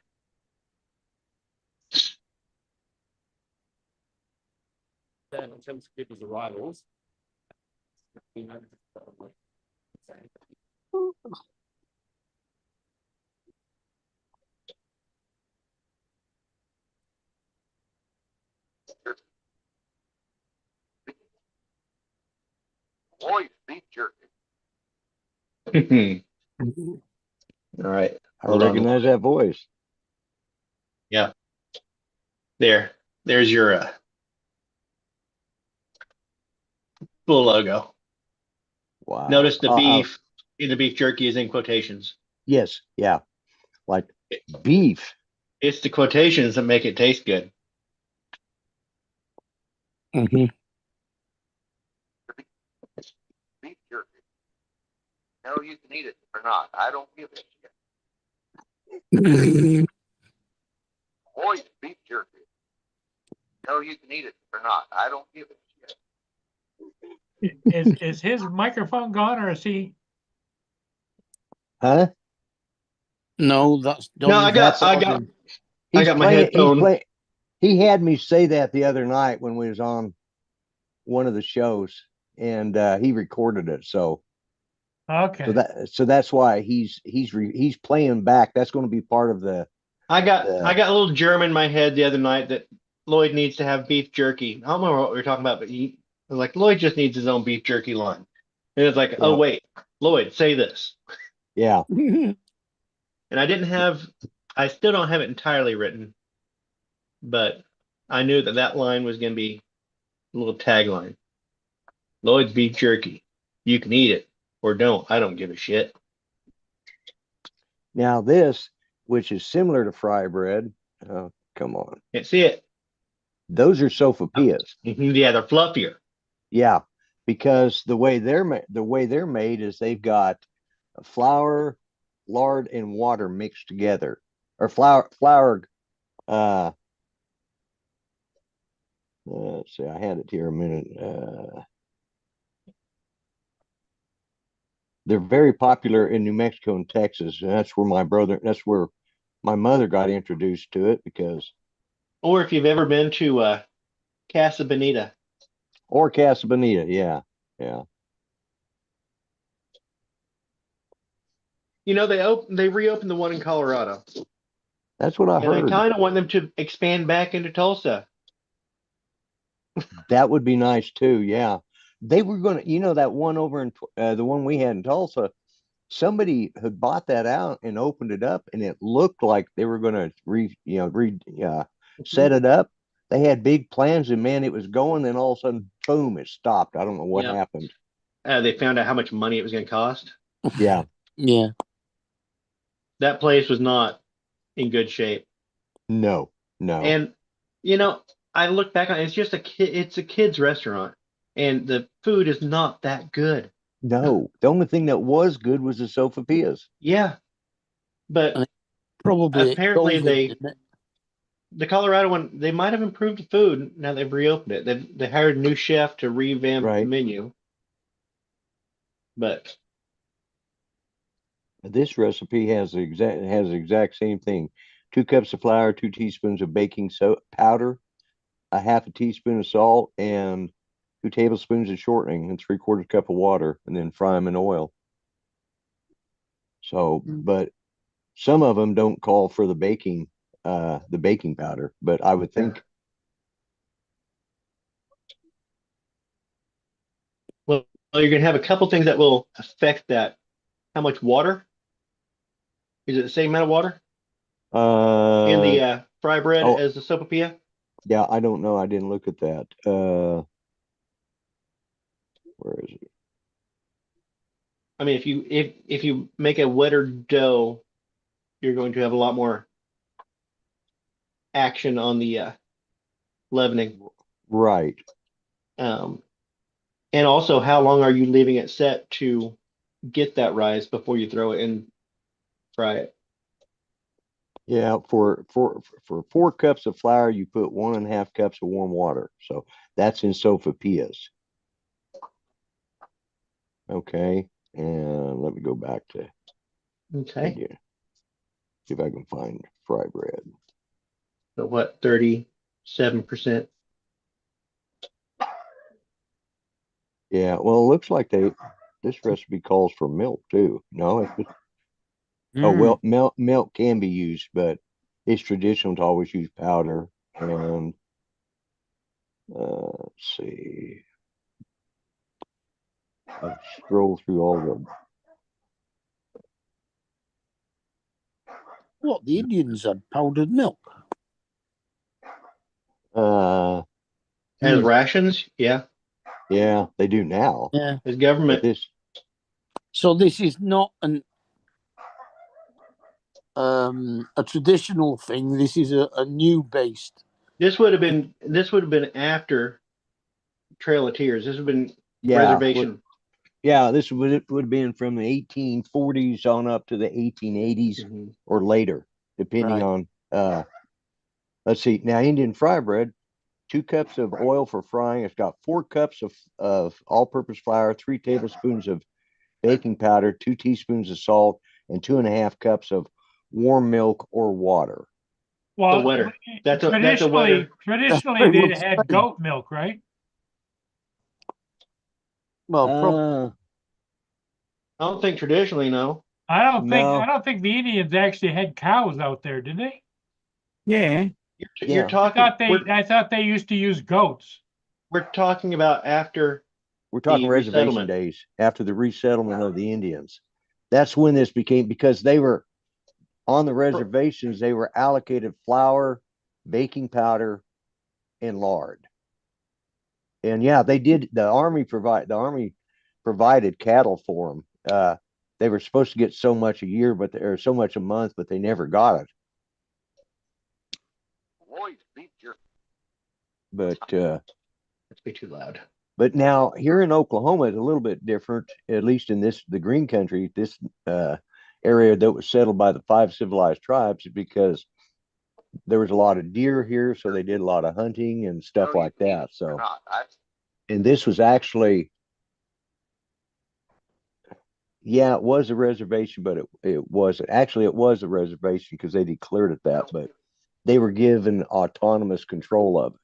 Then in terms of people's arrivals, Boy, beef jerky. All right. I Hold on. recognize that voice. Yeah. There's your full logo. Wow. Notice the beef in the beef jerky is in quotations. Yes. Yeah. Like beef. It's the quotations that make it taste good. Mm-hmm. Beef jerky. No, you can eat it or not. I don't give a shit. Boy, beef jerky. No, you can eat it or not. I don't give a shit. Is his microphone gone or is he? Huh? No, that's No, I got my headphone. He had me say that the other night when we was on one of the shows, and he recorded it. So Okay. that's why he's playing back. That's going to be part of the. I got a little germ in my head the other night that Lloyd needs to have beef jerky. I don't remember what we were talking about, but he was like, Lloyd just needs his own beef jerky line. And it's like, oh wait, Lloyd, say this. Yeah. And I still don't have it entirely written, but I knew that line was going to be a little tagline. Lloyd's beef jerky. You can eat it or don't. I don't give a shit. Now this, which is similar to fry bread, come on. Can't see it. Those are sopapillas. Yeah, they're fluffier. Yeah, because the way they're made is they've got flour, lard, and water mixed together, or flour. Let's see, I had it here a minute. They're very popular in New Mexico and Texas, and that's where my mother got introduced to it because. Or if you've ever been to Casa Bonita. Or Casa Bonita, yeah. You know, they reopened the one in Colorado. That's what I heard. I kind of want them to expand back into Tulsa. That would be nice too, yeah. They were gonna, that one over in the one we had in Tulsa. Somebody had bought that out and opened it up, and it looked like they were gonna set it up. They had big plans, and man, it was going. Then all of a sudden, boom! It stopped. I don't know what Yeah. happened. They found out how much money it was going to cost. Yeah, Yeah. That place was not in good shape. no. And I look back on it, it's just it's a kid's restaurant, and the food is not that good. No, the only thing that was good was the Sophipias. Yeah, but And probably apparently COVID, didn't it? the Colorado one, they might have improved the food now they've reopened it. They hired a new chef to revamp the Right. menu, but This recipe has the exact same thing. 2 cups of flour, 2 teaspoons of baking powder, a half a teaspoon of salt, and 2 tablespoons of shortening, and 3/4 cup of water, and then fry them in oil. So, but some of them don't call for the baking powder, but I would think. well, you're gonna have a couple things that will affect that. How much water? Is it the same amount of water in the fry bread oh. as the sopapilla? Yeah, I don't know. I didn't look at that. Where is it? I mean, if you make a wetter dough, you're going to have a lot more action on the leavening. Right. And also, how long are you leaving it set to get that rise before you throw it and fry it? Yeah, for 4 cups of flour, you put 1.5 cups of warm water. So that's in Sophipias. Okay, and let me go back to Okay. India. See if I can find fry bread. So what, 37%? Yeah, well, it looks like this recipe calls for milk too. No, oh well, milk can be used, but it's traditional to always use powder. And let's see, I'll scroll through all What, the Indians had powdered milk? the. As rations? Yeah. Yeah, they do now. Yeah. As But government. So this is not a traditional thing. This is a new based. This would have been after Trail of Tears. This would have been reservation. Yeah, this would have been from the 1840s on up to the 1880s or later, depending on. Let's see. Now, Indian fry bread, 2 cups of oil for frying. It's got 4 cups of all-purpose flour, 3 tablespoons of baking powder, 2 teaspoons of salt, and 2.5 cups of warm milk or water. Well, wetter. That's a wetter. Traditionally, they had goat milk, right? Well, I don't think traditionally, no. I don't think the Indians actually had cows out there, did they? Yeah. You're talking. I thought they used to use goats. We're talking about after. We're talking reservation resettlement. days after the resettlement of the Indians. That's when this became, because they were on the reservations, they were allocated flour, baking powder, and lard. And yeah, they did. The army provided cattle for them. They were supposed to get so much a year, or so much a month, but they never got it. But Let's be too loud. But now here in Oklahoma, it's a little bit different, at least in the Green Country, this area that was settled by the 5 civilized tribes, because there was a lot of deer here, so they did a lot of hunting and stuff like that. So, and this was actually, yeah, it was a reservation, but it wasn't. Actually, it was a reservation because they declared it that, but they were given autonomous control of it.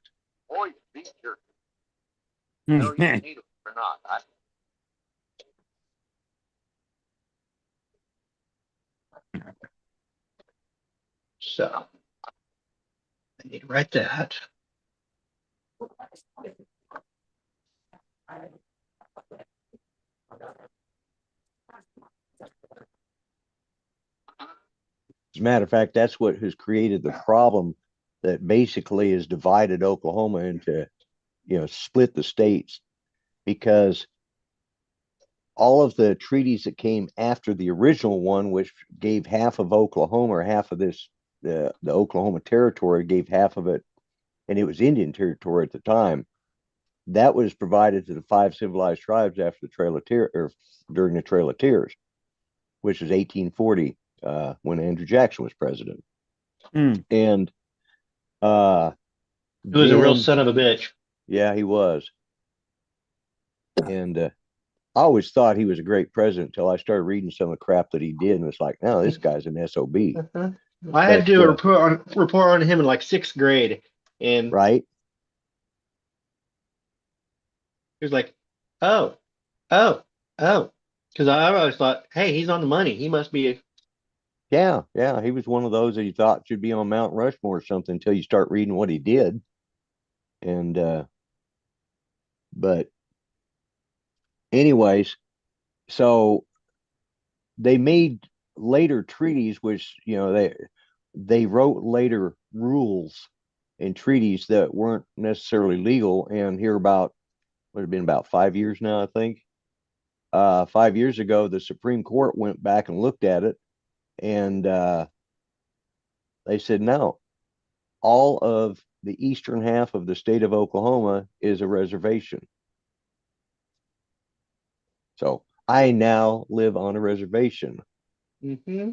So I need to write that. As a matter of fact, that's what has created the problem that basically has divided Oklahoma into, split the states, because all of the treaties that came after the original one, which gave half of Oklahoma or half of the Oklahoma territory, gave half of it, and it was Indian territory at the time. That was provided to the 5 civilized tribes after the Trail of Tears, or during the Trail of Tears, which was 1840, when Andrew Jackson was president. Mm. And He was a real then- son of a bitch. Yeah, he was. And I always thought he was a great president until I started reading some of the crap that he did, and it's like, no, this guy's an SOB. I had to do But, a report on him in like 6th grade, and right? he was like, oh, because I always thought, hey, he's on the money. He must be. Yeah, he was one of those that you thought should be on Mount Rushmore or something until you start reading what he did. And but anyways, so they made later treaties, which they wrote later rules and treaties that weren't necessarily legal. And here about would have been about 5 years now, I think. 5 years ago, the Supreme Court went back and looked at it, and they said no. All of the eastern half of the state of Oklahoma is a reservation. So I now live on a reservation. Mm-hmm.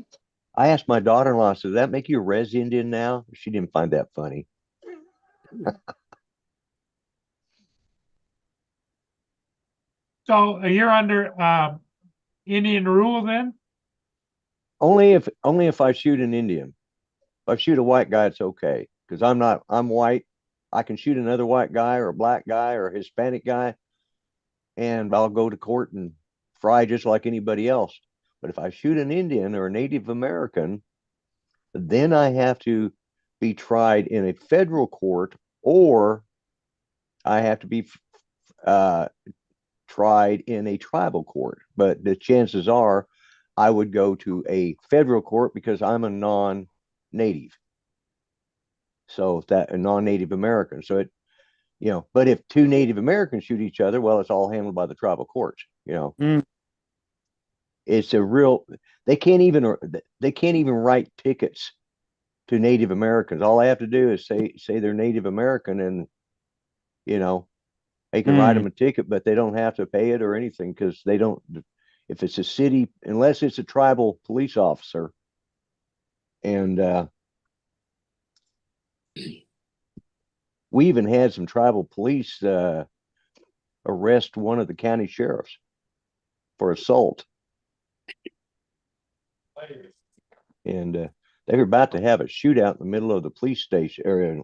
I asked my daughter-in-law, "Does that make you a res Indian now?" She didn't find that funny. So you're under Indian rule then? Only if I shoot an Indian. If I shoot a white guy, it's okay, because I'm white. I can shoot another white guy or a black guy or a Hispanic guy, and I'll go to court and fry just like anybody else. But if I shoot an Indian or a Native American, then I have to be tried in a federal court, or I have to be tried in a tribal court. But the chances are I would go to a federal court because I'm a non-native. So that a non-Native American. So but if two Native Americans shoot each other, well, it's all handled by the tribal courts. Mm. It's a real. They can't even write tickets to Native Americans. All they have to do is say they're Native American, and they can write them a ticket, but they don't have to pay it or anything, because they don't. If it's a city, unless it's a tribal police officer, and we even had some tribal police arrest one of the county sheriffs for assault. And they were about to have a shootout in the middle of the police station area,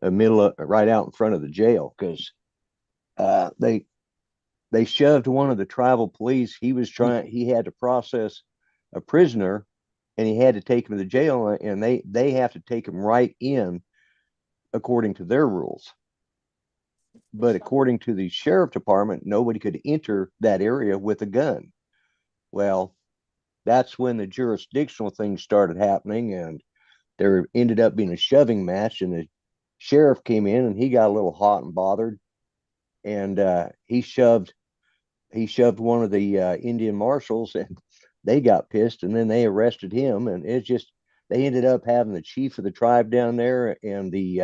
right out in front of the jail, because they shoved one of the tribal police. He had to process a prisoner, and he had to take him to the jail, and they have to take him right in according to their rules. But according to the sheriff department, nobody could enter that area with a gun. Well, that's when the jurisdictional things started happening, and there ended up being a shoving match, and the sheriff came in and he got a little hot and bothered, and he shoved one of the Indian marshals, and they got pissed, and then they arrested him. And they ended up having the chief of the tribe down there, and they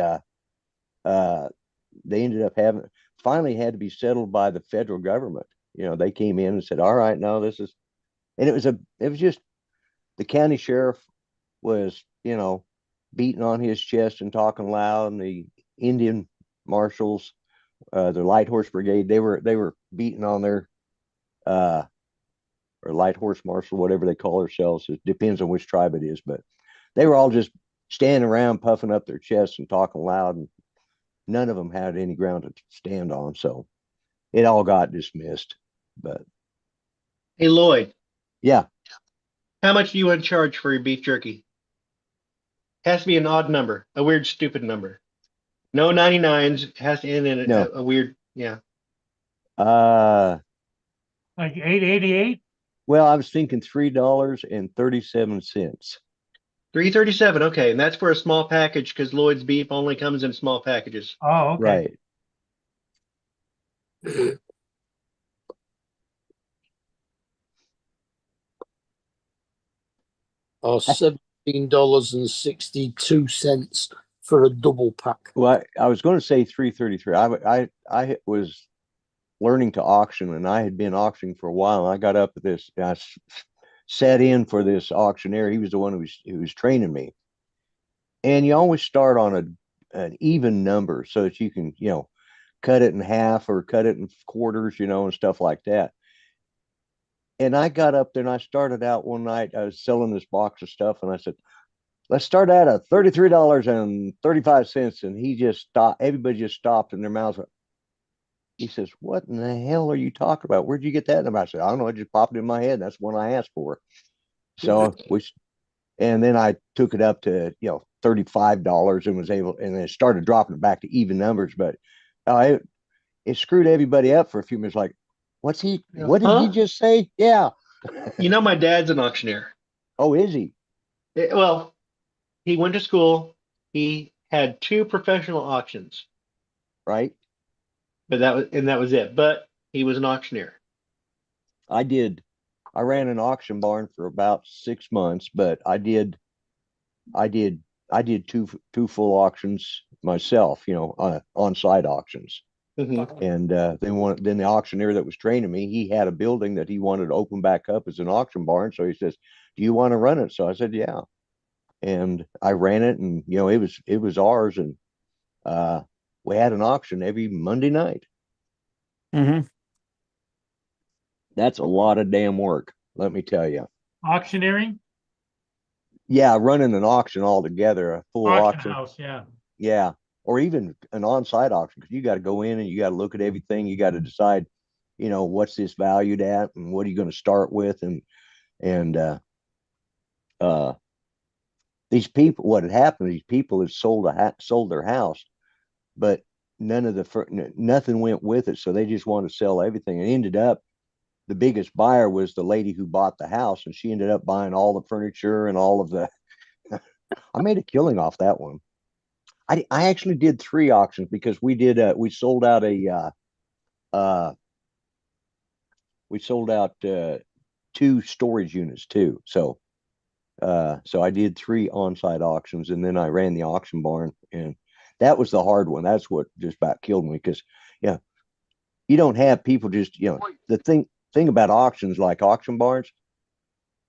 ended up finally had to be settled by the federal government. They came in and said, all right, no, this is, and it was just the county sheriff was, beating on his chest and talking loud, and the Indian marshals, the light horse brigade, they were beating on their or light horse marshal, whatever they call themselves. It depends on which tribe it is, but they were all just standing around puffing up their chests and talking loud, and none of them had any ground to stand on. So it all got dismissed. But Hey, Lloyd, yeah, how much do you want to charge for your beef jerky? Has to be an odd number, a weird, stupid number. No 99s. Has to end in No. a weird, yeah. Like 888? Well, I was thinking $3.37. 337. Okay, and that's for a small package because Lloyd's beef only comes in small packages. Oh, okay. Right. Or $17.62 for a double pack. Well, I was going to say 333. I was learning to auction, and I had been auctioning for a while. And I got up at this. I sat in for this auctioneer. He was the one who was training me. And you always start on an even number so that you can, cut it in half or cut it in quarters, and stuff like that. And I got up there and I started out one night. I was selling this box of stuff, and I said, let's start out at $33.35. And he just stopped. Everybody just stopped in their mouths. He says, what in the hell are you talking about? Where'd you get that? And I said, I don't know. It just popped in my head. That's one I asked for. So and then I took it up to, $35 and was able, and then started dropping it back to even numbers. But it screwed everybody up for a few minutes. Like, what did he just say? Yeah. My dad's an auctioneer. Oh, is he? Well, he went to school. He had 2 professional auctions. Right. But that was it. But he was an auctioneer. I ran an auction barn for about 6 months, but I did two full auctions myself, on-site auctions. Mm-hmm. And then the auctioneer that was training me, he had a building that he wanted to open back up as an auction barn. So he says, do you want to run it? So I said, yeah. And I ran it, and it was ours, and we had an auction every Monday night. Mm-hmm. That's a lot of damn work, let me tell you. Auctioneering? Yeah, running an auction altogether, a full auction house, yeah. Yeah, or even an on-site auction, because you got to go in and you got to look at everything. You got to decide, what's this valued at, and what are you going to start with, and these people. What had happened? These people had sold their house, but nothing went with it, so they just wanted to sell everything, and ended up the biggest buyer was the lady who bought the house, and she ended up buying all the furniture and all of the. I made a killing off that one. I actually did 3 auctions because we sold out we sold out 2 storage units too. So I did 3 on-site auctions, and then I ran the auction barn, and that was the hard one. That's what just about killed me, because you don't have people just, the thing about auctions, like auction barns,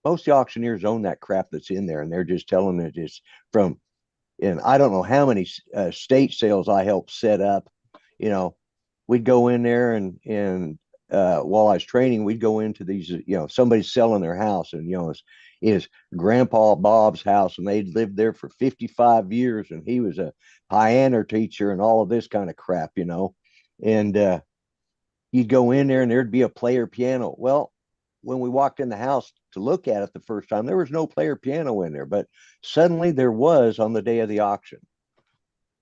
most of the auctioneers own that crap that's in there, and they're just telling it it's from. And I don't know how many state sales I helped set up. We'd go in there, and while I was training, we'd go into these, somebody's selling their house, and it's Grandpa Bob's house, and they'd lived there for 55 years, and he was a piano teacher and all of this kind of crap, and you'd go in there, and there'd be a player piano. Well, when we walked in the house to look at it the first time, there was no player piano in there, but suddenly there was on the day of the auction.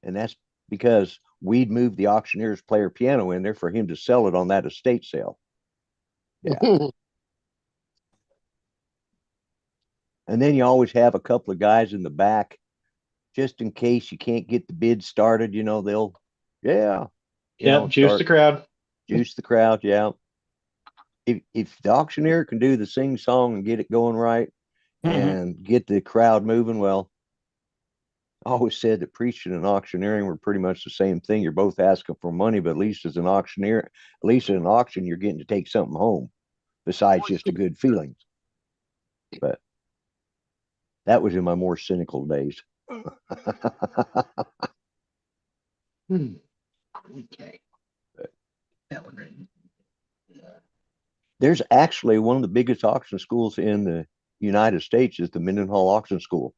And that's because we'd moved the auctioneer's player piano in there for him to sell it on that estate sale. Yeah. And then you always have a couple of guys in the back, just in case you can't get the bid started, they'll, juice the crowd. Juice the crowd, yeah. If the auctioneer can do the sing song and get it going right, and get the crowd moving, well, I always said that preaching and auctioneering were pretty much the same thing. You're both asking for money, but at least as an auctioneer, at least in an auction, you're getting to take something home besides just a good feeling. But that was in my more cynical days. Okay. That one right. There's actually one of the biggest auction schools in the United States is the Mendenhall Auction School.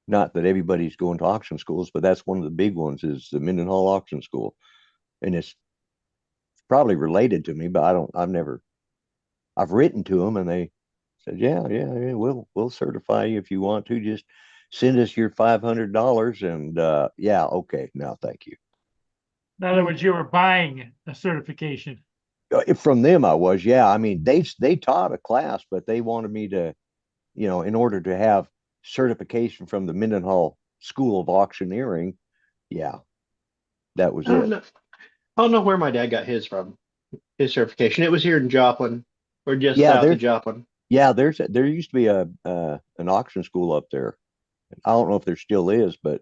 Not that everybody's going to auction schools, but that's one of the big ones, is the Mendenhall Auction School. And it's probably related to me, but I've written to them, and they said, yeah, we'll certify you if you want to. Just send us your $500, and okay, no, thank you. In other words, you were buying a certification. From them, I was, yeah. I mean, they taught a class, but they wanted me to, in order to have certification from the Mendenhall School of Auctioneering, yeah, that was I don't it. know. I don't know where my dad got his from, his certification. It was here in Joplin, or just Yeah, south of Joplin. yeah, there used to be an auction school up there. I don't know if there still is, but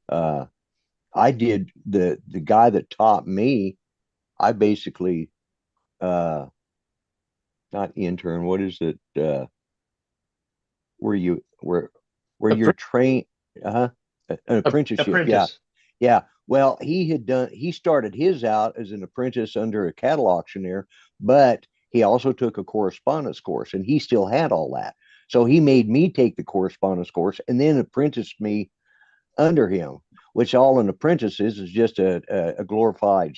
uh, I did the guy that taught me. I basically not intern. What is it? Where you where you're trained? An apprenticeship. Yeah, Apprentice. yeah. Well, he started his out as an apprentice under a cattle auctioneer, but he also took a correspondence course and he still had all that. So he made me take the correspondence course and then apprenticed me under him, which all an apprentice is just a glorified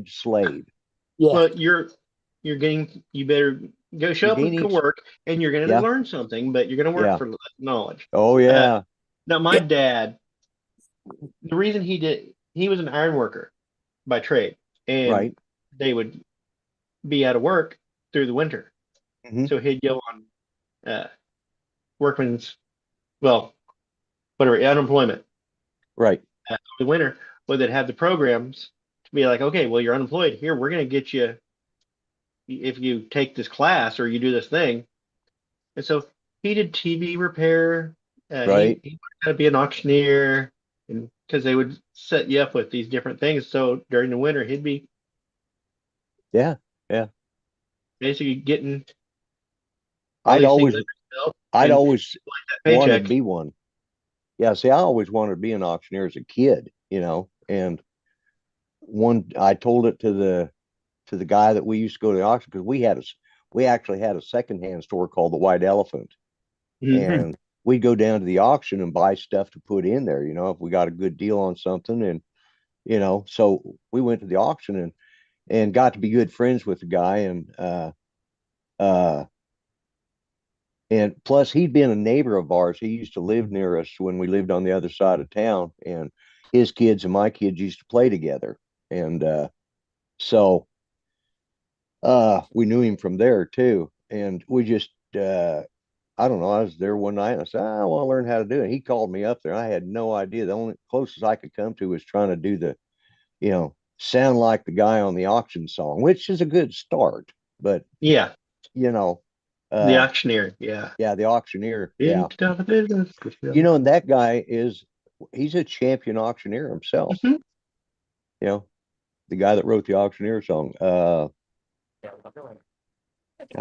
slave. Yeah. Well, you better go show You're up to gaining, work and you're going to yeah, learn something, but you're going to work yeah. for knowledge. Oh yeah, Now, my dad, the reason he was an iron worker by trade, and right. they would be out of work through the winter. Hmm. So he'd go on workman's, well, whatever, unemployment Right. the winter, where they'd have the programs to be like, okay, well, you're unemployed. Here, we're going to get you if you take this class or you do this thing. And so he did TV repair. Right. He learned how to be an auctioneer, and because they would set you up with these different things. So during the winter, he'd be Yeah. Yeah. basically getting all I'd these things always, under himself I'd and always that wanted to paycheck. be one. Yeah. See, I always wanted to be an auctioneer as a kid, and I told it to the guy that we used to go to the auction because we actually had a secondhand store called the White Elephant, Mhm. and we'd go down to the auction and buy stuff to put in there, if we got a good deal on something, and so we went to the auction and got to be good friends with the guy, uh and plus he'd been a neighbor of ours. He used to live near us when we lived on the other side of town, and his kids and my kids used to play together, and so we knew him from there too, and we just I don't know. I was there one night and I said, I want to learn how to do it. He called me up there. I had no idea. The only closest I could come to was trying to do sound like the guy on the auction song, which is a good start. But, Yeah, you know, the uh, auctioneer. Yeah, yeah, the auctioneer. Yeah. into the business. And that guy he's a champion auctioneer himself. Mhm. The guy that wrote the auctioneer song. God,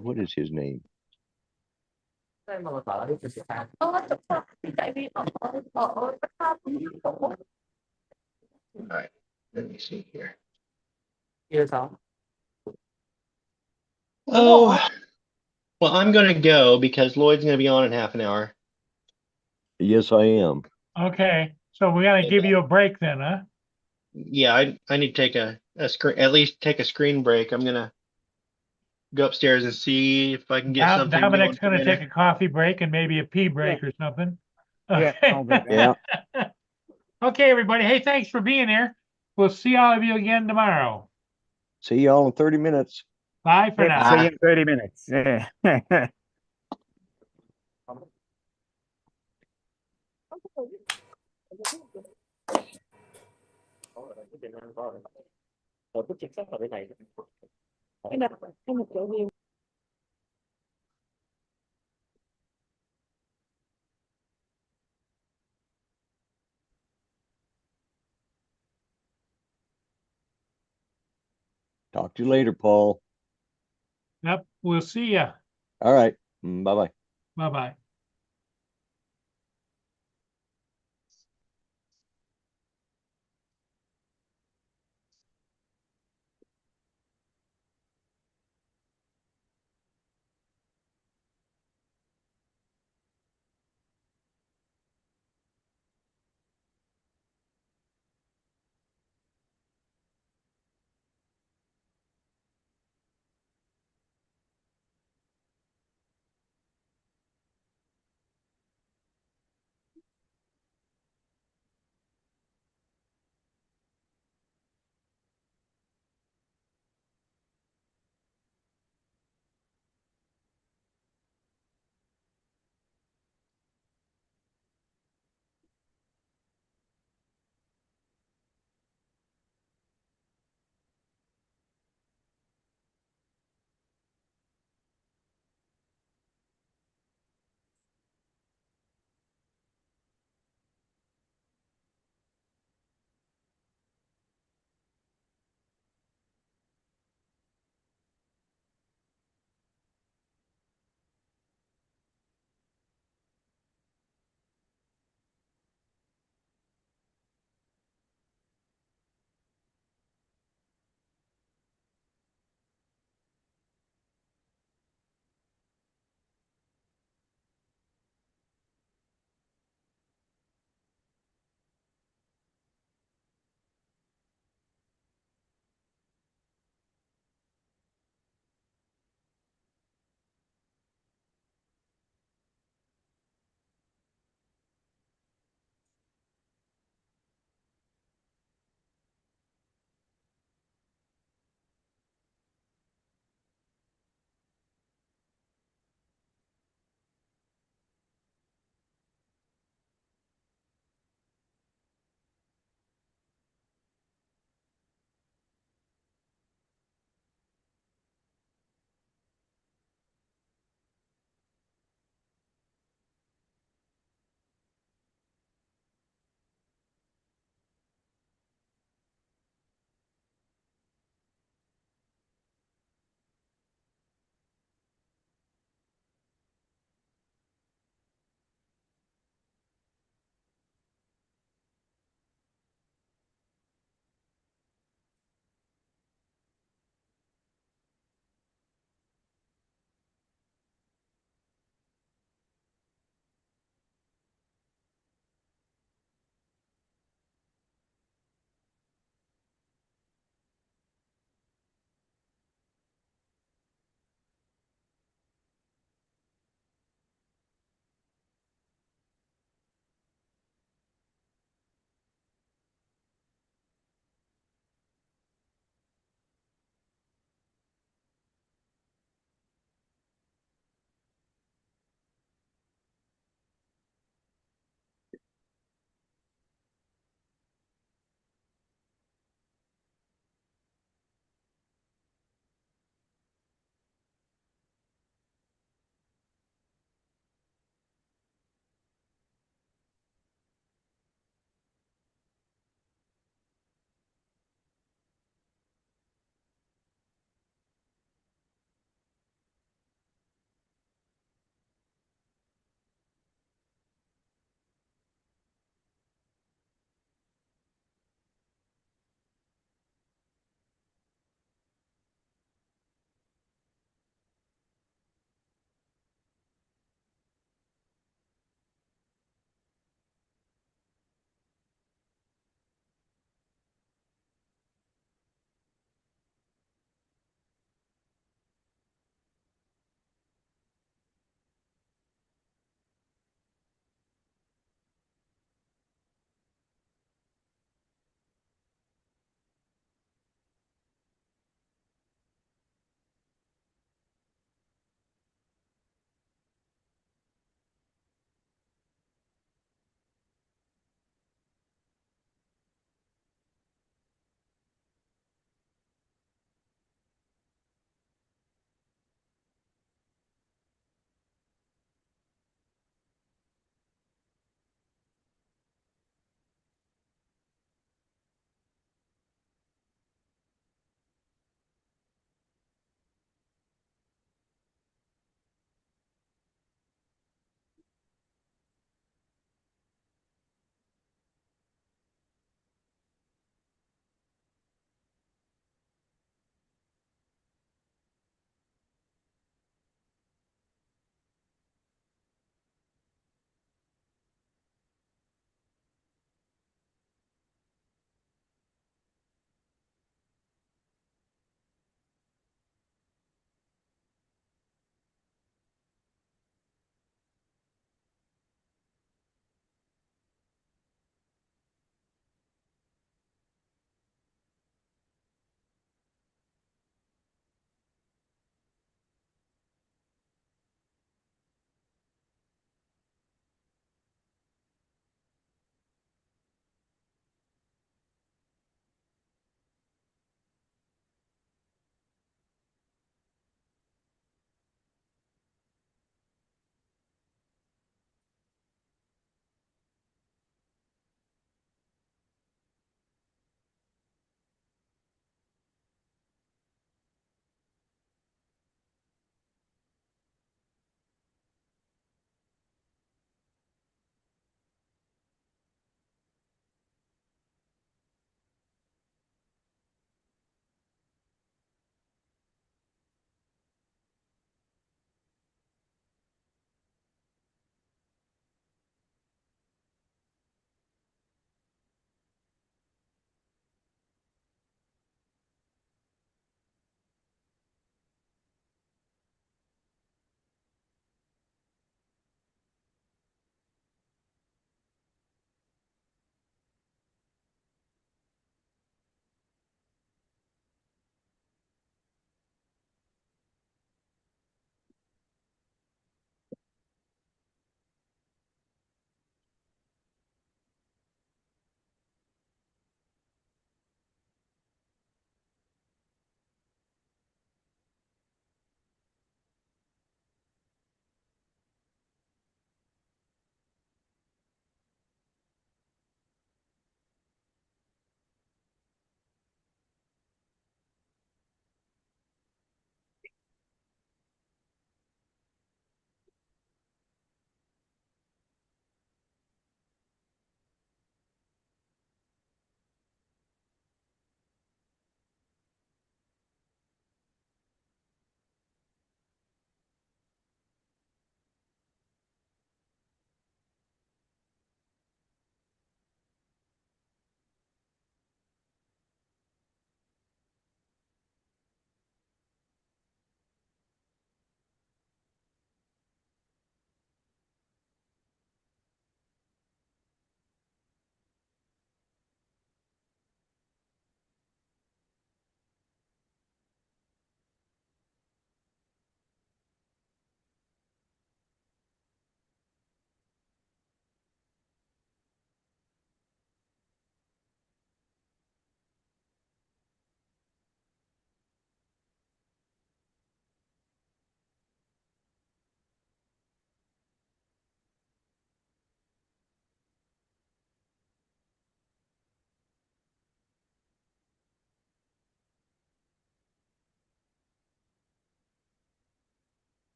what is his name? All right, let me see here. Oh, Oh, well, I'm gonna go because Lloyd's gonna be on in half an hour. Yes, I am. Okay, so we gotta give you a break then, huh? Yeah, I need to take a screen, at least take a screen break. I'm gonna go upstairs and see if I can get something going Dominic's for gonna take dinner. a coffee break and maybe a pee break or something. Yeah, Okay. I'll be back. Yeah. Okay, everybody. Hey, thanks for being here. We'll see all of you again tomorrow. See y'all in 30 minutes. Bye for Yep, now. see you in 30 minutes. Yeah. Talk to you later, Paul. Yep, we'll see ya. All right. Bye bye. Bye-bye.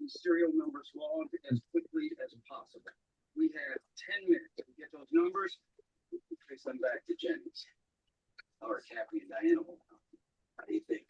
Serial numbers logged as quickly as possible. We have 10 minutes to get those numbers, trace them back to Jennings. Or Cappy and Diana. How do you think?